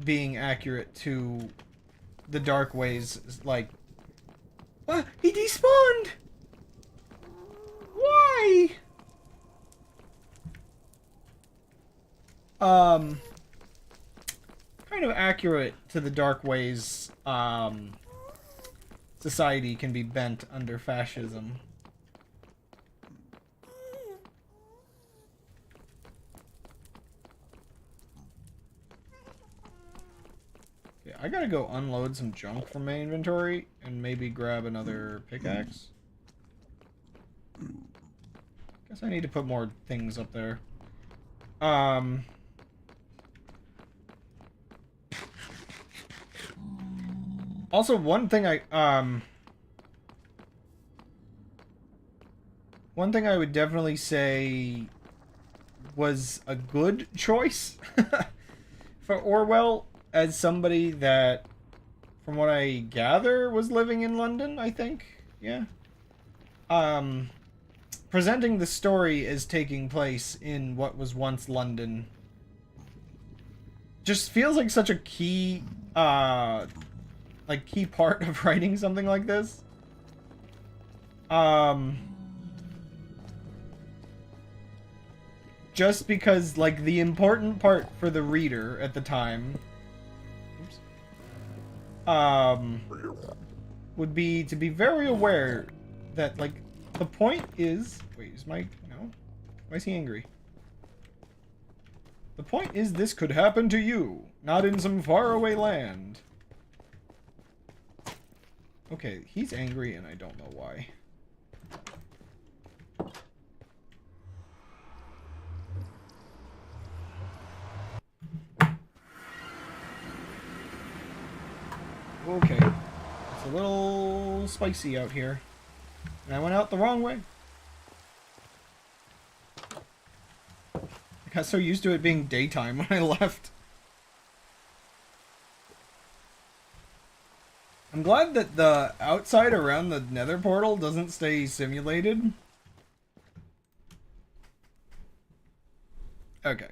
being accurate to the dark ways, like, he despawned! Why? Kind of accurate to the dark ways, society can be bent under fascism. I gotta go unload some junk from my inventory and maybe grab another pickaxe. Guess I need to put more things up there. Also, one thing I would definitely say was a good choice for Orwell, as somebody that, from what I gather, was living in London, I think. Yeah. Presenting the story as taking place in what was once London just feels like such a key, key part of writing something like this. Just because, like, the important part for the reader at the time would be to be very aware that, like, the point is... Wait, is Mike... No? Why is he angry? The point is this could happen to you, not in some faraway land. Okay, he's angry and I don't know why. Okay. It's a little spicy out here. And I went out the wrong way. I got so used to it being daytime when I left. I'm glad that the outside around the Nether portal doesn't stay simulated. Okay.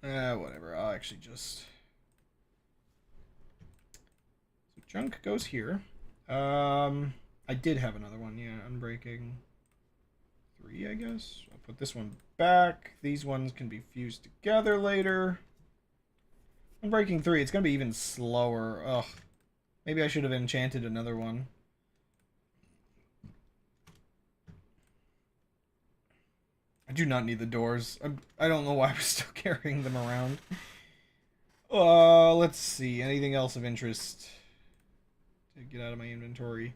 Whatever. I'll actually just... So junk goes here. I did have another one. Yeah, unbreaking 3, I guess. I'll put this one back. These ones can be fused together later. Unbreaking 3, it's going to be even slower. Ugh. Maybe I should have enchanted another one. I do not need the doors. I don't know why I'm still carrying them around. Let's see. Anything else of interest to get out of my inventory?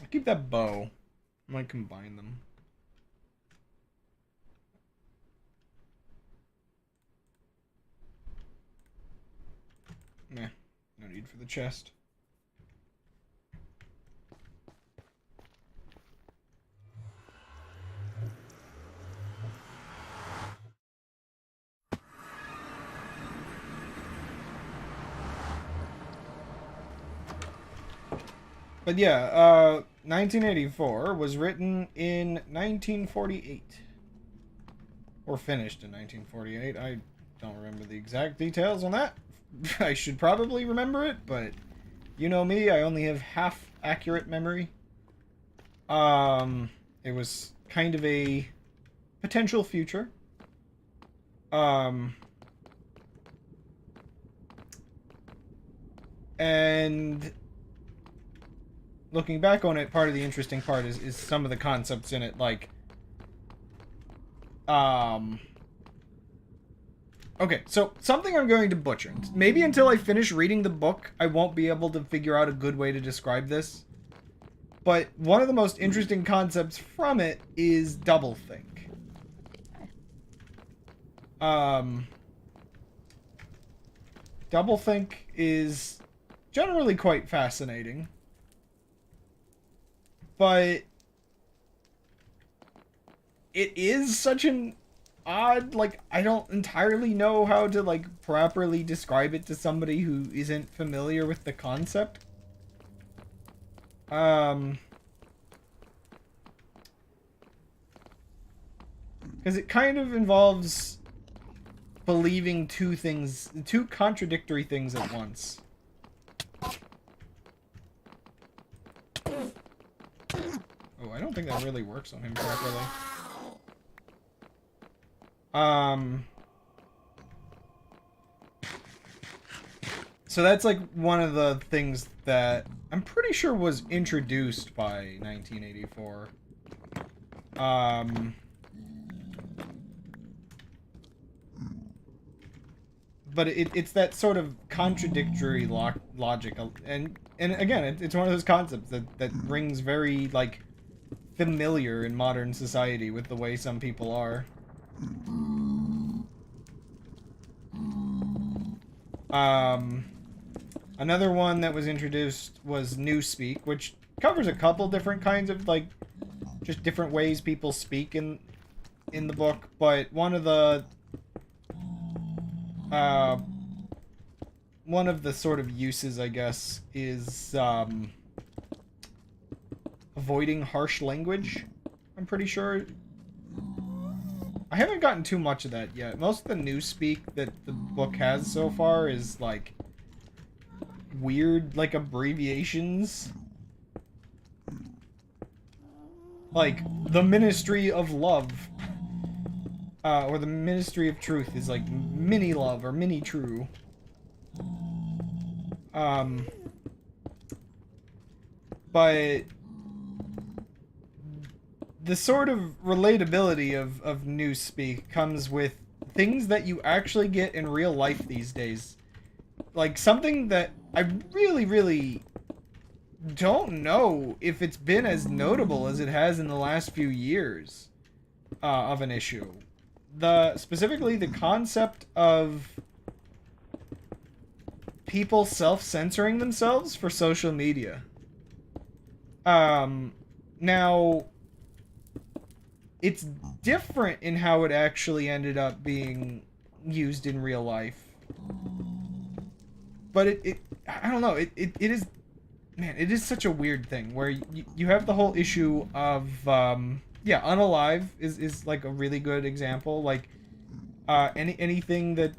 I'll keep that bow. I might combine them. Nah, no need for the chest. But yeah, 1984 was written in 1948. Or finished in 1948. I don't remember the exact details on that. I should probably remember it, but you know me, I only have half accurate memory. It was kind of a potential future. And looking back on it, part of the interesting part is some of the concepts in it, like, okay, so something I'm going to butcher. Maybe until I finish reading the book, I won't be able to figure out a good way to describe this. But one of the most interesting concepts from it is doublethink. Doublethink is generally quite fascinating. But it is such an odd, like, I don't entirely know how to, like, properly describe it to somebody who isn't familiar with the concept. Because it kind of involves believing two contradictory things at once. Oh, I don't think that really works on him properly. So that's like one of the things that I'm pretty sure was introduced by 1984. But it's that sort of contradictory logic, and again, it's one of those concepts that rings very, like, familiar in modern society with the way some people are. Another one that was introduced was Newspeak, which covers a couple different kinds of, like, just different ways people speak in the book, but one of the sort of uses, I guess, is avoiding harsh language, I'm pretty sure. I haven't gotten too much of that yet. Most of the newspeak that the book has so far is, like, weird, like, abbreviations. Like, the Ministry of Love. Or the Ministry of Truth is, like, mini-love or mini-true. But the sort of relatability of newspeak comes with things that you actually get in real life these days. Like, something that I really, really don't know if it's been as notable as it has in the last few years of an issue. Specifically the concept of people self-censoring themselves for social media. Now, it's different in how it actually ended up being used in real life. But I don't know, it is, man, it is such a weird thing where you have the whole issue of, yeah, unalive is like a really good example. Like, anything that,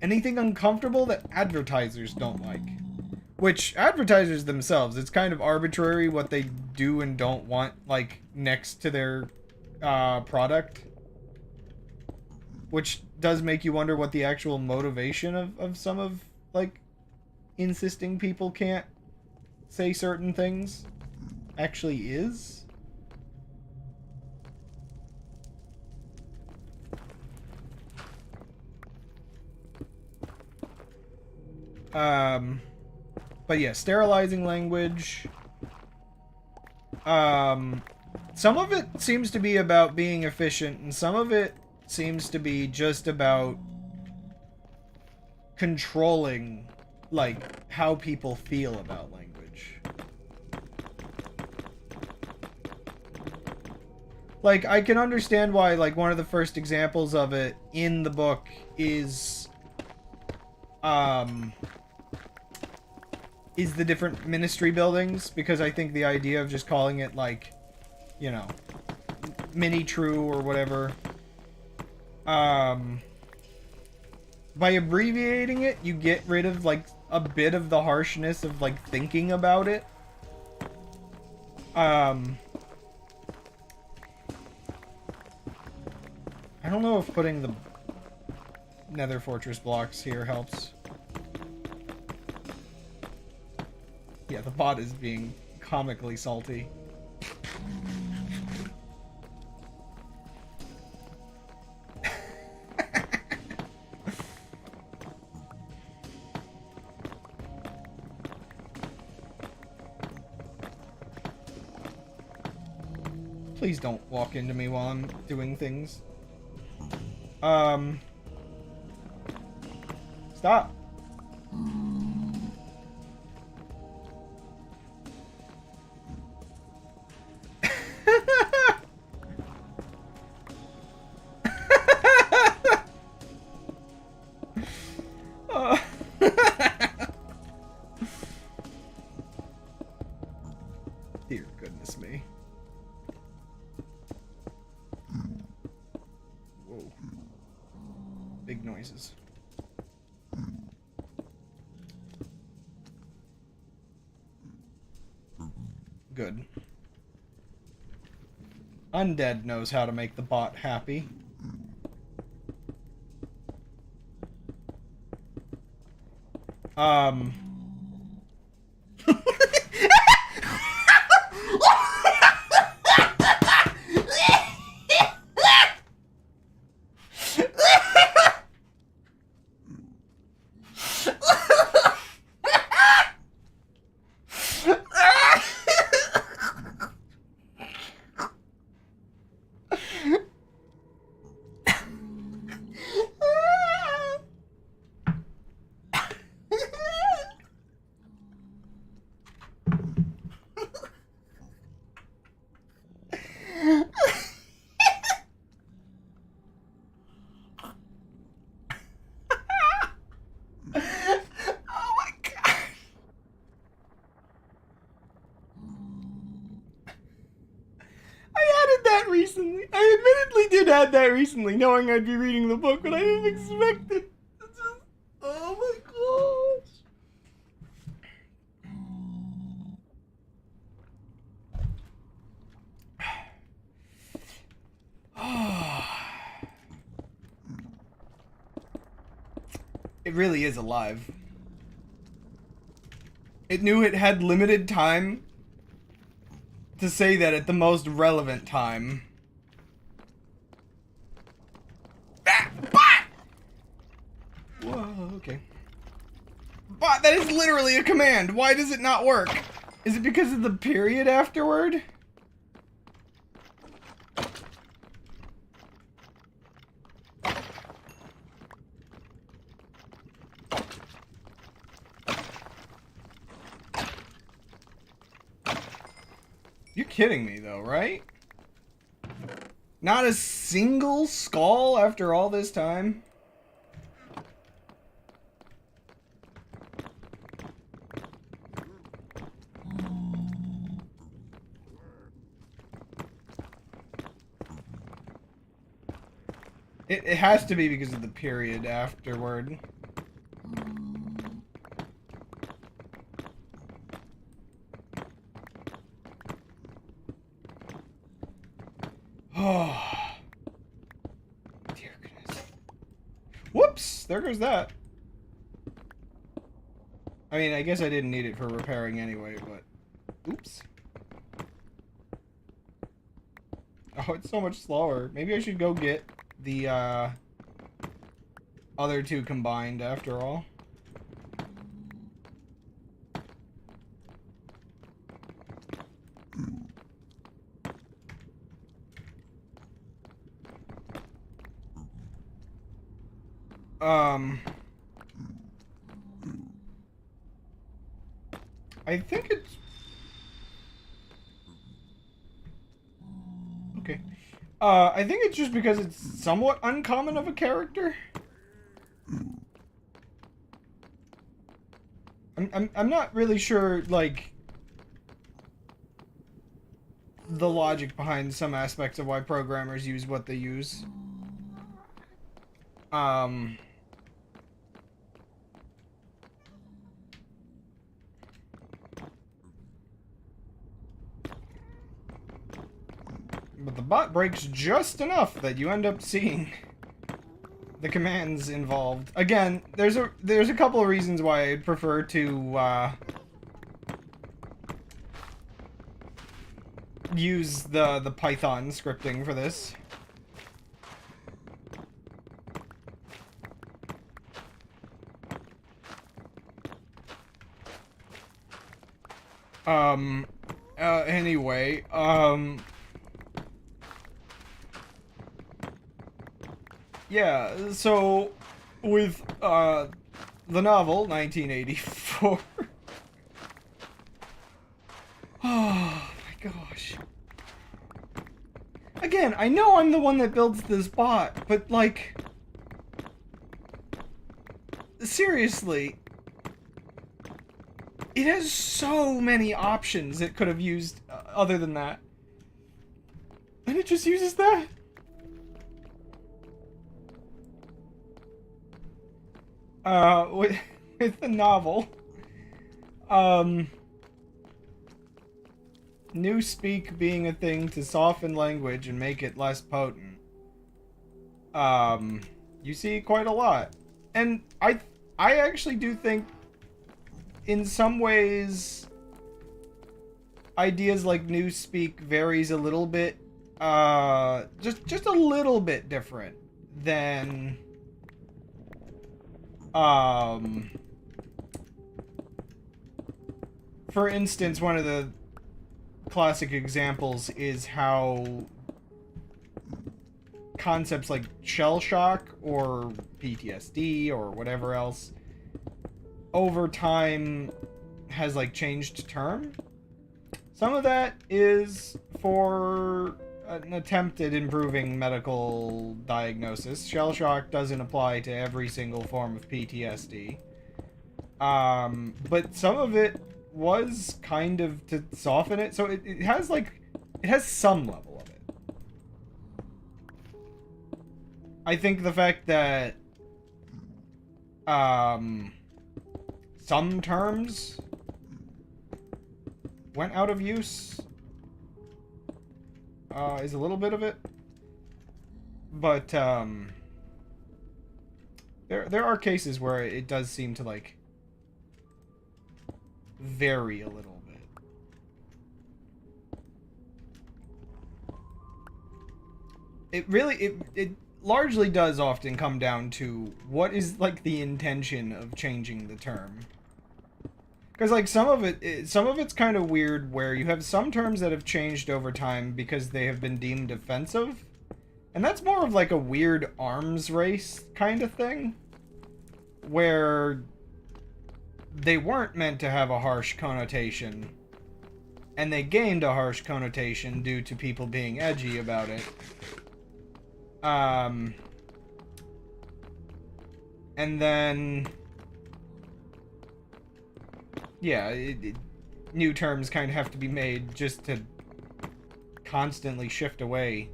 anything uncomfortable that advertisers don't like. Which, advertisers themselves, it's kind of arbitrary what they do and don't want, like, next to their, product. Which does make you wonder what the actual motivation of some of, like, insisting people can't say certain things actually is. But yeah, sterilizing language. Some of it seems to be about being efficient, and some of it seems to be just about controlling, like, how people feel about language. Like, I can understand why, like, one of the first examples of it in the book is the different ministry buildings, because I think the idea of just calling it, like, you know, mini true or whatever, by abbreviating it, you get rid of, like, a bit of the harshness of, like, thinking about it. I don't know if putting the Nether Fortress blocks here helps. Yeah, the bot is being comically salty. Please don't walk into me while I'm doing things. Stop. Dear goodness me. Whoa. Big noises. Good. Undead knows how to make the bot happy. Recently. I admittedly did add that recently, knowing I'd be reading the book, but I didn't expect it. It's just, oh my gosh. It really is alive. It knew it had limited time to say that at the most relevant time. Bot! Whoa, okay. Bot, that is literally a command. Why does it not work? Is it because of the period afterward? You're kidding me, though, right? Not a single skull after all this time? It has to be because of the period afterward. Oh. Dear goodness. Whoops! There goes that. I mean, I guess I didn't need it for repairing anyway, but... Oops. Oh, it's so much slower. Maybe I should go get the, other two combined after all. I think it's... Okay. I think it's just because it's somewhat uncommon of a character. I'm not really sure, like, the logic behind some aspects of why programmers use what they use. But the bot breaks just enough that you end up seeing the commands involved. Again, there's a couple of reasons why I'd prefer to use the Python scripting for this. Anyway, yeah, so, with, the novel, 1984. Oh, my gosh. Again, I know I'm the one that builds this bot, but, like... Seriously... It has so many options it could have used other than that. And it just uses that. With the novel, new speak being a thing to soften language and make it less potent. You see quite a lot. And I actually do think in some ways ideas like new speak varies a little bit, just a little bit different than for instance, one of the classic examples is how concepts like shell shock or PTSD or whatever else over time has like changed term. Some of that is for an attempt at improving medical diagnosis. Shell shock doesn't apply to every single form of PTSD. But some of it was kind of to soften it. So it has like, it has some level of it. I think the fact that, some terms went out of use is a little bit of it, but there are cases where it does seem to like vary a little bit. It really it largely does often come down to what is like the intention of changing the term. Because, like, some of it's kind of weird where you have some terms that have changed over time because they have been deemed offensive. And that's more of, like, a weird arms race kind of thing. Where they weren't meant to have a harsh connotation. and they gained a harsh connotation due to people being edgy about it. And then, yeah, new terms kind of have to be made just to constantly shift away.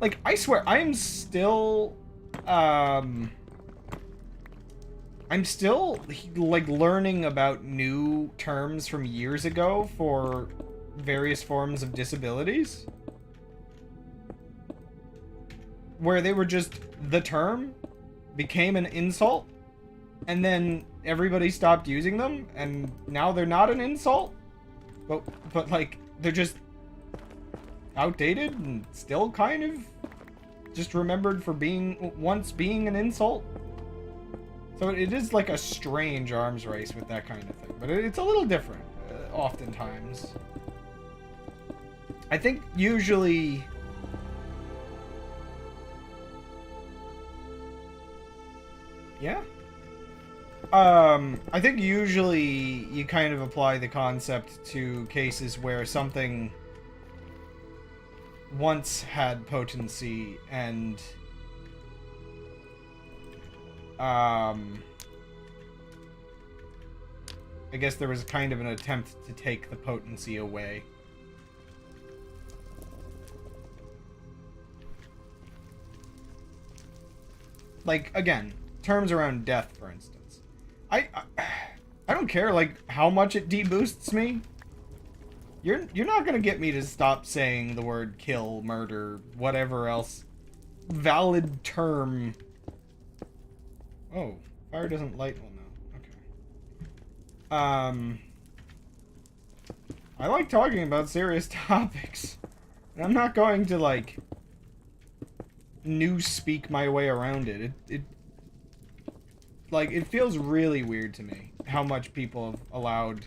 Like, I swear, I'm still, like, learning about new terms from years ago for various forms of disabilities. Where they were just the term, became an insult, and then everybody stopped using them, and now they're not an insult, but like, they're just outdated and still kind of just remembered for once being an insult. So it is like a strange arms race with that kind of thing, but it's a little different, oftentimes. I think usually... Yeah? I think usually you kind of apply the concept to cases where something once had potency and I guess there was kind of an attempt to take the potency away. Like, again, terms around death, for instance. I don't care, like, how much it deboosts me. You're not gonna get me to stop saying the word kill, murder, whatever else valid term. Oh, fire doesn't light well now. Okay. I like talking about serious topics. And I'm not going to, like, speak my way around it. Like, it feels really weird to me how much people have allowed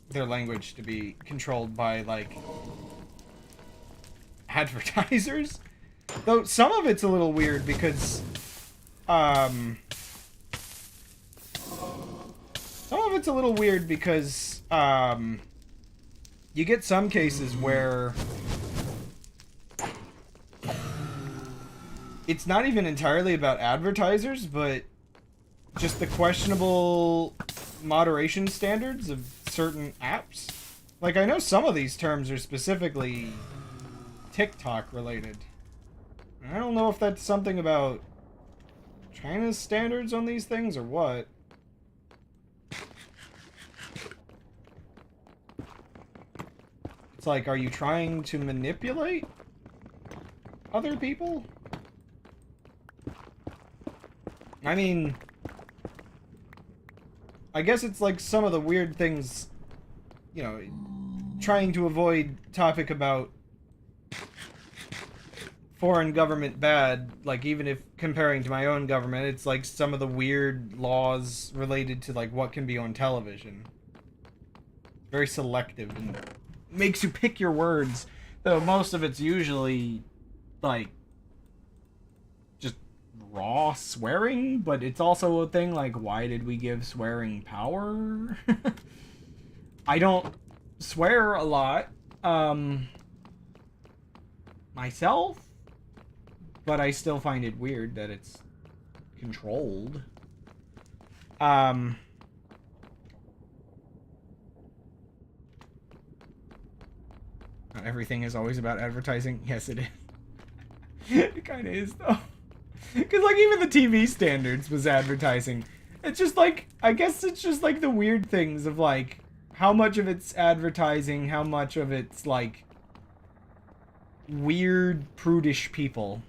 their language to be controlled by, like, advertisers. Though some of it's a little weird because you get some cases where it's not even entirely about advertisers, but just the questionable moderation standards of certain apps. Like, I know some of these terms are specifically TikTok related. I don't know if that's something about China's standards on these things or what. It's like, are you trying to manipulate other people? I mean, I guess it's like some of the weird things, you know, trying to avoid topic about foreign government bad, like, even if comparing to my own government, it's like some of the weird laws related to, like, what can be on television. Very selective and makes you pick your words, though most of it's usually, like, just raw swearing, but it's also a thing like, why did we give swearing power? I don't swear a lot, myself, but I still find it weird that it's controlled. Not everything is always about advertising. Yes, it is. It kind of is, though. Because, like, even the TV standards was advertising. It's just, like, I guess it's just, like, the weird things of, like, how much of it's advertising, how much of it's, like, weird, prudish people.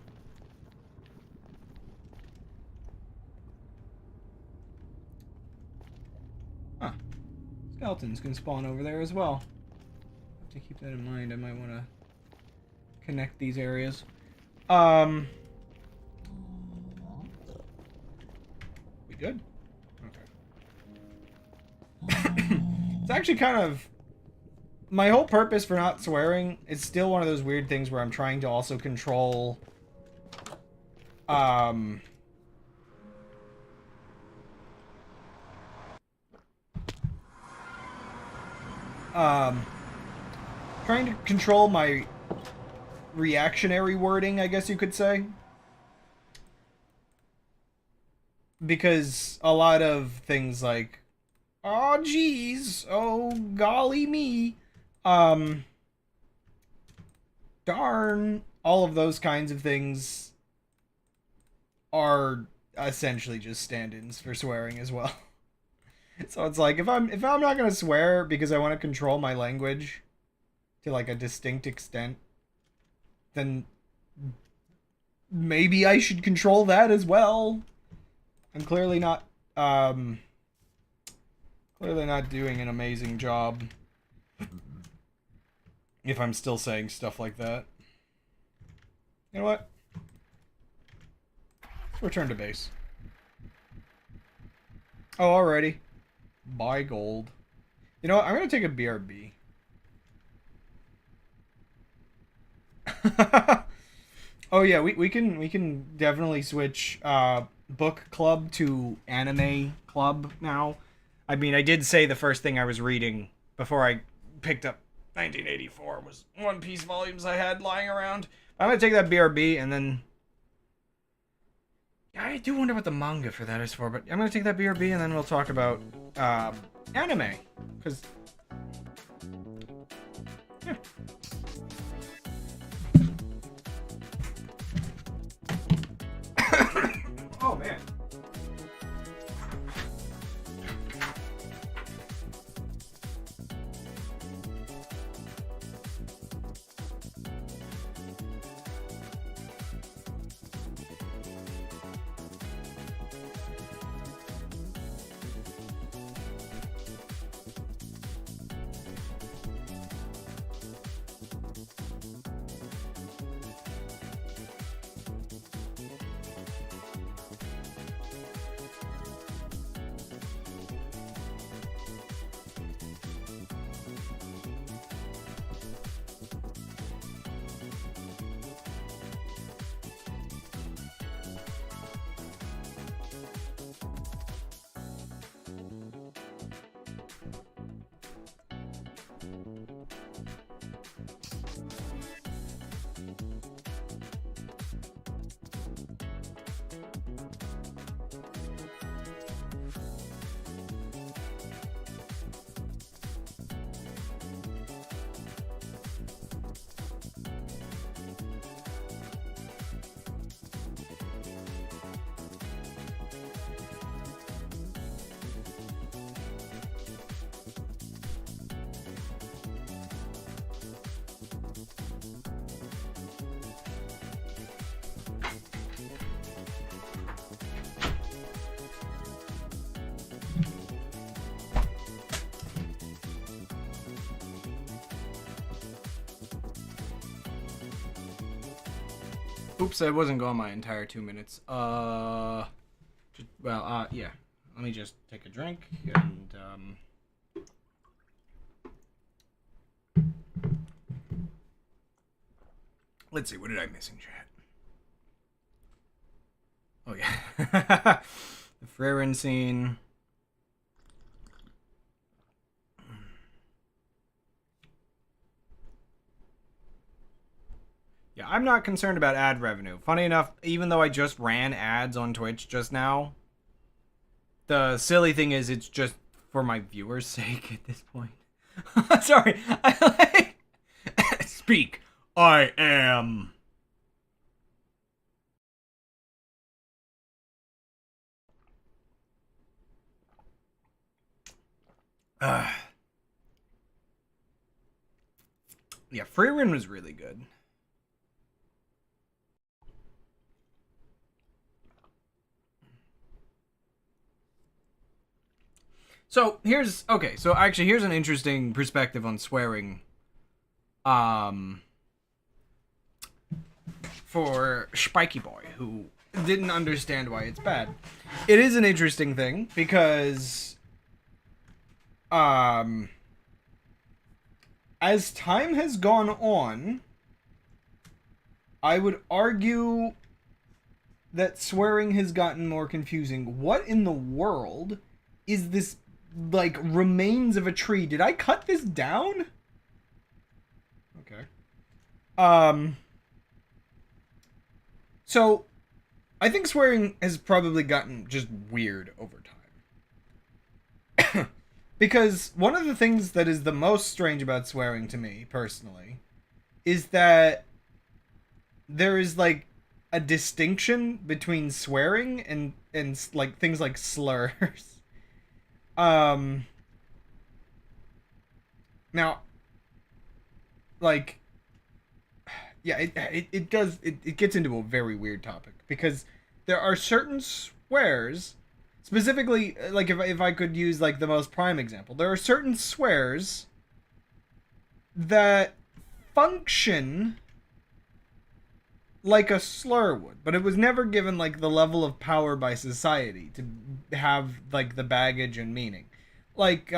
Huh. Skeletons can spawn over there as well. Have to keep that in mind. I might want to connect these areas. We good? Okay. It's actually kind of... My whole purpose for not swearing is still one of those weird things where I'm trying to also control... Um, trying to control my reactionary wording, I guess you could say. Because a lot of things like, oh geez, oh golly me, darn, all of those kinds of things are essentially just stand-ins for swearing as well. So it's like, if I'm not gonna swear because I want to control my language to like a distinct extent, then maybe I should control that as well. I'm clearly not doing an amazing job if I'm still saying stuff like that. You know what? Let's return to base. Oh, alrighty. Buy gold. You know what? I'm gonna take a BRB. Oh yeah, we can definitely switch book club to anime club now. I mean, I did say the first thing I was reading before I picked up 1984 was One Piece volumes I had lying around. I'm gonna take that BRB and then. Yeah, I do wonder what the manga for that is for, but I'm gonna take that BRB and then we'll talk about anime, because. Yeah. Oh man. Oops, I wasn't gone my entire 2 minutes. Yeah. Let me just take a drink and, let's see, what did I miss in chat? Oh, yeah. The Frerin scene. Yeah, I'm not concerned about ad revenue. Funny enough, even though I just ran ads on Twitch just now, the silly thing is it's just for my viewers' sake at this point. Sorry, I like... Speak. I am... Yeah, Freerin was really good. So here's here's an interesting perspective on swearing. For Spiky Boy, who didn't understand why it's bad. It is an interesting thing because as time has gone on, I would argue that swearing has gotten more confusing. What in the world is this like remains of a tree. Did I cut this down? Okay. So I think swearing has probably gotten just weird over time. Because one of the things that is the most strange about swearing to me, personally, is that there is, like, a distinction between swearing and like, things like slurs. Now, like, yeah, it does, it gets into a very weird topic, because there are certain swears, specifically, like, if I could use, like, the most prime example, there are certain swears that function like a slur would, but it was never given, like, the level of power by society to have, like, the baggage and meaning. Like,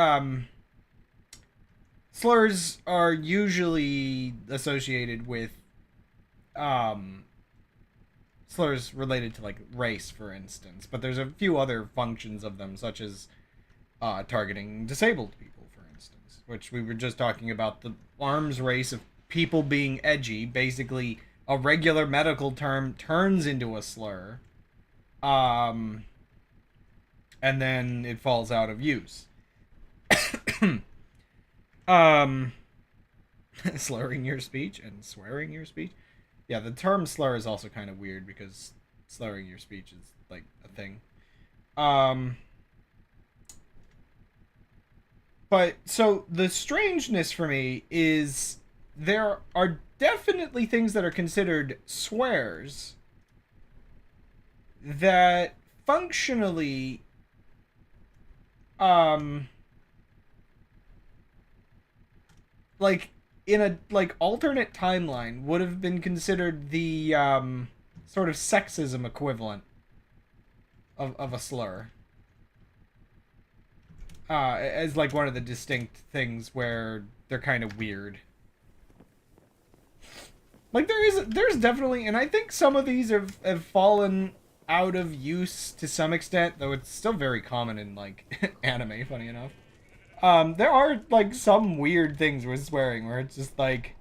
slurs are usually associated with, slurs related to, like, race, for instance, but there's a few other functions of them, such as, targeting disabled people, for instance, which we were just talking about, the arms race of people being edgy. Basically, a regular medical term turns into a slur, and then it falls out of use. Slurring your speech and swearing your speech. Yeah, the term slur is also kind of weird, because slurring your speech is, like, a thing. But, so, the strangeness for me is there are definitely things that are considered swears that functionally, like, in a, like, alternate timeline would have been considered the, sort of sexism equivalent of a slur. As, like, one of the distinct things where they're kind of weird. Like, there's definitely, and I think some of these have fallen out of use to some extent, though it's still very common in, like, anime, funny enough. There are, like, some weird things with swearing where it's just, like,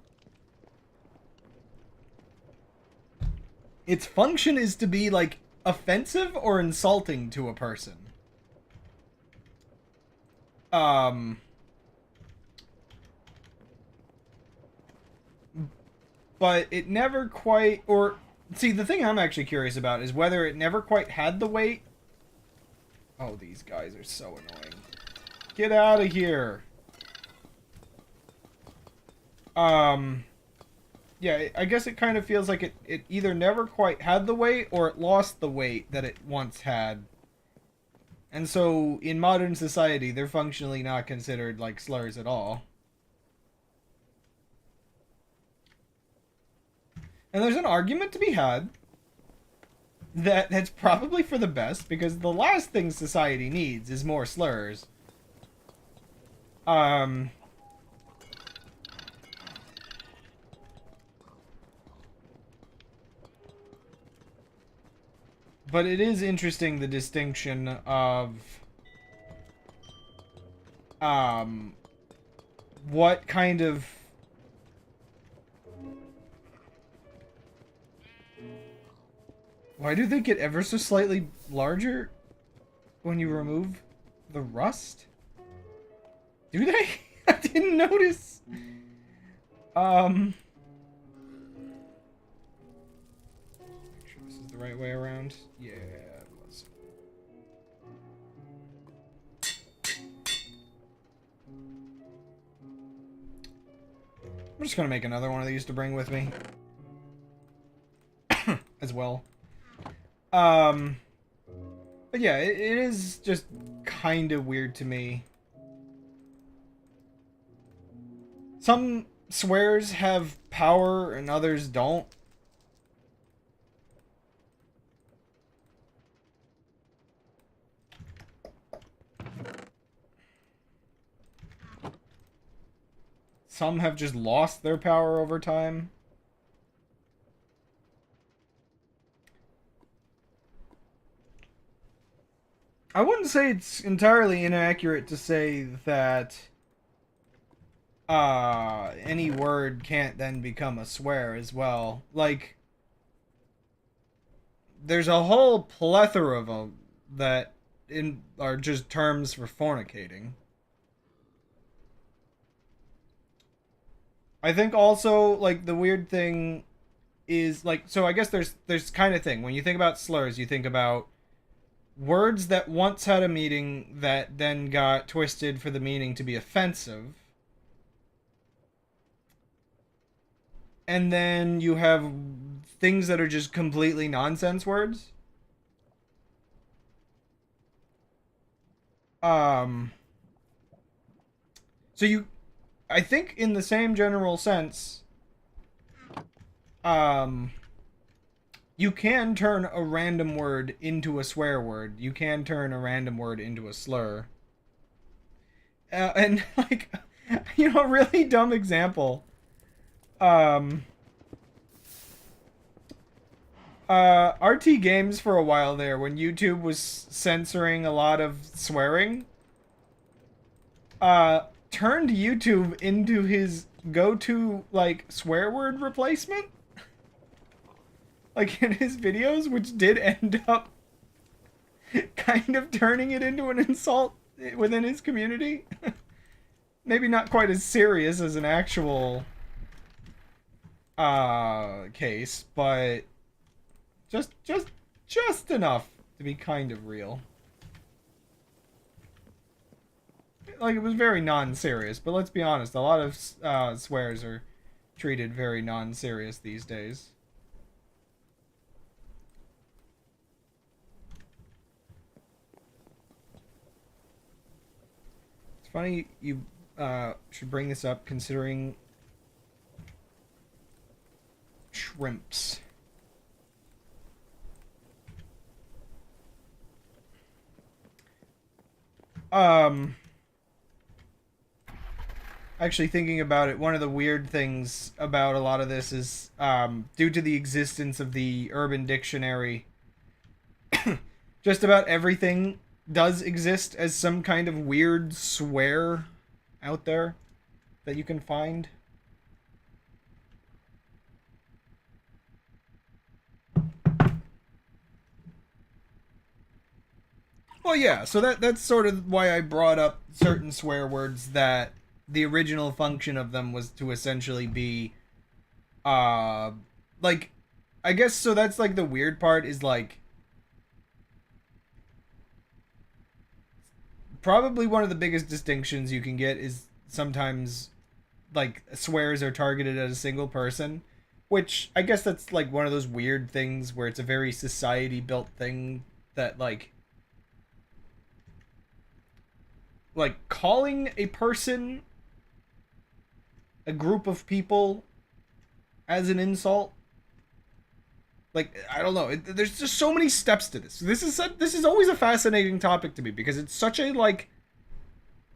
its function is to be, like, offensive or insulting to a person. But it never quite, or, see, the thing I'm actually curious about is whether it never quite had the weight. Oh, these guys are so annoying. Get out of here. Yeah, I guess it kind of feels like it either never quite had the weight or it lost the weight that it once had. And so, in modern society, they're functionally not considered, like, slurs at all. And there's an argument to be had that's probably for the best, because the last thing society needs is more slurs. But it is interesting, the distinction of what kind of why do they get ever so slightly larger when you remove the rust? Do they? I didn't notice. Make sure this is the right way around. Yeah, it was. I'm just gonna make another one of these to bring with me. As well. But yeah, it is just kind of weird to me. Some swears have power and others don't. Some have just lost their power over time. I wouldn't say it's entirely inaccurate to say that any word can't then become a swear as well. Like, there's a whole plethora of them that are just terms for fornicating. I think also, like, the weird thing is, like, so I guess there's kind of thing when you think about slurs, you think about words that once had a meaning that then got twisted for the meaning to be offensive. And then you have things that are just completely nonsense words. Um so you I think in the same general sense, um you can turn a random word into a swear word. You can turn a random word into a slur. And like, you know, a really dumb example. Um, RT Games for a while there, when YouTube was censoring a lot of swearing, turned YouTube into his go-to, like, swear word replacement. Like, in his videos, which did end up kind of turning it into an insult within his community. Maybe not quite as serious as an actual case, but just enough to be kind of real. Like, it was very non-serious, but let's be honest, a lot of swears are treated very non-serious these days. It's funny you should bring this up, considering shrimps. Actually, thinking about it, one of the weird things about a lot of this is, due to the existence of the Urban Dictionary, just about everything does exist as some kind of weird swear out there that you can find. Well, yeah, so that's sort of why I brought up certain swear words that the original function of them was to essentially be, uh, like, I guess, so that's, like, the weird part is, like, probably one of the biggest distinctions you can get is sometimes, like, swears are targeted at a single person, which I guess that's, like, one of those weird things where it's a very society built thing that, like calling a person, a group of people, as an insult. Like, I don't know. There's just so many steps to this. This is always a fascinating topic to me because it's such a, like,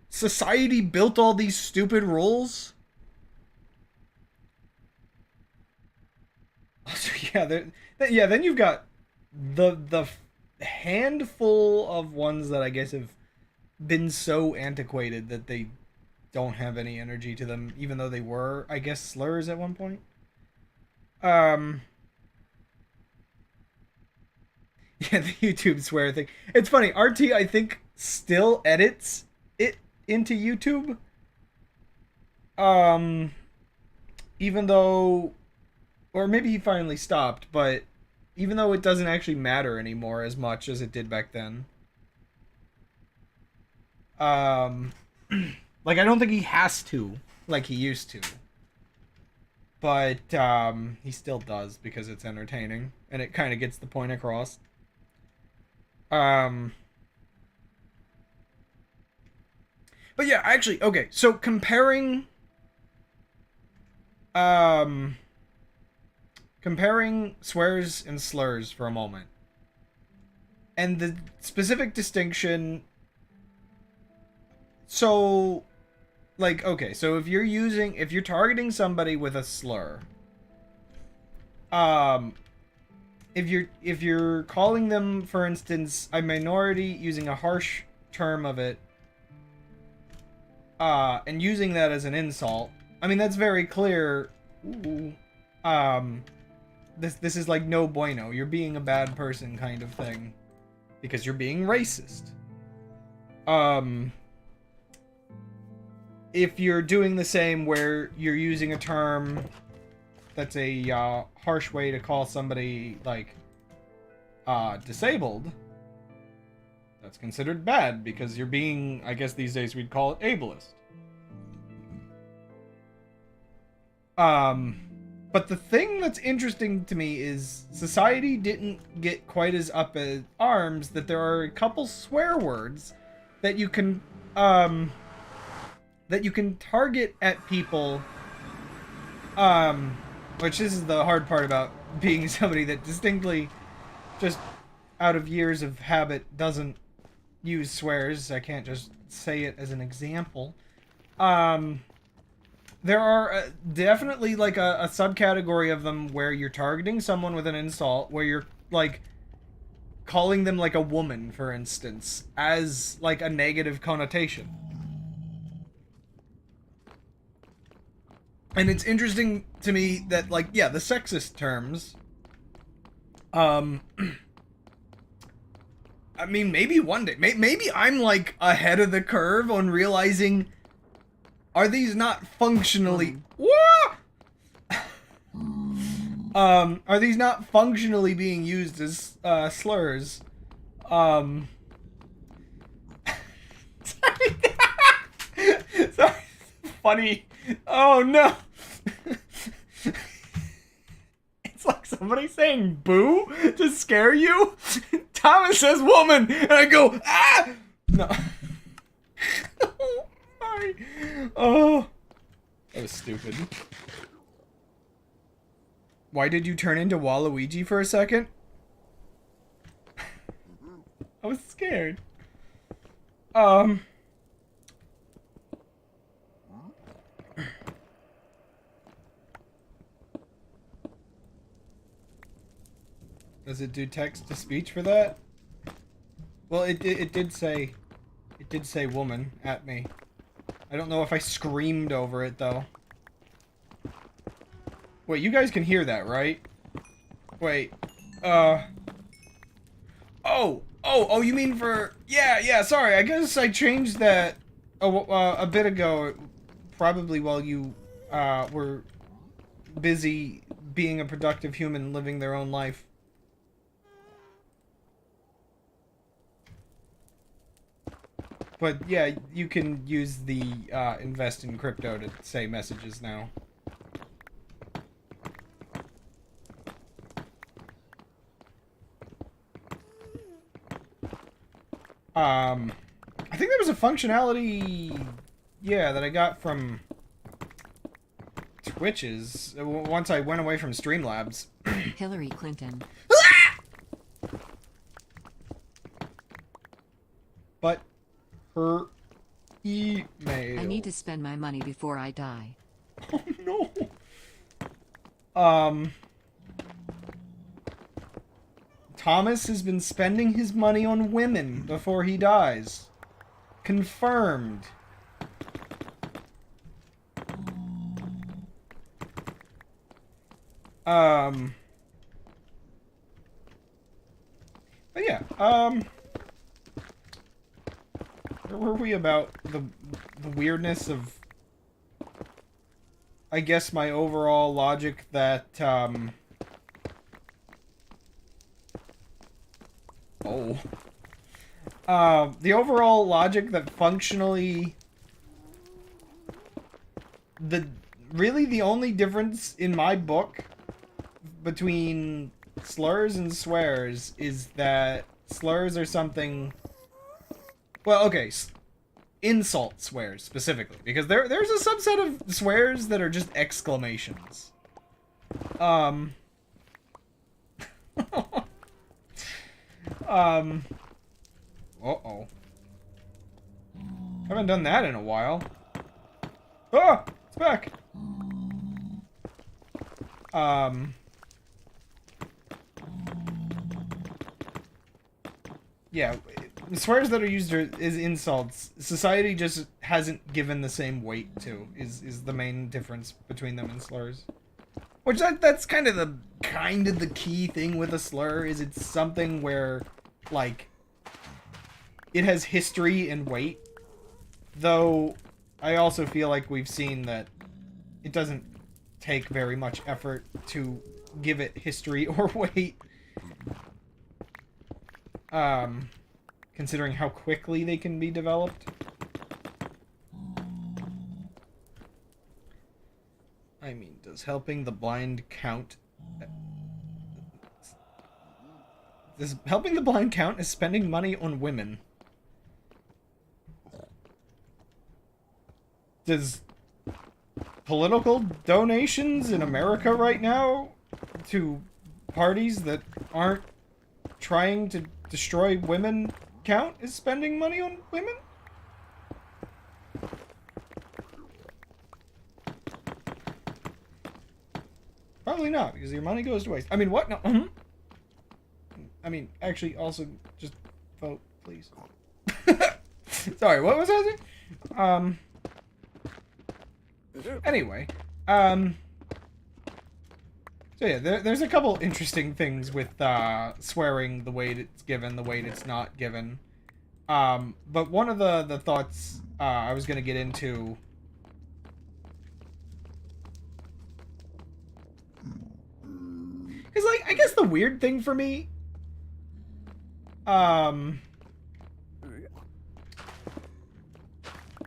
society built all these stupid rules. So, yeah, then you've got the handful of ones that I guess have been so antiquated that they don't have any energy to them, even though they were, I guess, slurs at one point. Yeah, the YouTube swear thing. It's funny. RT, I think, still edits it into YouTube. Um, Even though, or maybe he finally stopped, but even though it doesn't actually matter anymore as much as it did back then. Um, like, I don't think he has to, like he used to. But, he still does because it's entertaining, and it kind of gets the point across. Um, but yeah, actually, okay, so comparing swears and slurs for a moment. And the specific distinction, so, like, okay, so if you're targeting somebody with a slur, in if you're calling them, for instance, a minority using a harsh term of it, and using that as an insult, I mean, that's very clear. Ooh, this is like no bueno. You're being a bad person kind of thing. Because you're being racist. If you're doing the same where you're using a term that's a harsh way to call somebody, like, disabled, that's considered bad because you're being, I guess these days we'd call it ableist. But the thing that's interesting to me is society didn't get quite as up in arms that there are a couple swear words that you can target at people, which this is the hard part about being somebody that distinctly just out of years of habit doesn't use swears. I can't just say it as an example. There are definitely like a subcategory of them where you're targeting someone with an insult, where you're like calling them like a woman, for instance, as like a negative connotation. And it's interesting to me that, like, yeah, the sexist terms, I mean, maybe one day, maybe I'm like ahead of the curve on realizing, are these not functionally... are these not functionally being used as slurs? Sorry. Sorry. Funny. Oh no. It's like somebody saying boo to scare you. Thomas says woman, and I go, ah! No. Sorry. Oh. That was stupid. Why did you turn into Waluigi for a second? I was scared. Does it do text to speech for that? Well, it did say woman at me. I don't know if I screamed over it though. Wait, you guys can hear that, right? Wait. Oh, you mean for... Yeah, sorry. I guess I changed that a bit ago. Probably while you were busy being a productive human living their own life. But yeah, you can use the invest in crypto to say messages now. I think there was a functionality, yeah, that I got from Twitches once I went away from Streamlabs. Hillary Clinton. But her email. I need to spend my money before I die. Oh no. Thomas has been spending his money on women before he dies. Confirmed. But yeah, where were we about the weirdness of, I guess, my overall logic that, the overall logic that functionally really the only difference in my book between slurs and swears is that slurs are something, well, okay, insult swears specifically, because there's a subset of swears that are just exclamations. Uh-oh. Haven't done that in a while. Ah! It's back! yeah, swears that are used is insults. Society just hasn't given the same weight to, is the main difference between them and slurs. Which that's kind of the key thing with a slur, is it's something where, like, it has history and weight. Though, I also feel like we've seen that it doesn't take very much effort to give it history or weight. Considering how quickly they can be developed. I mean, does helping the blind count? Does helping the blind count as spending money on women? Does political donations in America right now to parties that aren't trying to destroy women count as spending money on women? Probably not, because your money goes to waste. I mean, what? No. I mean, actually, also, just vote, please. Sorry, what was I saying? Anyway, so yeah, there's a couple interesting things with swearing, the weight it's given, the weight it's not given. But one of the thoughts I was gonna get into, because, like, I guess the weird thing for me,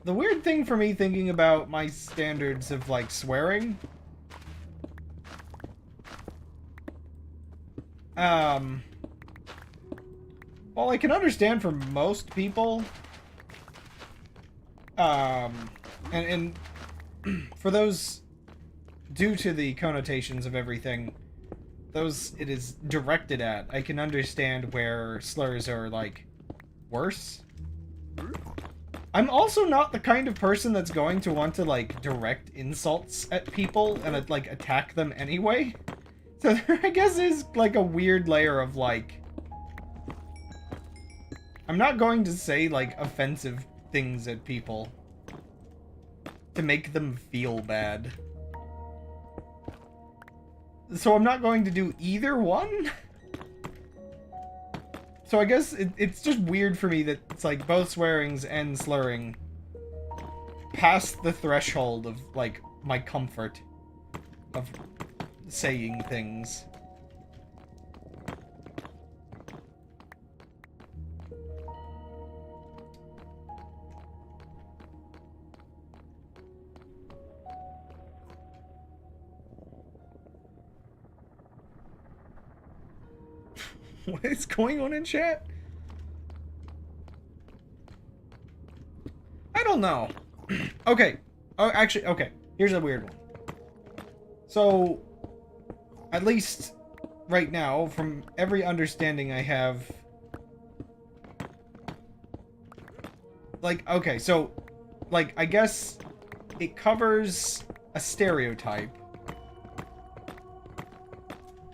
the weird thing for me thinking about my standards of, like, swearing, well, I can understand for most people, and for those, due to the connotations of everything, those it is directed at, I can understand where slurs are, like, worse. I'm also not the kind of person that's going to want to, like, direct insults at people and, like, attack them anyway. So there, I guess, is, like, a weird layer of, like, I'm not going to say, like, offensive things at people to make them feel bad. So I'm not going to do either one? So I guess it's just weird for me that it's like both swearings and slurring pass the threshold of, like, my comfort of saying things. What is going on in chat? I don't know. Okay. Oh, actually, okay. Here's a weird one. So, at least right now, from every understanding I have, like, okay, so, like, I guess it covers a stereotype,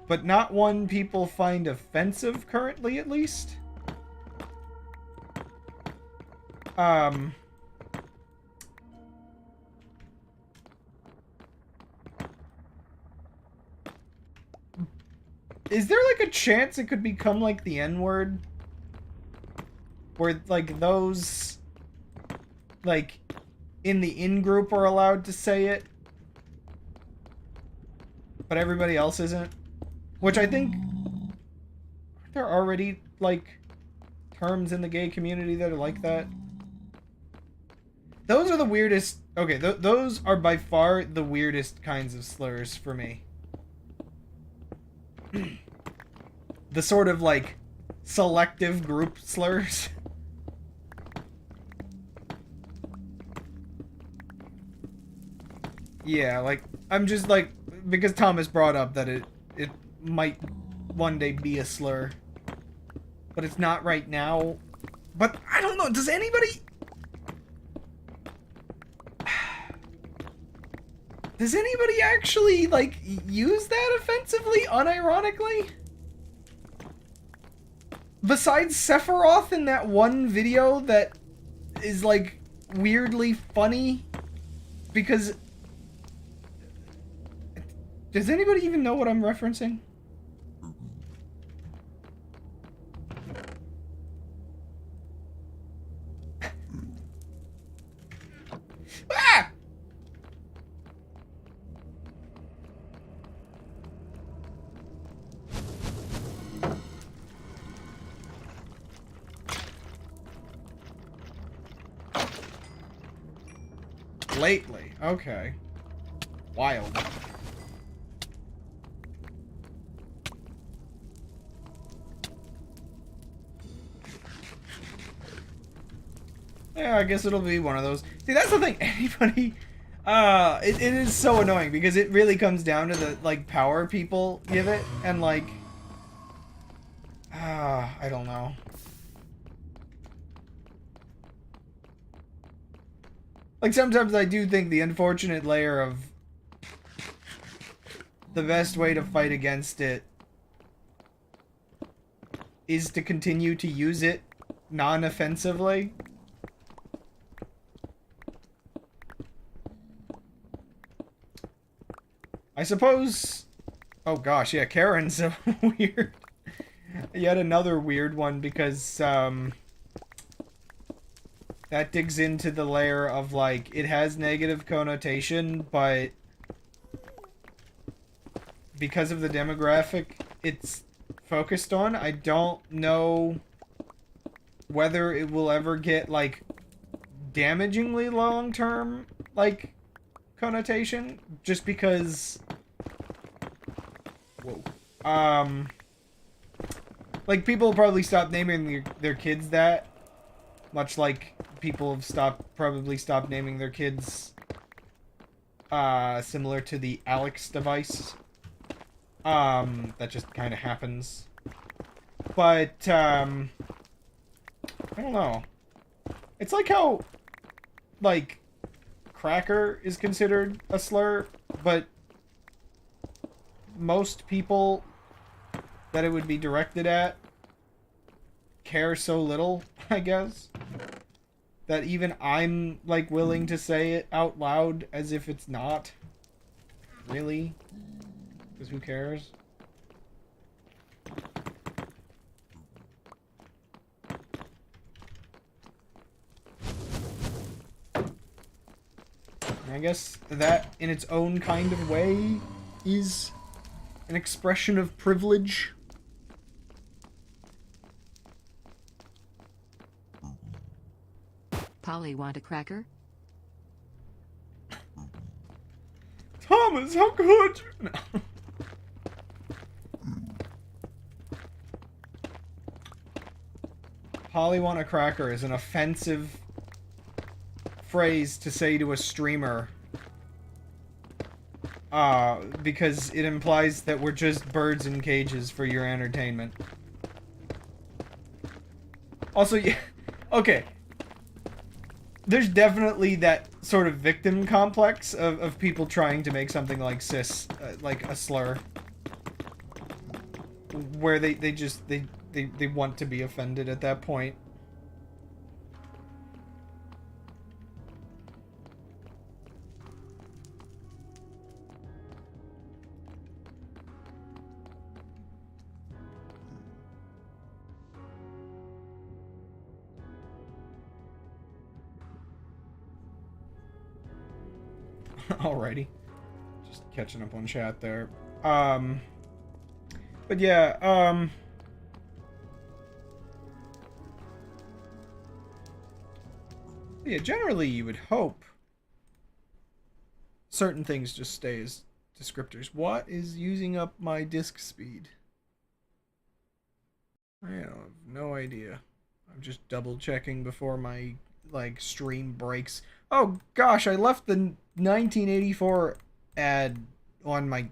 but not one people find offensive currently, at least. Is there, like, a chance it could become, like, the N-word? Where, like, those, like, in the in-group are allowed to say it, but everybody else isn't? Which I think, aren't there already, like, terms in the gay community that are like that? Those are the weirdest, okay, those are by far the weirdest kinds of slurs for me. The sort of, like, selective group slurs. Yeah, like, I'm just, like, because Thomas brought up that it might one day be a slur, but it's not right now. But I don't know, does anybody actually, like, use that offensively, unironically? besides Sephiroth in that one video that is like weirdly funny, because does anybody even know what I'm referencing? Ah! Lately, okay. Wild. Yeah, I guess it'll be one of those. See, that's the thing. Anybody, it is so annoying because it really comes down to the like power people give it, and like, I don't know. Like sometimes I do think the unfortunate layer of the best way to fight against it is to continue to use it non-offensively. I suppose... Oh gosh, yeah, Karen's a weird... Yet another weird one because, that digs into the layer of, like, it has negative connotation, but because of the demographic it's focused on, I don't know whether it will ever get, like, damagingly long-term, like, connotation, just because... Whoa. Like, people probably stop naming their kids that, much like people have probably stopped naming their kids, similar to the Alex device. That just kind of happens. But, I don't know. It's like how, like, cracker is considered a slur, but most people that it would be directed at care so little, I guess, that even I'm, like, willing to say it out loud as if it's not. Really? Because who cares? I guess that, in its own kind of way, is an expression of privilege. Polly, want a cracker? Thomas, how could you? No. Polly want a cracker is an offensive phrase to say to a streamer. Because it implies that we're just birds in cages for your entertainment. Also, yeah, okay. There's definitely that sort of victim complex of people trying to make something like cis, like a slur. Where they want to be offended at that point. Alrighty. Just catching up on chat there. But yeah, yeah, generally you would hope certain things just stay as descriptors. What is using up my disk speed? I have no idea. I'm just double checking before my, like, stream breaks. Oh gosh, I left the 1984 ad on my...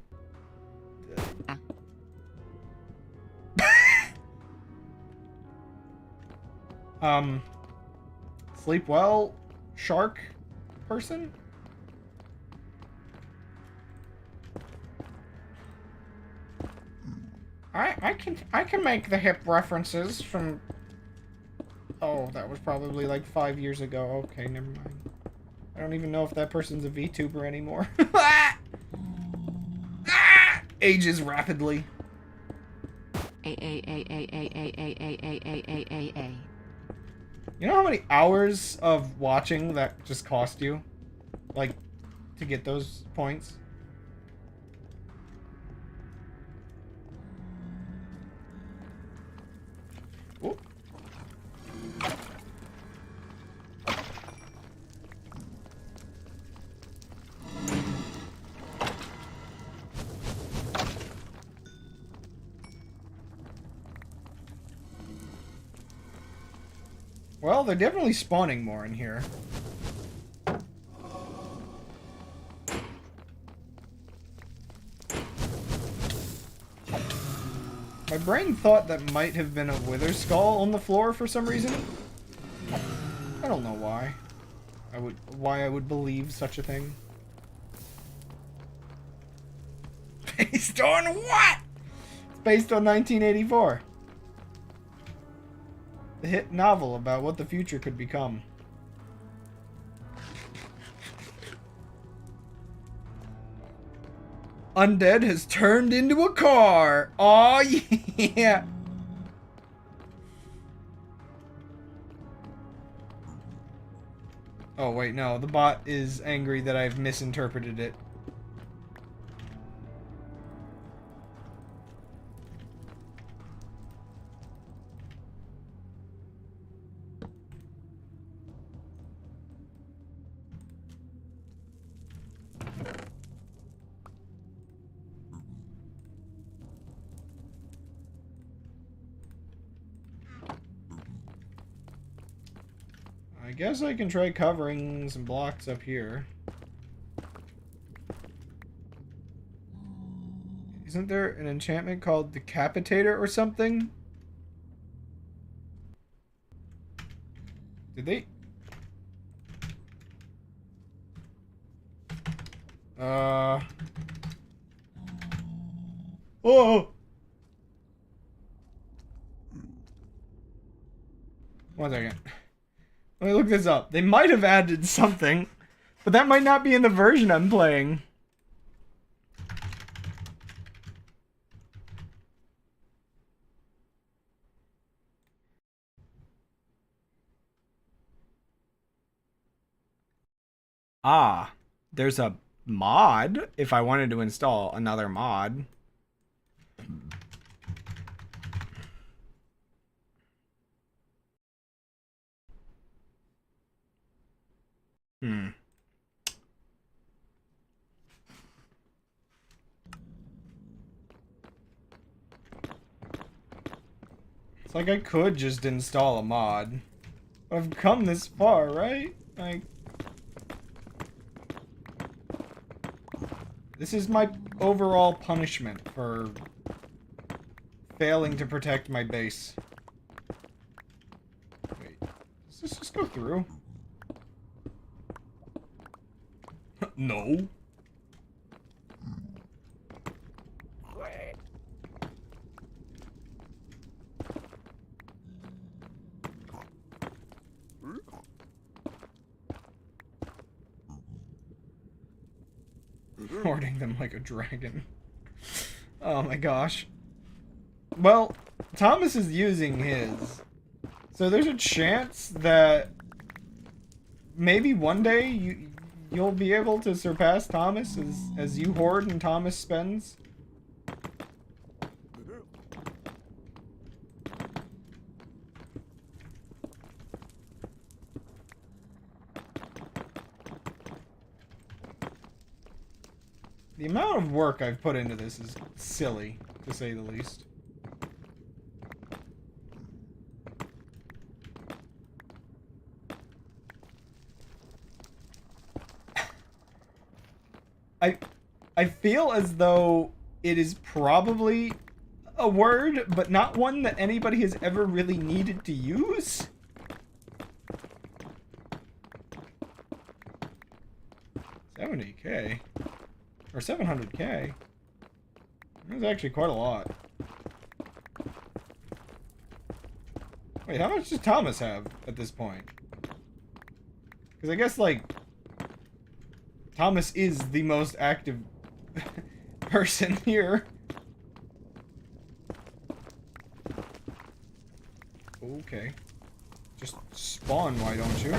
Sleep well, shark person? I can't I can make the hip references from... Oh, that was probably like 5 years ago. Okay, never mind. I don't even know if that person's a VTuber anymore. Ages rapidly. A. You know how many hours of watching that just cost you? Like, to get those points? Ooh. Well, they're definitely spawning more in here. My brain thought that might have been a wither skull on the floor for some reason. I don't know why. Why I would believe such a thing. Based on what? It's based on 1984. The hit novel about what the future could become. Undead has turned into a car. Aw, yeah. Oh, wait, no. The bot is angry that I've misinterpreted it. I guess I can try covering some blocks up here. Isn't there an enchantment called Decapitator or something? Did they... Oh! One second. Let me look this up. They might have added something, but that might not be in the version I'm playing. Ah, there's a mod if I wanted to install another mod. Hmm. It's like I could just install a mod. I've come this far, right? Like... This is my overall punishment for failing to protect my base. Wait, does this just go through? No. Hoarding them like a dragon. Oh my gosh. Well, Thomas is using his. So there's a chance that maybe one day you'll be able to surpass Thomas as you hoard and Thomas spends. The amount of work I've put into this is silly, to say the least. I feel as though it is probably a word, but not one that anybody has ever really needed to use. $70K. Or $700K. That's actually quite a lot. Wait, how much does Thomas have at this point? Because I guess, like, Thomas is the most active person here. Okay. Just spawn, why don't you?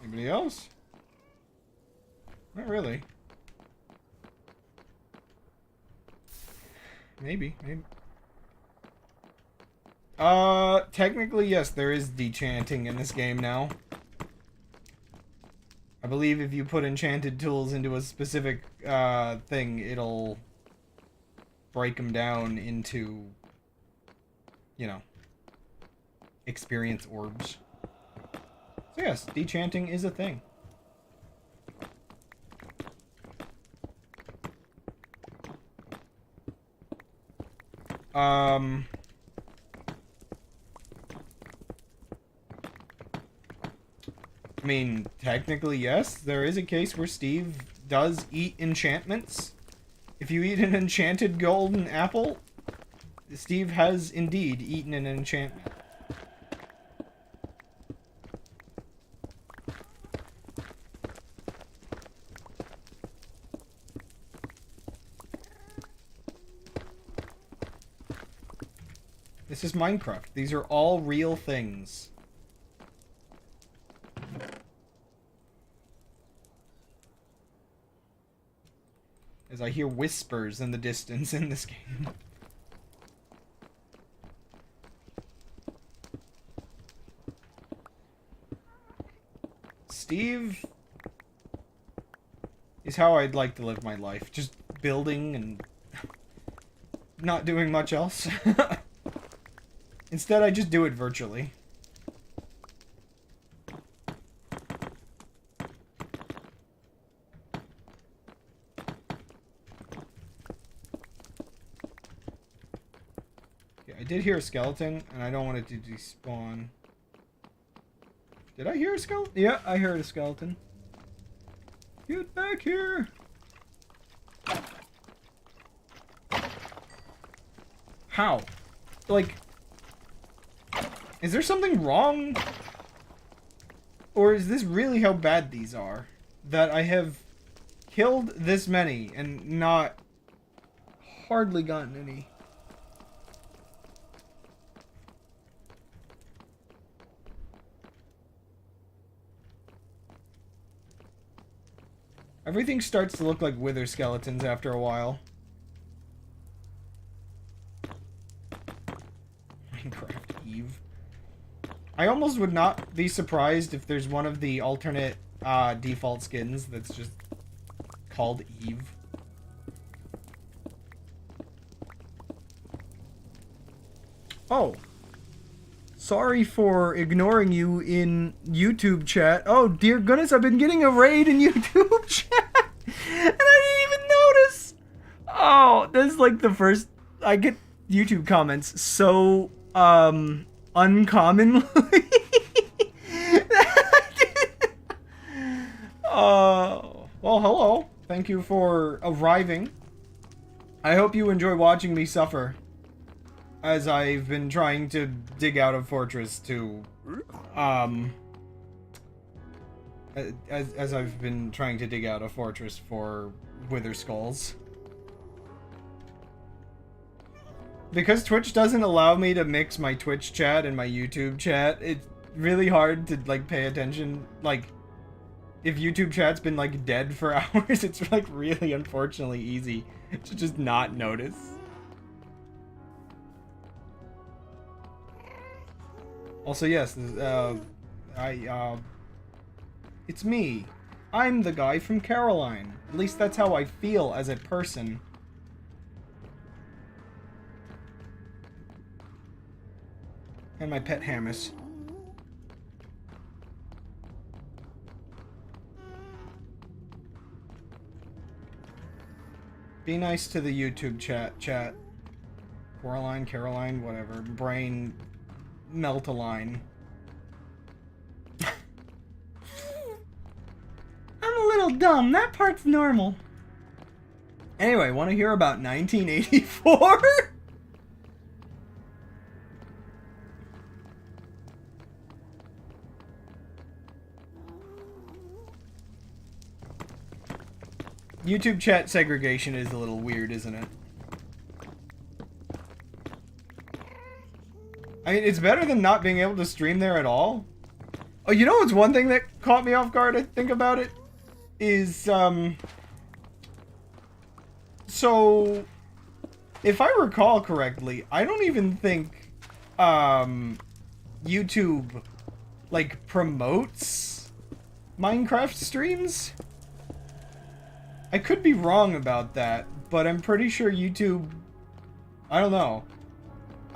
Anybody else? Not really. Maybe. Technically, yes, there is dechanting in this game now. I believe if you put enchanted tools into a specific, thing, it'll break them down into, you know, experience orbs. So yes, dechanting is a thing. I mean, technically, yes. There is a case where Steve does eat enchantments. If you eat an enchanted golden apple, Steve has indeed eaten an enchantment. This is Minecraft. These are all real things. As I hear whispers in the distance in this game. Steve is how I'd like to live my life. Just building and not doing much else. Instead, I just do it virtually. Okay, I did hear a skeleton, and I don't want it to despawn. Did I hear a skeleton? Yeah, I heard a skeleton. Get back here! How? Like... is there something wrong? Or is this really how bad these are? That I have killed this many and not hardly gotten any. Everything starts to look like wither skeletons after a while. Minecraft Eve. I almost would not be surprised if there's one of the alternate default skins that's just called Eve. Oh. Sorry for ignoring you in YouTube chat. Oh, dear goodness, I've been getting a raid in YouTube chat. And I didn't even notice. Oh, this is like the first... I get YouTube comments so, uncommonly. Well, hello. Thank you for arriving. I hope you enjoy watching me suffer. As I've been trying to dig out a fortress to, as I've been trying to dig out a fortress for Wither Skulls. Because Twitch doesn't allow me to mix my Twitch chat and my YouTube chat, it's really hard to, like, pay attention. Like, if YouTube chat's been, like, dead for hours, it's, like, really unfortunately easy to just not notice. Also, yes, it's me. I'm the guy from Caroline. At least that's how I feel as a person. And my pet Hammus. Be nice to the YouTube chat. Coraline, Caroline, whatever. Brain, melt-a-line. I'm a little dumb. That part's normal. Anyway, want to hear about 1984? YouTube chat segregation is a little weird, isn't it? I mean, it's better than not being able to stream there at all. Oh, you know what's one thing that caught me off guard, I think about it? Is, so, if I recall correctly, I don't even think, YouTube, like, promotes Minecraft streams? I could be wrong about that, but I'm pretty sure YouTube... I don't know.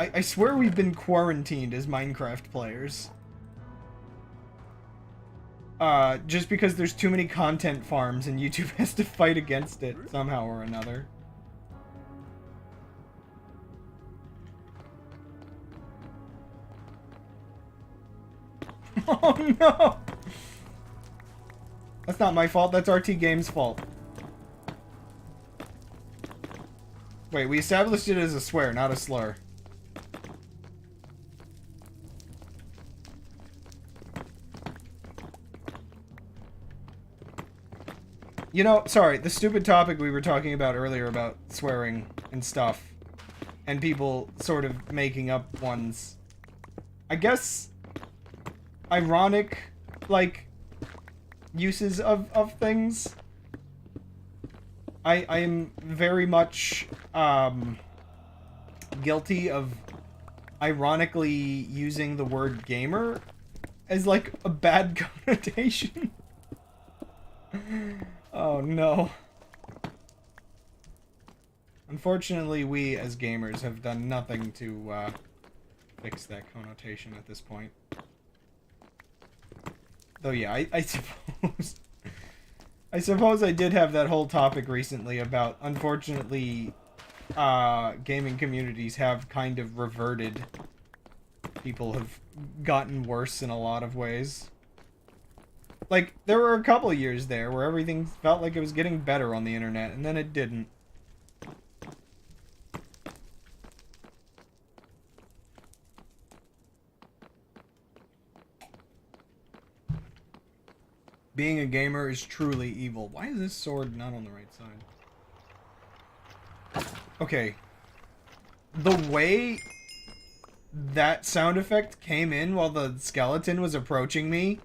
I swear we've been quarantined as Minecraft players. Just because there's too many content farms and YouTube has to fight against it somehow or another. Oh no! That's not my fault, that's RT Games' fault. Wait, we established it as a swear, not a slur. You know, sorry, the stupid topic we were talking about earlier about swearing and stuff, and people sort of making up ones. I guess ironic, like, uses of things. I am very much guilty of ironically using the word gamer as like a bad connotation. Oh no. Unfortunately, we as gamers have done nothing to fix that connotation at this point. Though yeah, I suppose I suppose I did have that whole topic recently about, unfortunately, gaming communities have kind of reverted. People have gotten worse in a lot of ways. Like, there were a couple years there where everything felt like it was getting better on the internet, and then it didn't. Being a gamer is truly evil. Why is this sword not on the right side? Okay. The way that sound effect came in while the skeleton was approaching me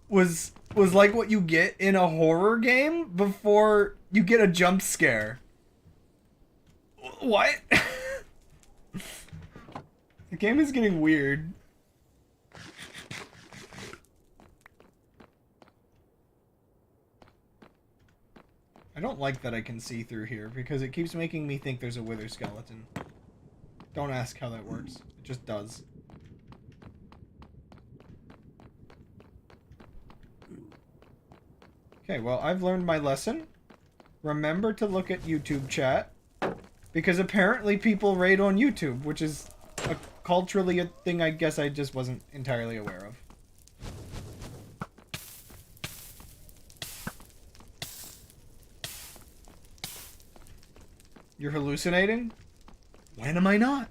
was like what you get in a horror game before you get a jump scare. What? The game is getting weird. I don't like that I can see through here because it keeps making me think there's a wither skeleton. Don't ask how that works. It just does. Okay, well, I've learned my lesson. Remember to look at YouTube chat. Because apparently people raid on YouTube, which is culturally a thing I guess I just wasn't entirely aware of. You're hallucinating? When am I not?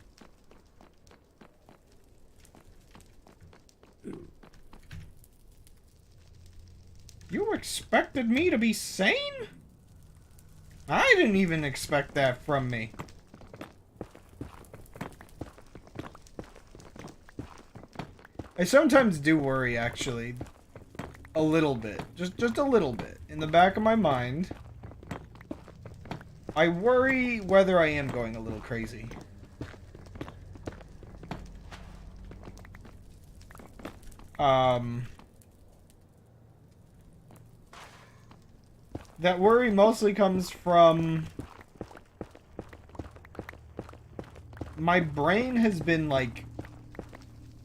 You expected me to be sane? I didn't even expect that from me. I sometimes do worry, actually. A little bit. Just a little bit. In the back of my mind, I worry whether I am going a little crazy. That worry mostly comes from my brain has been, like,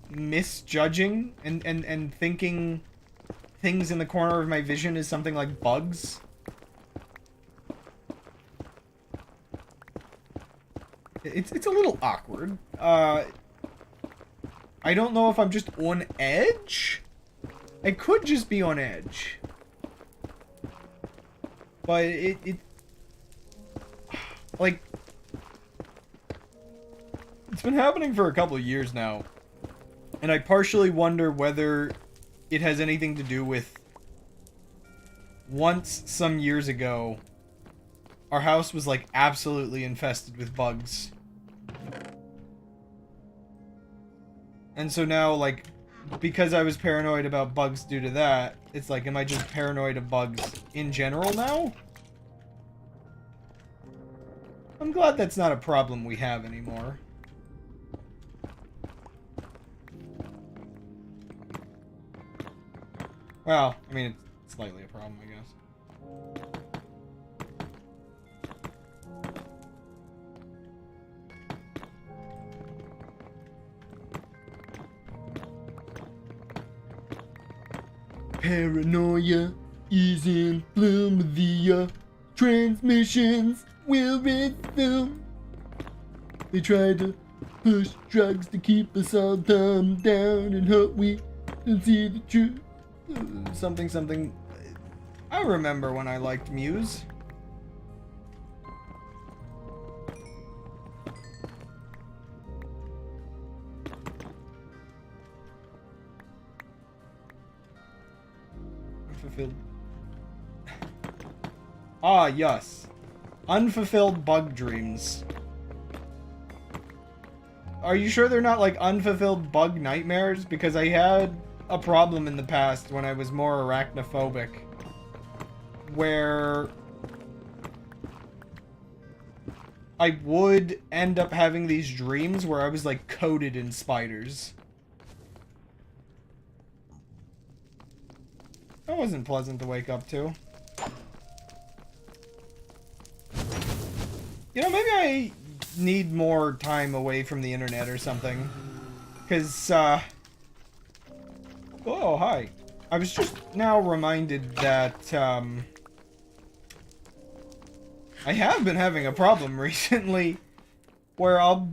misjudging and thinking things in the corner of my vision is something like bugs. it's a little awkward. I don't know if I'm just on edge. I could just be on edge. But it like, it's been happening for a couple of years now. And I partially wonder whether it has anything to do with once some years ago, our house was like absolutely infested with bugs. And so now, like, because I was paranoid about bugs due to that, it's like, am I just paranoid of bugs in general now? I'm glad that's not a problem we have anymore. Well, I mean, it's slightly a problem, I guess. Paranoia is in bloom. The transmissions will resume. They try to push drugs to keep us all dumbed down and hope we can see the truth. Something, something. I remember when I liked Muse. Unfulfilled. Ah, yes. Unfulfilled bug dreams. Are you sure they're not like unfulfilled bug nightmares? Because I had a problem in the past when I was more arachnophobic, where I would end up having these dreams where I was like coated in spiders. That wasn't pleasant to wake up to. You know, maybe I need more time away from the internet or something. Because, oh, hi. I was just now reminded that, I have been having a problem recently where I'll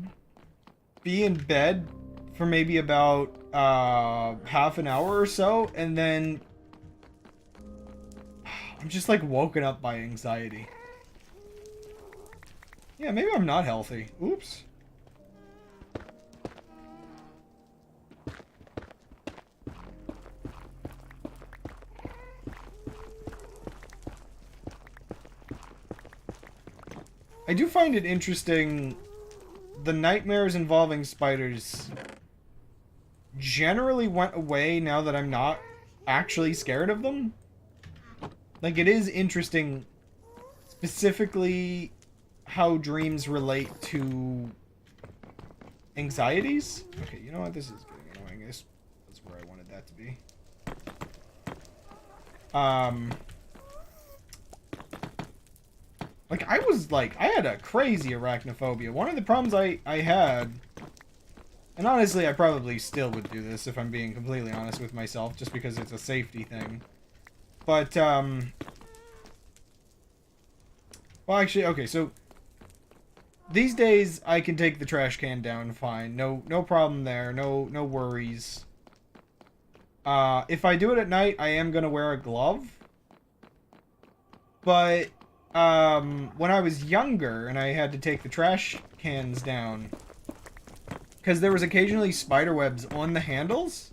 be in bed for maybe about, half an hour or so, and then I'm just, like, woken up by anxiety. Yeah, maybe I'm not healthy. Oops. I do find it interesting, the nightmares involving spiders generally went away now that I'm not actually scared of them. Like, it is interesting, specifically how dreams relate to anxieties. Okay, you know what? This is getting annoying. That's where I wanted that to be. Like, I had a crazy arachnophobia. One of the problems I had, and honestly, I probably still would do this if I'm being completely honest with myself, just because it's a safety thing. But, well, actually, okay, so these days, I can take the trash can down fine. No problem there. No worries. If I do it at night, I am gonna wear a glove. But, when I was younger and I had to take the trash cans down, because there was occasionally spider webs on the handles,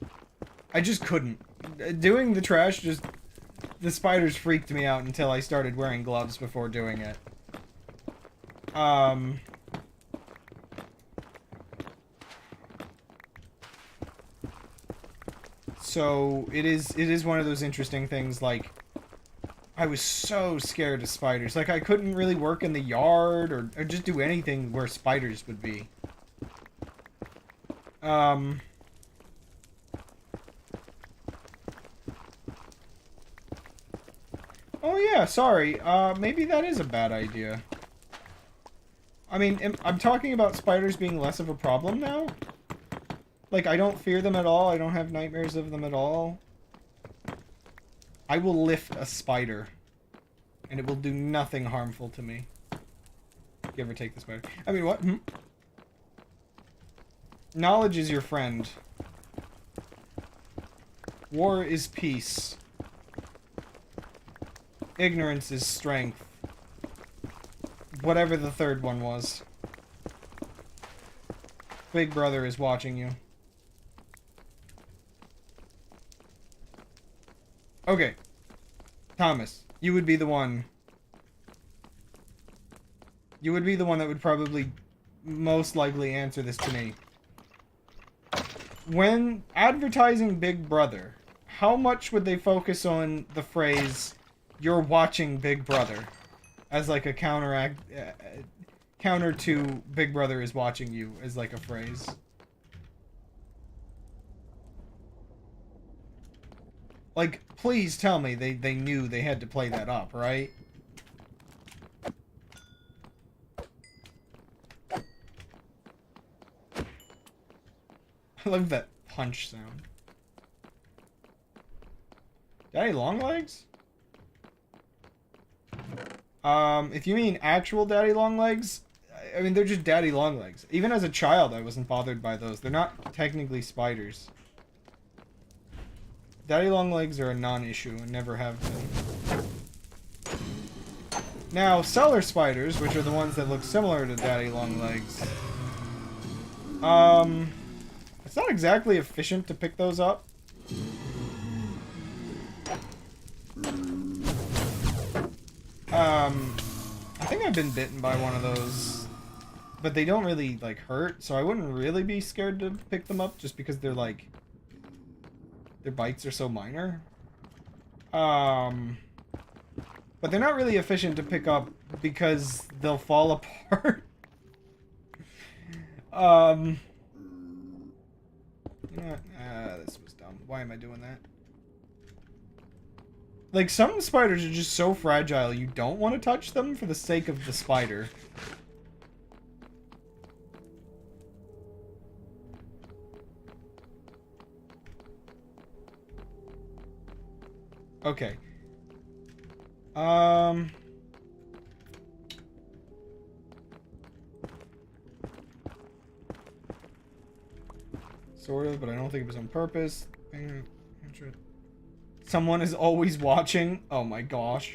I just couldn't. Doing the trash, the spiders freaked me out until I started wearing gloves before doing it. So it is one of those interesting things, like, I was so scared of spiders. Like, I couldn't really work in the yard or just do anything where spiders would be. Oh yeah, sorry. Maybe that is a bad idea. I mean, I'm talking about spiders being less of a problem now. Like, I don't fear them at all. I don't have nightmares of them at all. I will lift a spider, and it will do nothing harmful to me. You ever take the spider? I mean, what? Knowledge is your friend. War is peace. Ignorance is strength. Whatever the third one was. Big Brother is watching you. Okay. Thomas, you would be the one. You would be the one that would probably most likely answer this to me. When advertising Big Brother, how much would they focus on the phrase, "You're watching Big Brother," as like a counter to Big Brother is watching you as like a phrase? Like, please tell me they knew they had to play that up, right? I love that punch sound. Daddy Longlegs? If you mean actual Daddy Longlegs, I mean, they're just Daddy Longlegs. Even as a child, I wasn't bothered by those. They're not technically spiders. Daddy Longlegs are a non-issue and never have been. Now, cellar spiders, which are the ones that look similar to Daddy Longlegs, it's not exactly efficient to pick those up. I think I've been bitten by one of those, but they don't really, like, hurt, so I wouldn't really be scared to pick them up just because they're, like, their bites are so minor. But they're not really efficient to pick up because they'll fall apart. You know what? This was dumb. Why am I doing that? Like, some spiders are just so fragile, you don't want to touch them for the sake of the spider. Okay. Sort of, but I don't think it was on purpose. Someone is always watching. Oh my gosh.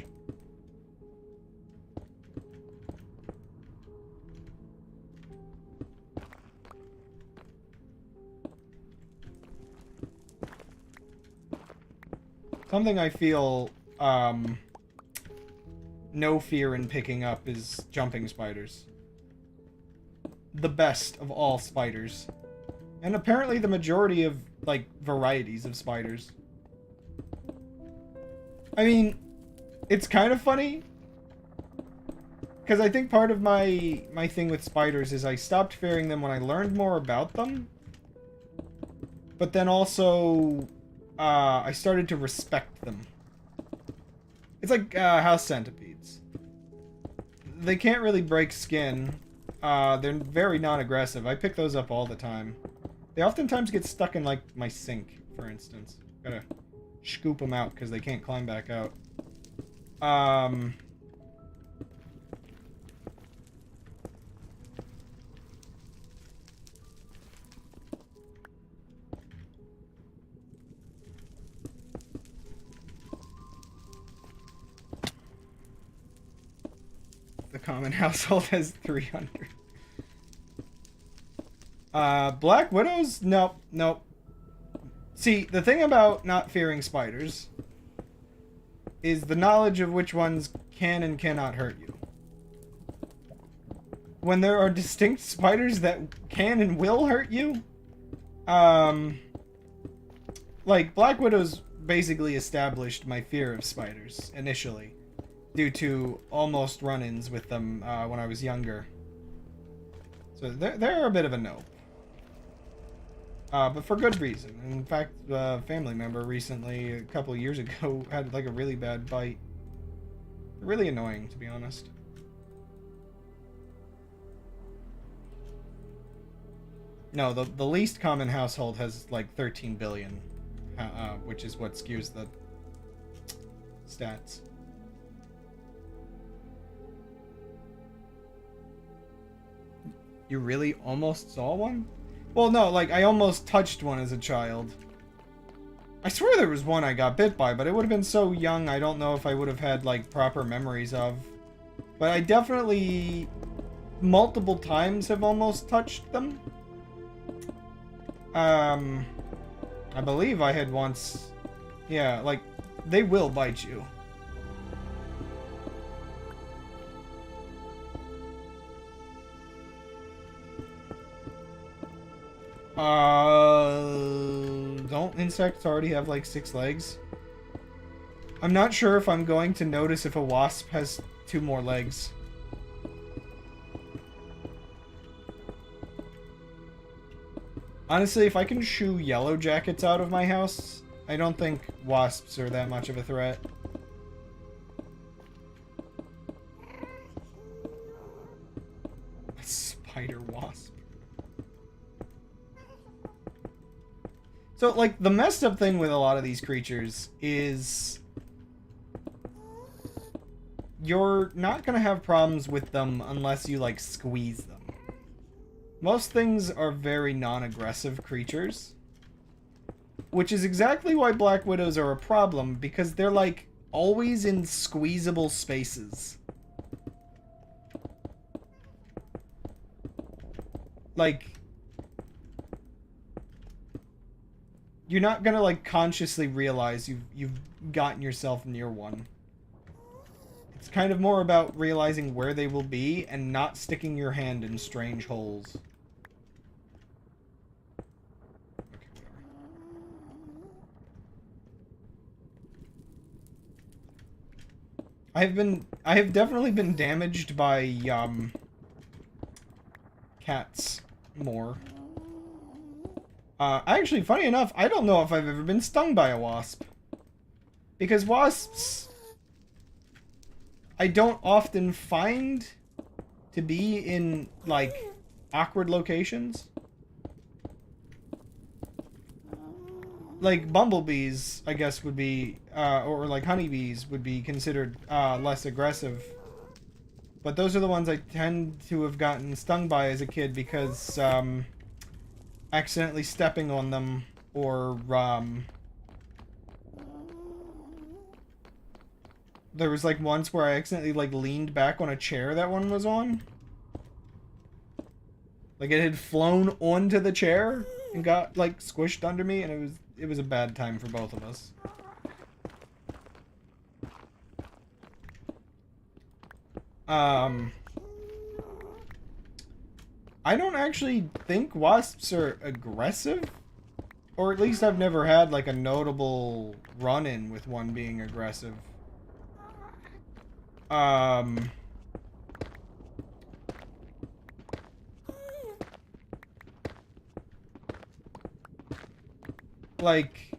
Something I feel, no fear in picking up is jumping spiders. The best of all spiders. And apparently the majority of, like, varieties of spiders. I mean, it's kind of funny. Because I think part of my thing with spiders is I stopped fearing them when I learned more about them. But then also, I started to respect them. It's like house centipedes. They can't really break skin. They're very non-aggressive. I pick those up all the time. They oftentimes get stuck in, like, my sink, for instance. Gotta scoop them out because they can't climb back out. The common household has 300. Black Widows? Nope, nope. See, the thing about not fearing spiders is the knowledge of which ones can and cannot hurt you. When there are distinct spiders that can and will hurt you, like, Black Widows basically established my fear of spiders, initially, due to almost run-ins with them, when I was younger. So they're a bit of a no. But for good reason. In fact, a family member recently, a couple of years ago, had like a really bad bite. Really annoying, to be honest. No, the least common household has like 13 billion, which is what skews the stats. You really almost saw one? Well, no, like, I almost touched one as a child. I swear there was one I got bit by, but it would have been so young, I don't know if I would have had, like, proper memories of. But I definitely, multiple times have almost touched them. I believe I had once... Yeah, like, they will bite you. Don't insects already have like 6 legs? I'm not sure if I'm going to notice if a wasp has 2 more legs. Honestly, if I can shoo yellow jackets out of my house, I don't think wasps are that much of a threat. A spider wasp. So, like, the messed up thing with a lot of these creatures is you're not gonna have problems with them unless you, like, squeeze them. Most things are very non-aggressive creatures, which is exactly why Black Widows are a problem, because they're, like, always in squeezable spaces. Like... You're not gonna, like, consciously realize you've gotten yourself near one. It's kind of more about realizing where they will be and not sticking your hand in strange holes. Okay, whatever. I have definitely been damaged by, cats more. Actually, funny enough, I don't know if I've ever been stung by a wasp. Because wasps, I don't often find to be in, like, awkward locations. Like, bumblebees, I guess, would be, or like honeybees would be considered, less aggressive. But those are the ones I tend to have gotten stung by as a kid because, accidentally stepping on them, or, there was, like, once where I accidentally, like, leaned back on a chair that one was on. Like, it had flown onto the chair and got, like, squished under me, and it was a bad time for both of us. I don't actually think wasps are aggressive. Or at least I've never had, like, a notable run-in with one being aggressive. Like...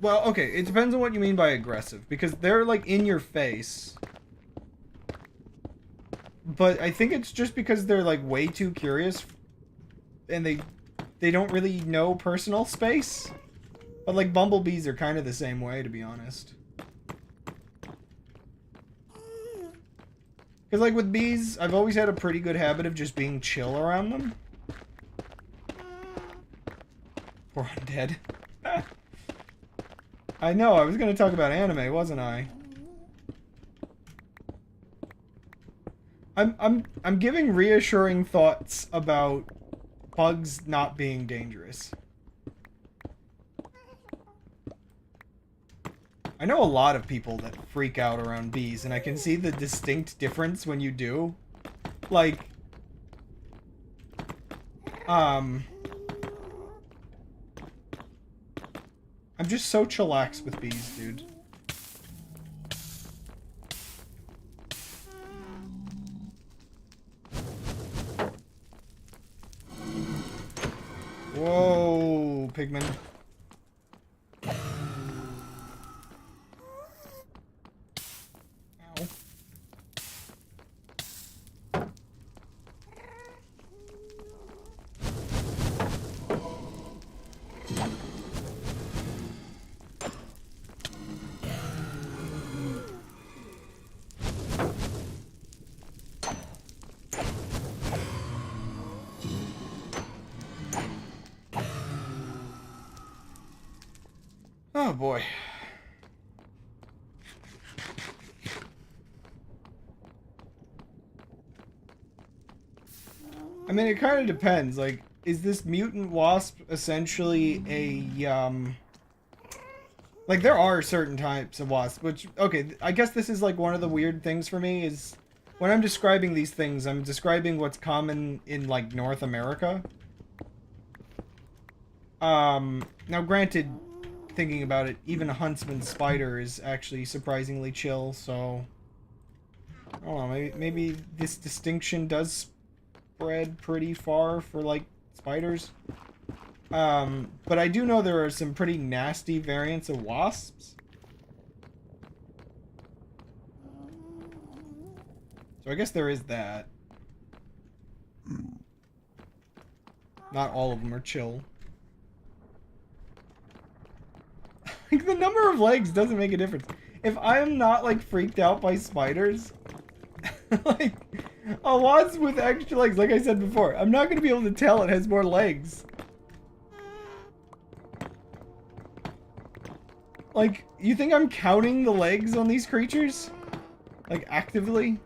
Well, okay, it depends on what you mean by aggressive. Because they're, like, in your face. But I think it's just because they're, like, way too curious. And they don't really know personal space. But, like, bumblebees are kind of the same way, to be honest. Because, like, with bees, I've always had a pretty good habit of just being chill around them. Poor undead. I know, I was going to talk about anime, wasn't I? I'm giving reassuring thoughts about bugs not being dangerous. I know a lot of people that freak out around bees, and I can see the distinct difference when you do. Like, I'm just so chillax with bees, dude. Whoa, pigman. Ow. Oh boy. I mean, it kind of depends. Like, is this mutant wasp essentially a, like, there are certain types of wasps, which, okay, I guess this is, like, one of the weird things for me is when I'm describing these things, I'm describing what's common in, like, North America. Now granted, thinking about it, even a huntsman spider is actually surprisingly chill, so... I don't know, maybe this distinction does spread pretty far for, like, spiders. But I do know there are some pretty nasty variants of wasps. So I guess there is that. Not all of them are chill. Like, the number of legs doesn't make a difference. If I'm not, like, freaked out by spiders, like, a wasp with extra legs, like I said before, I'm not going to be able to tell it has more legs. Like, you think I'm counting the legs on these creatures? Like, actively?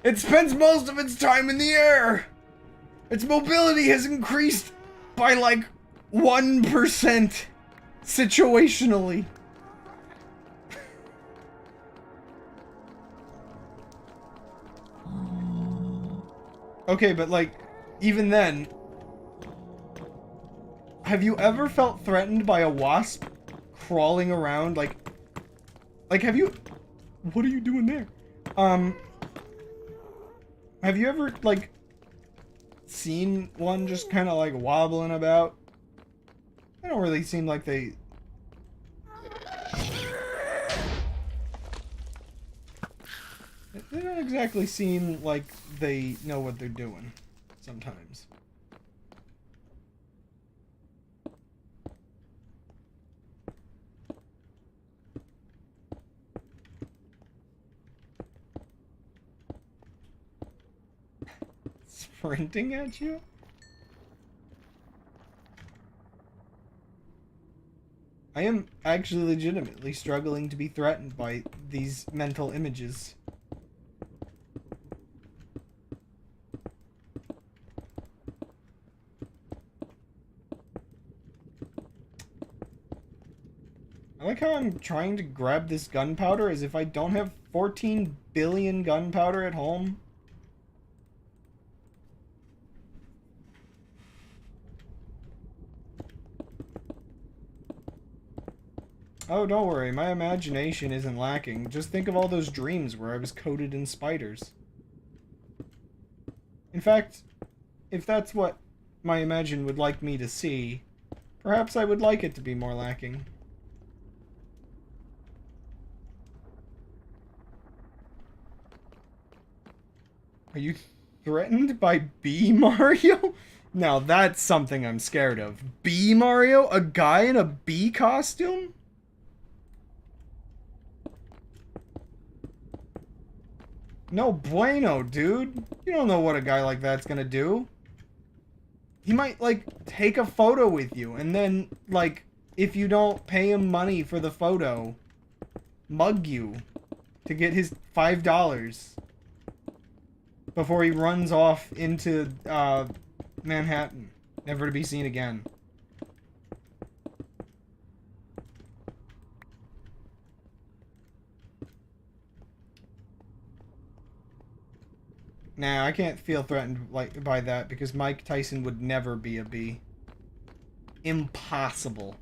It spends most of its time in the air! Its mobility has increased by, like, 1% situationally. Okay, but, like, even then, have you ever felt threatened by a wasp crawling around, like, have you... What are you doing there? Have you ever, like, seen one just kind of, like, wobbling about? They don't really seem like they... They don't exactly seem like they know what they're doing, sometimes. Sprinting at you? I am actually legitimately struggling to be threatened by these mental images. I like how I'm trying to grab this gunpowder as if I don't have 14 billion gunpowder at home. Oh, don't worry, my imagination isn't lacking. Just think of all those dreams where I was coated in spiders. In fact, if that's what my imagine would like me to see, perhaps I would like it to be more lacking. Are you threatened by Bee Mario? Now that's something I'm scared of. Bee Mario? A guy in a bee costume? No bueno, dude. You don't know what a guy like that's gonna do. He might, like, take a photo with you, and then, like, if you don't pay him money for the photo, mug you to get his $5 before he runs off into, Manhattan, never to be seen again. Nah, I can't feel threatened like by that because Mike Tyson would never be a bee. Impossible.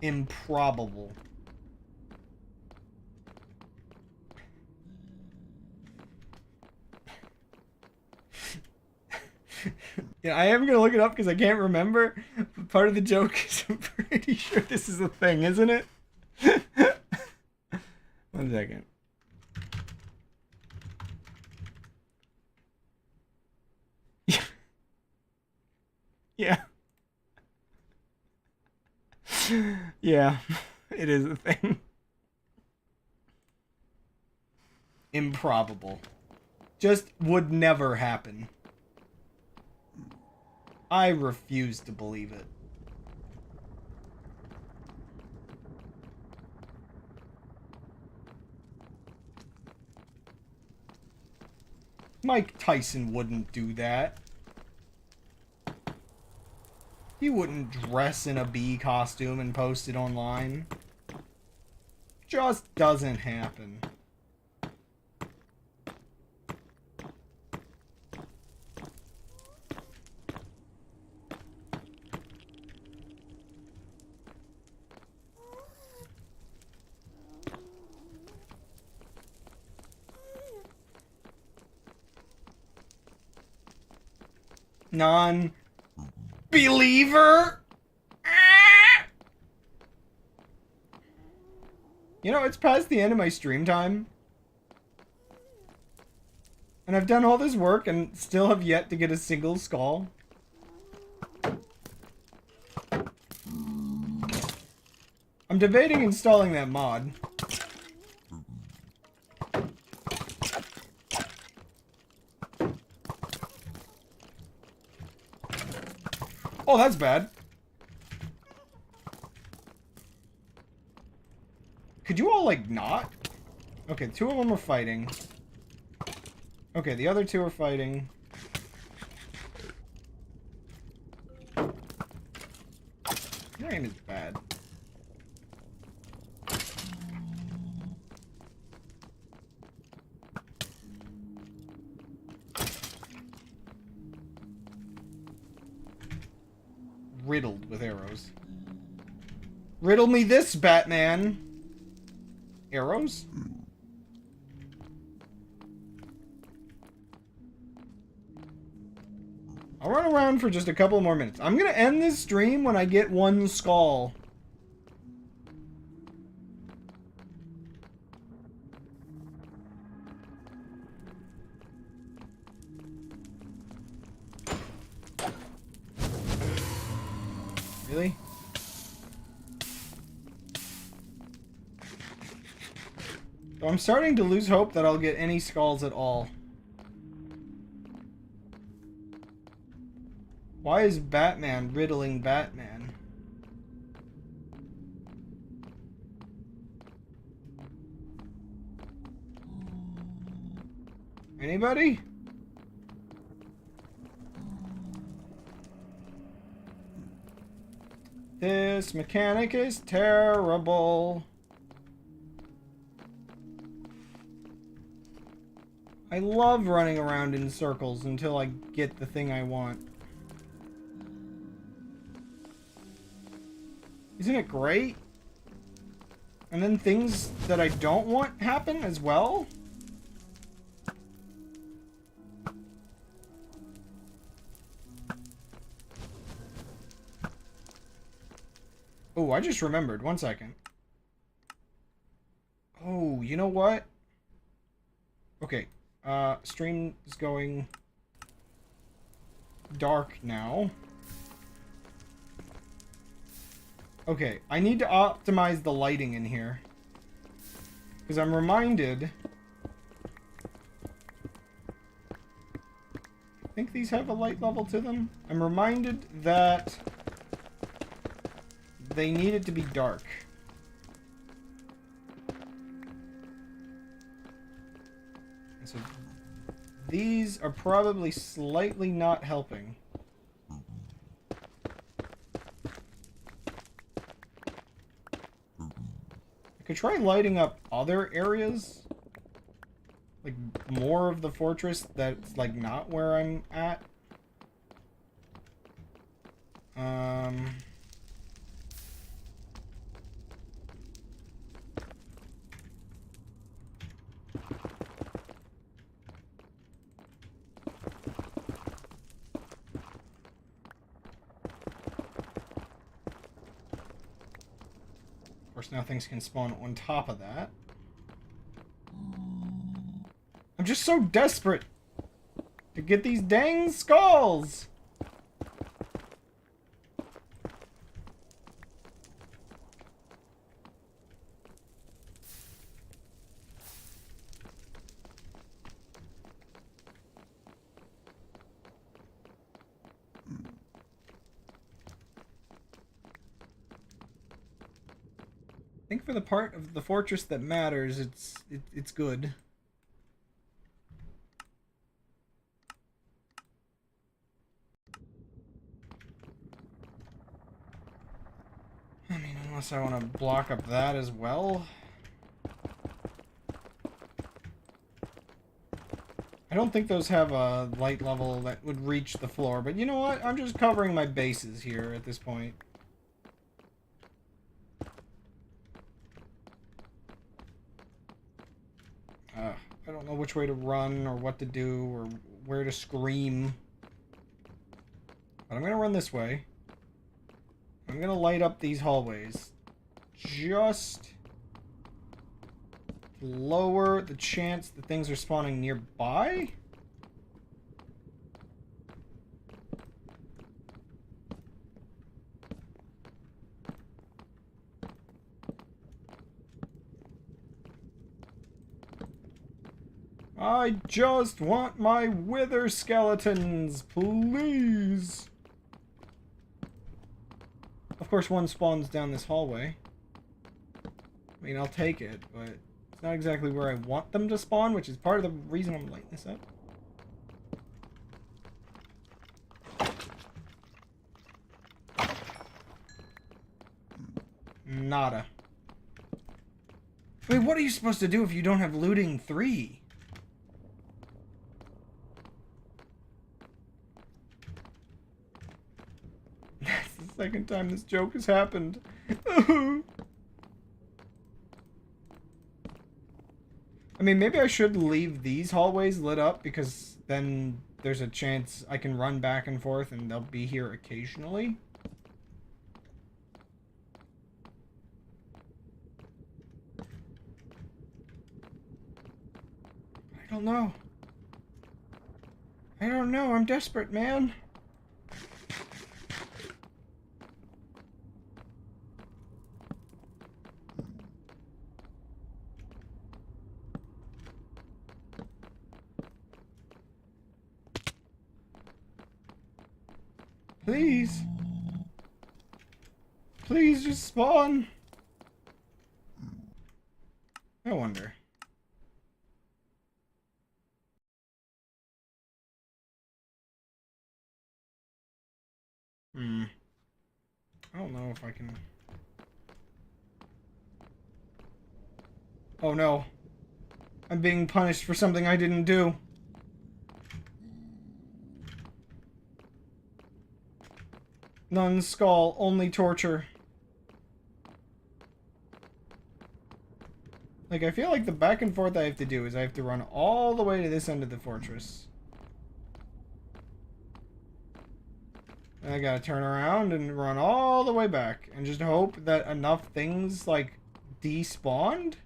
Improbable. Yeah, I am gonna look it up because I can't remember. But part of the joke is I'm pretty sure this is a thing, isn't it? 1 second. Yeah. Yeah, it is a thing. improbable. Just would never happen. I refuse to believe it. Mike Tyson wouldn't do that. He wouldn't dress in a bee costume and post it online. Just doesn't happen. Non-believer? You know, it's past the end of my stream time. And I've done all this work and still have yet to get a single skull. I'm debating installing that mod. Oh, that's bad. Could you all, like, not? Okay, 2 of them are fighting. Okay, the other 2 are fighting. Your aim is bad. Riddled with arrows. Riddle me this, Batman! Arrows? I'll run around for just a couple more minutes. I'm gonna end this stream when I get 1 skull. Really? So I'm starting to lose hope that I'll get any skulls at all. Why is Batman riddling Batman? Anybody? This mechanic is terrible. I love running around in circles until I get the thing I want. Isn't it great? And then things that I don't want happen as well? Oh, I just remembered. 1 second. Oh, you know what? Okay. Stream is going dark now. Okay, I need to optimize the lighting in here. Because I'm reminded... I think these have a light level to them. I'm reminded that they need it to be dark. And so these are probably slightly not helping. I could try lighting up other areas. Like, more of the fortress that's, like, not where I'm at. Of course, now things can spawn on top of that. I'm just so desperate to get these dang skulls! think for the part of the fortress that matters, it's good. I mean, unless I want to block up that as well. I don't think those have a light level that would reach the floor, but you know what? I'm just covering my bases here at this point. I don't know which way to run or what to do or where to scream. But I'm going to run this way. I'm going to light up these hallways. Just to lower the chance that things are spawning nearby. I just want my wither skeletons, please. Of course, one spawns down this hallway. I mean, I'll take it, but it's not exactly where I want them to spawn, which is part of the reason I'm lighting this up. Nada. Wait, what are you supposed to do if you don't have looting 3? That's the second time this joke has happened. I mean, maybe I should leave these hallways lit up, because then there's a chance I can run back and forth and they'll be here occasionally. I don't know. I don't know. I'm desperate, man. Please. Please just spawn. I wonder. I don't know if I can... Oh no. I'm being punished for something I didn't do. None skull, only torture. Like, I feel like the back and forth I have to do is I have to run all the way to this end of the fortress. And I gotta turn around and run all the way back. And just hope that enough things, like, despawned?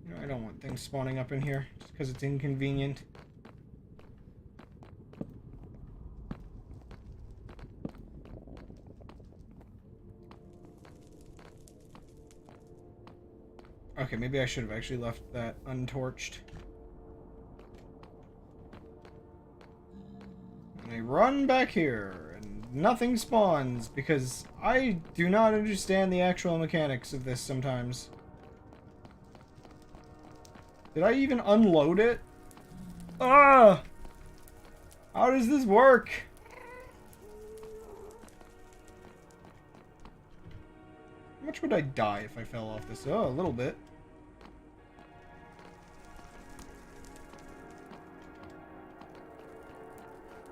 You know, I don't want things spawning up in here, just because it's inconvenient. Okay, maybe I should have actually left that untorched. And I run back here, and nothing spawns, because I do not understand the actual mechanics of this sometimes. Did I even unload it? Ah! How does this work? How much would I die if I fell off this? Oh, a little bit.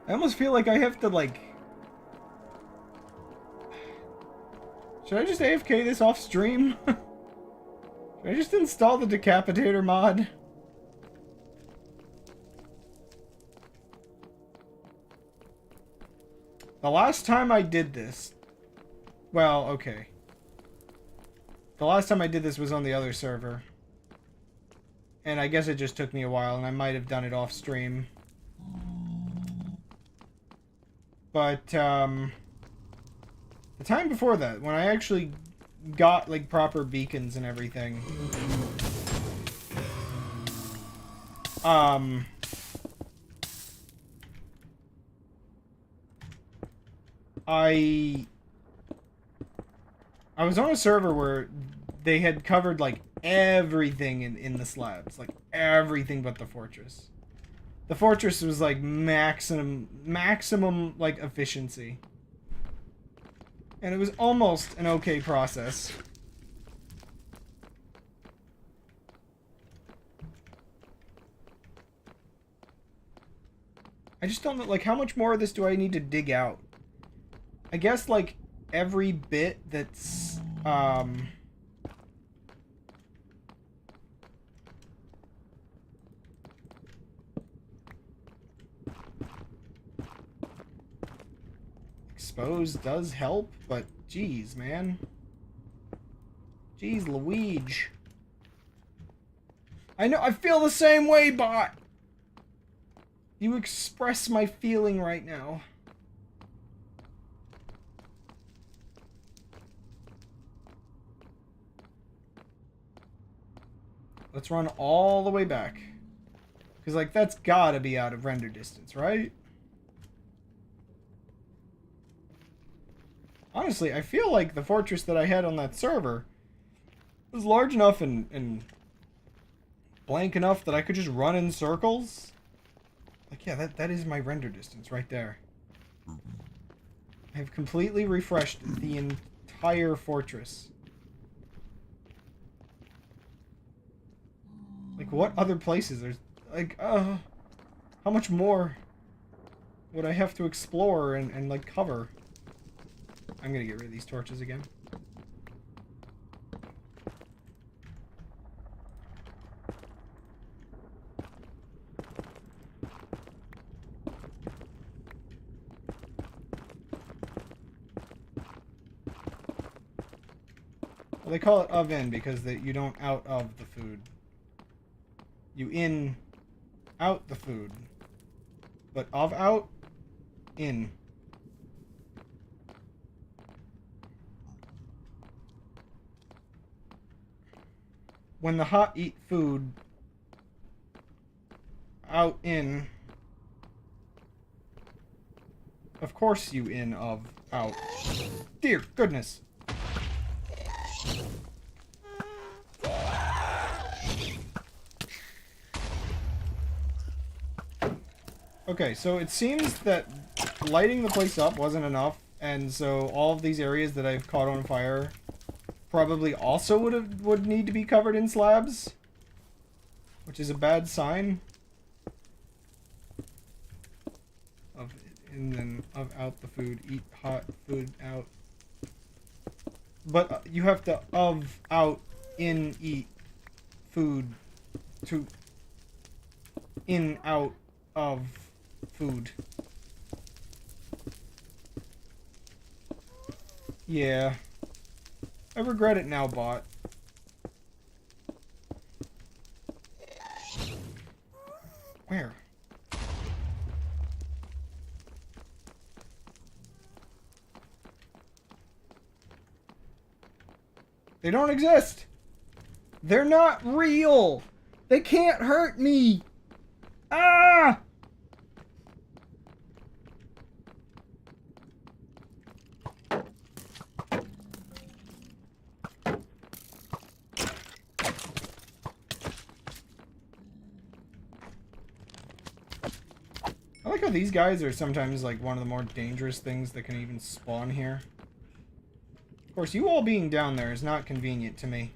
I almost feel like I have to, like... Should I just AFK this off stream? Should I just install the Decapitator mod? The last time I did this... Well, okay. The last time I did this was on the other server. And I guess it just took me a while, and I might have done it off stream. But, the time before that, when I actually got, like, proper beacons and everything, I was on a server where they had covered like everything in the slabs, like everything but the fortress. The fortress was like maximum like efficiency. And it was almost an okay process. I just don't know, like, how much more of this do I need to dig out? I guess, like, every bit that's, exposed does help, but geez, man. Jeez Louise. I know, I feel the same way, bot! You express my feeling right now. Let's run all the way back. Because, like, that's gotta be out of render distance, right? Honestly, I feel like the fortress that I had on that server was large enough and blank enough that I could just run in circles. Like, yeah, that is my render distance right there. I've completely refreshed the entire fortress. Like, what other places? There's, like, how much more would I have to explore and like, cover? I'm gonna get rid of these torches again. Well, they call it of in because you don't out of the food. You in out the food. But of out, in. When the hot eat food, out in. Of course you in of out. Dear goodness. Okay, so it seems that lighting the place up wasn't enough, and so all of these areas that I've caught on fire probably also would need to be covered in slabs, which is a bad sign. Of in then of out the food, eat hot food out. But you have to of out in eat food to in out of food. Yeah. I regret it now, bot. Where? They don't exist! They're not real! They can't hurt me! Ah! I like how these guys are sometimes like one of the more dangerous things that can even spawn here. Of course, you all being down there is not convenient to me.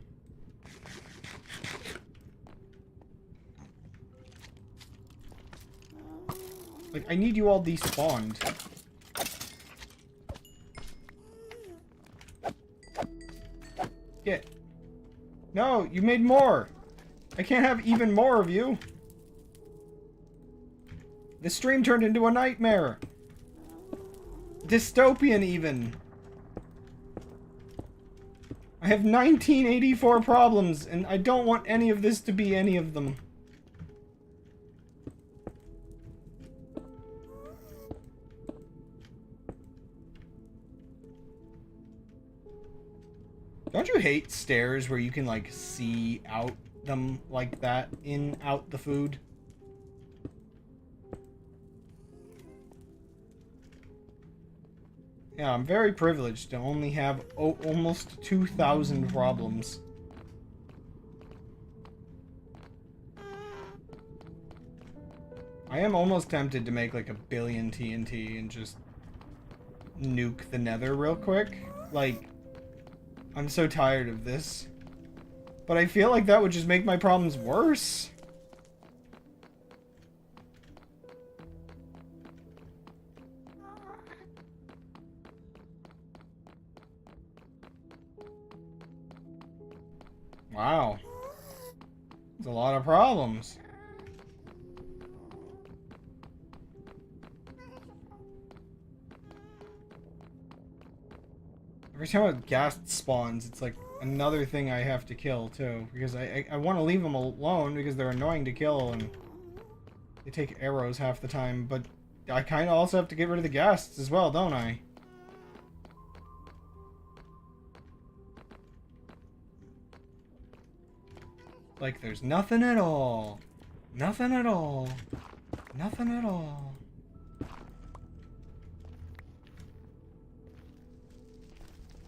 Like, I need you all despawned. Get. No, you made more! I can't have even more of you! The stream turned into a nightmare! Dystopian, even! I have 1984 problems, and I don't want any of this to be any of them. Don't you hate stairs where you can, like, see out them like that, in, out the food? Yeah, I'm very privileged to only have almost 2,000 problems. I am almost tempted to make like 1,000,000,000 TNT and just nuke the Nether real quick. Like, I'm so tired of this. But I feel like that would just make my problems worse. Wow. There's a lot of problems. Every time a ghast spawns, it's like another thing I have to kill too. Because I want to leave them alone because they're annoying to kill and they take arrows half the time. But I kind of also have to get rid of the ghasts as well, don't I? Like there's nothing at all. Nothing at all. Nothing at all.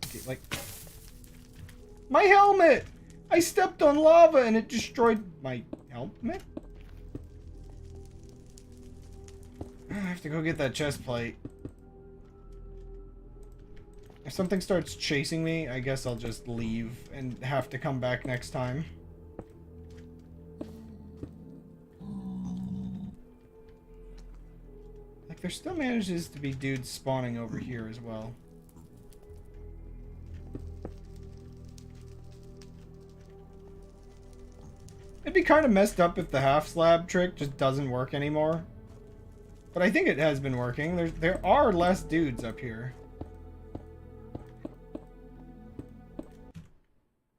Okay, like... My helmet! I stepped on lava and it destroyed my helmet? I have to go get that chest plate. If something starts chasing me, I guess I'll just leave and have to come back next time. Like, there still manages to be dudes spawning over here as well. It'd be kind of messed up if the half slab trick just doesn't work anymore. But I think it has been working. There are less dudes up here.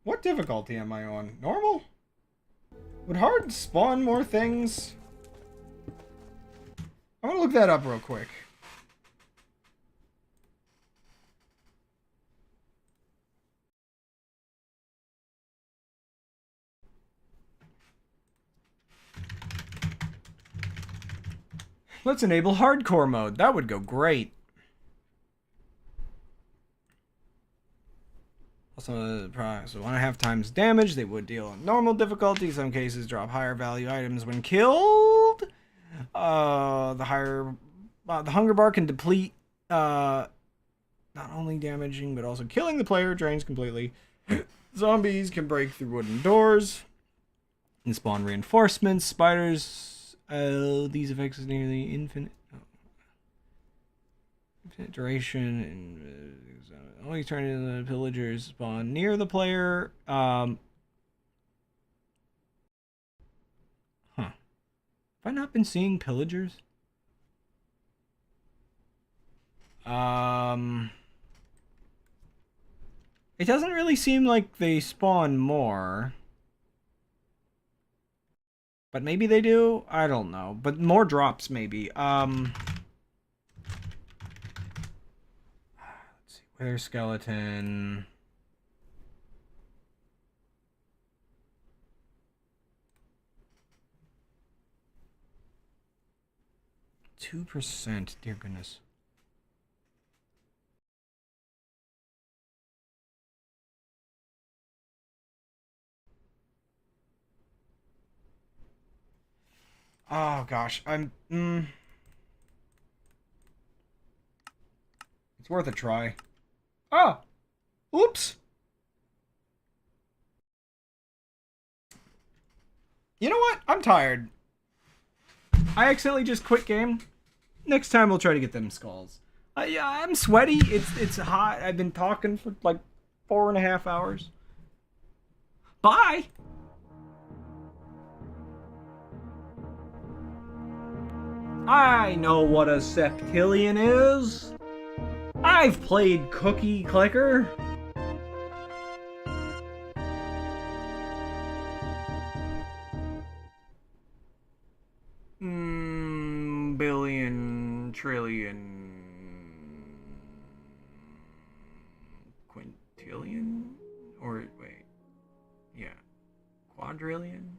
What difficulty am I on? Normal? Would hard spawn more things? I'm gonna look that up real quick. Let's enable hardcore mode. That would go great. Also, so 1.5 times damage. They would deal on normal difficulty. In some cases, drop higher value items when killed. The hunger bar can deplete. Not only damaging, but also killing the player. Drains completely. Zombies can break through wooden doors and spawn reinforcements. Spiders. These effects is nearly infinite. Oh. Infinite duration and always turn into the pillagers spawn near the player. Huh. Have I not been seeing pillagers? It doesn't really seem like they spawn more. But maybe they do? I don't know. But more drops, maybe. Let's see. Wither skeleton. %. Dear goodness. Oh gosh, it's worth a try. Oh! Oops! You know what? I'm tired. I accidentally just quit game. Next time we'll try to get them skulls. Yeah, I'm sweaty. It's hot. I've been talking for like 4.5 hours. Bye! I know what a septillion is. I've played Cookie Clicker. Billion, trillion, quintillion? Or, wait, yeah, quadrillion?